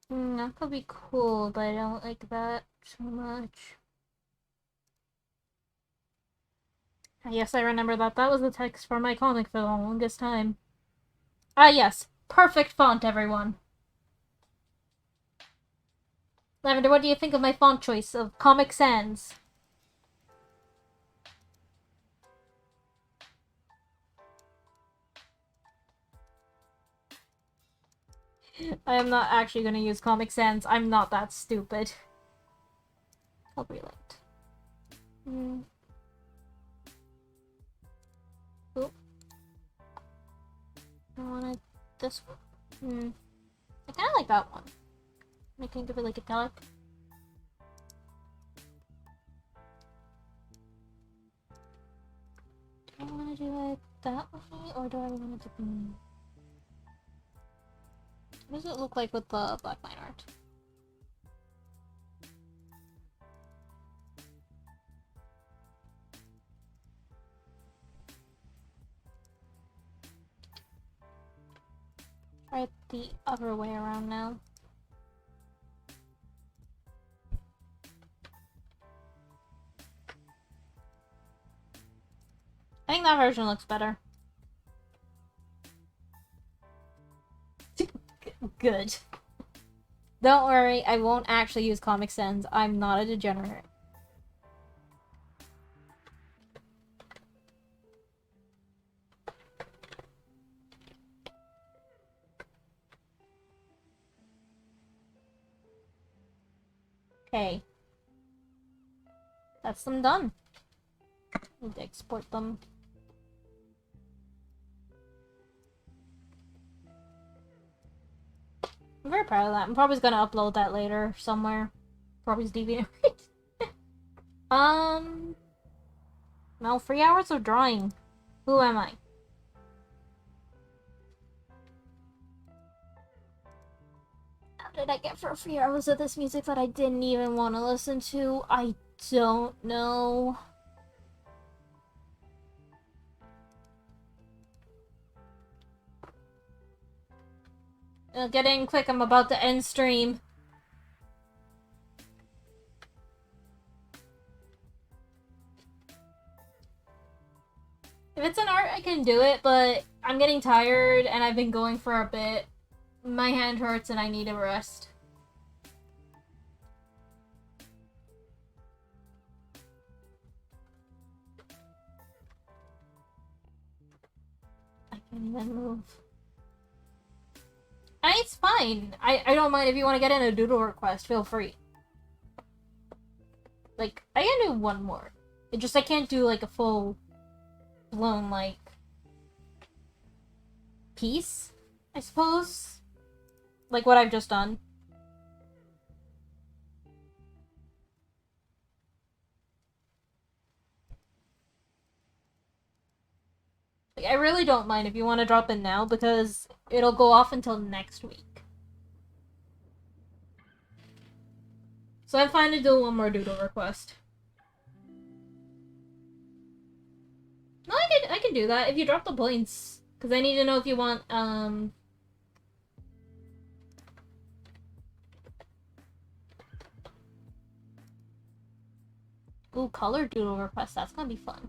[SPEAKER 1] That could be cool, but I don't like that so much. Yes, I remember that. That was the text for my comic for the longest time. Ah, yes. Perfect font, everyone. Lavender, what do you think of my font choice of Comic Sans? I am not actually going to use Comic Sans. I'm not that stupid. I'll relight. Oop. I wanted this one. I kind of like that one. I can give it like a color. Do I want to do it that way, or do I want it to be... What does it look like with the black line art? Try it the other way around now. I think that version looks better. Good. Don't worry, I won't actually use Comic Sans. I'm not a degenerate. Okay. That's them done. Need to export them. I'm very proud of that. I'm probably gonna upload that later somewhere. Probably DeviantArt. No, 3 hours of drawing. Who am I? How did I get for 3 hours of this music that I didn't even want to listen to? I don't know. Get in quick, I'm about to end stream. If it's an art, I can do it, but I'm getting tired and I've been going for a bit. My hand hurts and I need a rest. I can't even move. It's fine. I don't mind if you want to get in a doodle request, feel free. Like, I can do one more. It just, I can't do like a full blown, like, piece, I suppose. Like what I've just done. Like, I really don't mind if you want to drop in now, because it'll go off until next week. So I'm fine to do one more doodle request. No, I can do that if you drop the points. Because I need to know if you want, Ooh, color doodle request. That's gonna be fun.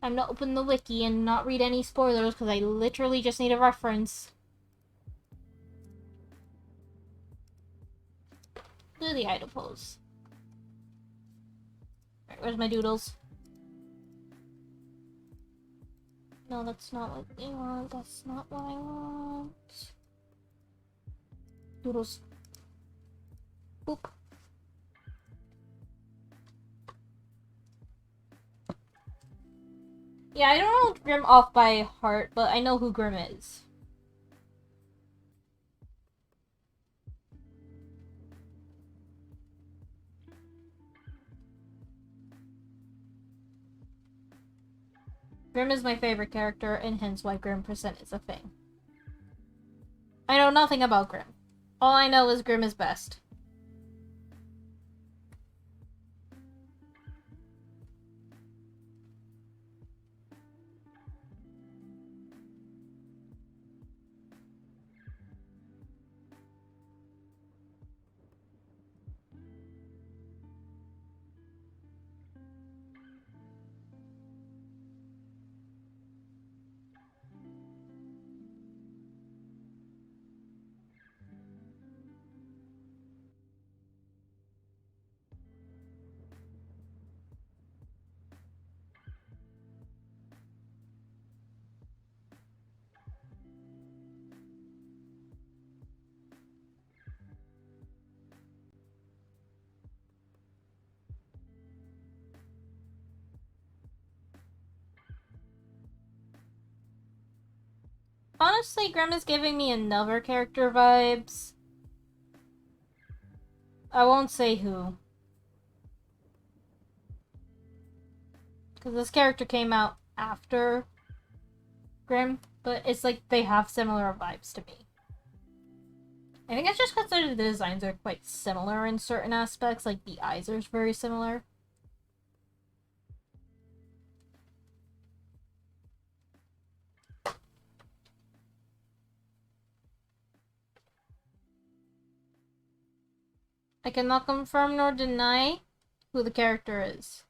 [SPEAKER 1] I'm gonna open the wiki and not read any spoilers because I literally just need a reference. Do the idle pose. Alright, where's my doodles? No, that's not what I want. That's not what I want. Doodles. Boop. Yeah, I don't know Grim off by heart, but I know who Grim is. Grim is my favorite character, and hence why Grim Percent is a thing. I know nothing about Grim. All I know is Grim is best. Honestly, Grim is giving me another character vibes. I won't say who. Because this character came out after Grim, but it's like they have similar vibes to me. I think it's just because the designs are quite similar in certain aspects, like the eyes are very similar. I cannot confirm nor deny who the character is.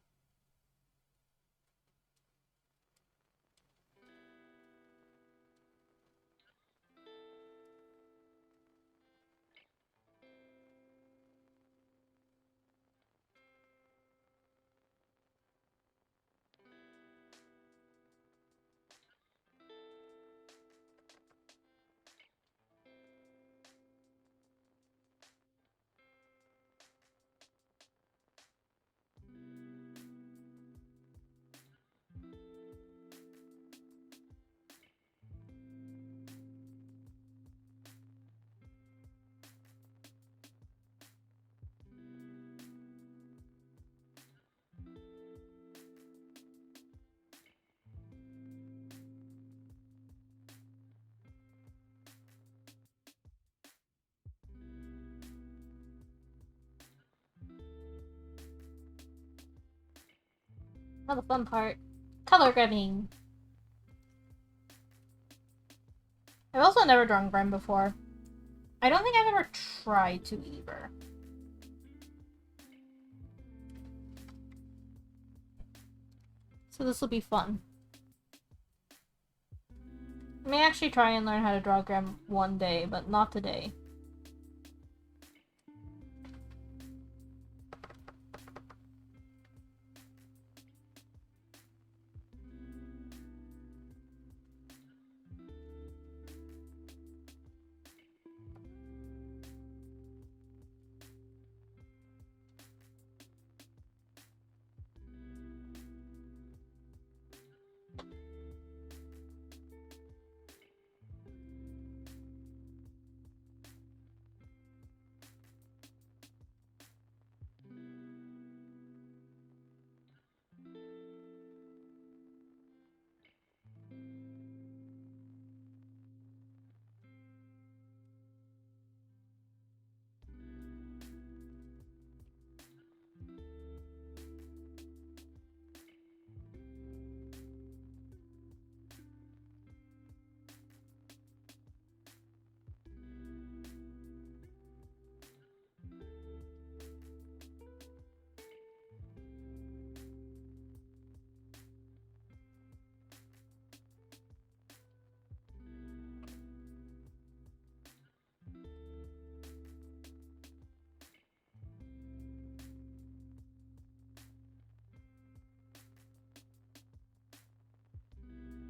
[SPEAKER 1] Now the fun part. Color grabbing. I've also never drawn Grim before. I don't think I've ever tried to either. So this will be fun. I may actually try and learn how to draw Grim one day, but not today.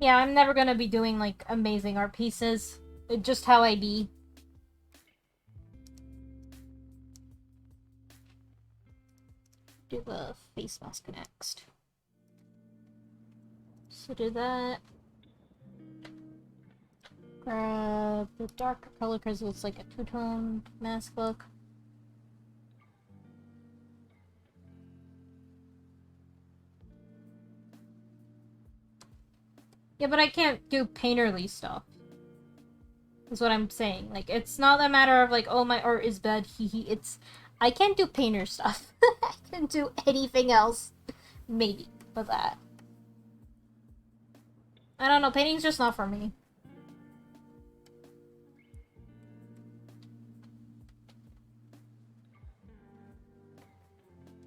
[SPEAKER 1] Yeah, I'm never gonna be doing, like, amazing art pieces. It's just how I be. Do the face mask next. So do that. Grab the darker color because it looks like a two-tone mask look. Yeah, but I can't do painterly stuff. Is what I'm saying. Like, it's not a matter of, like, oh, my art is bad, hee. It's... I can't do painter stuff. I can do anything else. Maybe. But that. I don't know, painting's just not for me.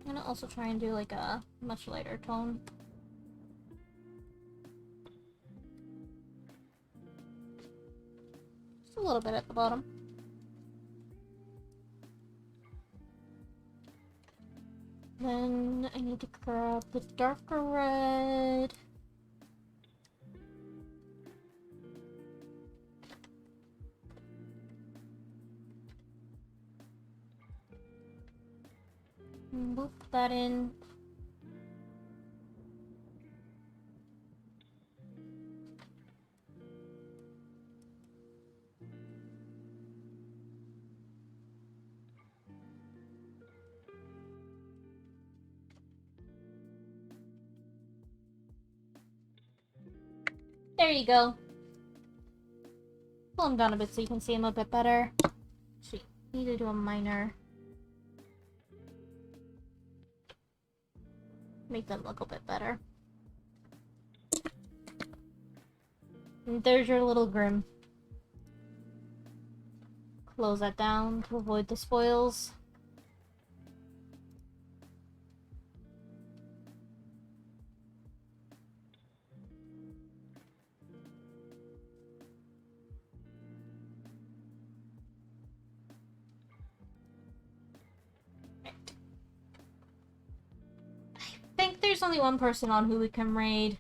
[SPEAKER 1] I'm gonna also try and do, like, a much lighter tone. Just a little bit at the bottom. Then I need to grab the darker red. Move that in. There you go. Pull them down a bit so you can see them a bit better. Actually, need to do a minor. Make them look a bit better. And there's your little Grim. Close that down to avoid the spoils. I think there's only one person on who we can raid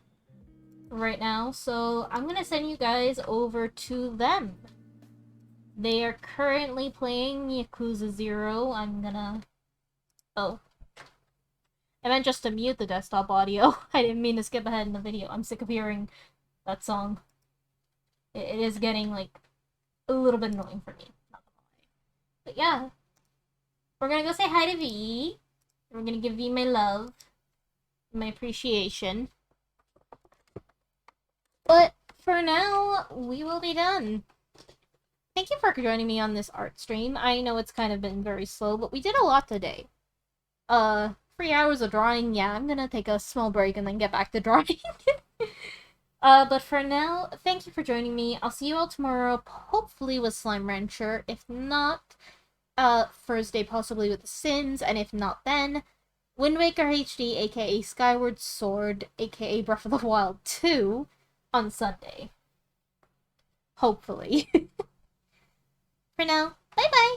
[SPEAKER 1] right now, so I'm gonna send you guys over to them. They are currently playing Yakuza 0. I'm gonna... Oh. I meant just to mute the desktop audio. I didn't mean to skip ahead in the video. I'm sick of hearing that song. It is getting, like, a little bit annoying for me. Not gonna lie. But yeah. We're gonna go say hi to V. We're gonna give V my love. My appreciation. But for now, we will be done. Thank you for joining me on this art stream. I know it's kind of been very slow, but we did a lot today. 3 hours of drawing, yeah, I'm gonna take a small break and then get back to drawing. But for now, thank you for joining me. I'll see you all tomorrow, hopefully with Slime Rancher. If not, Thursday possibly with The Sims, and if not then, Wind Waker HD, aka Skyward Sword, aka Breath of the Wild 2, on Sunday. Hopefully. For now, bye-bye!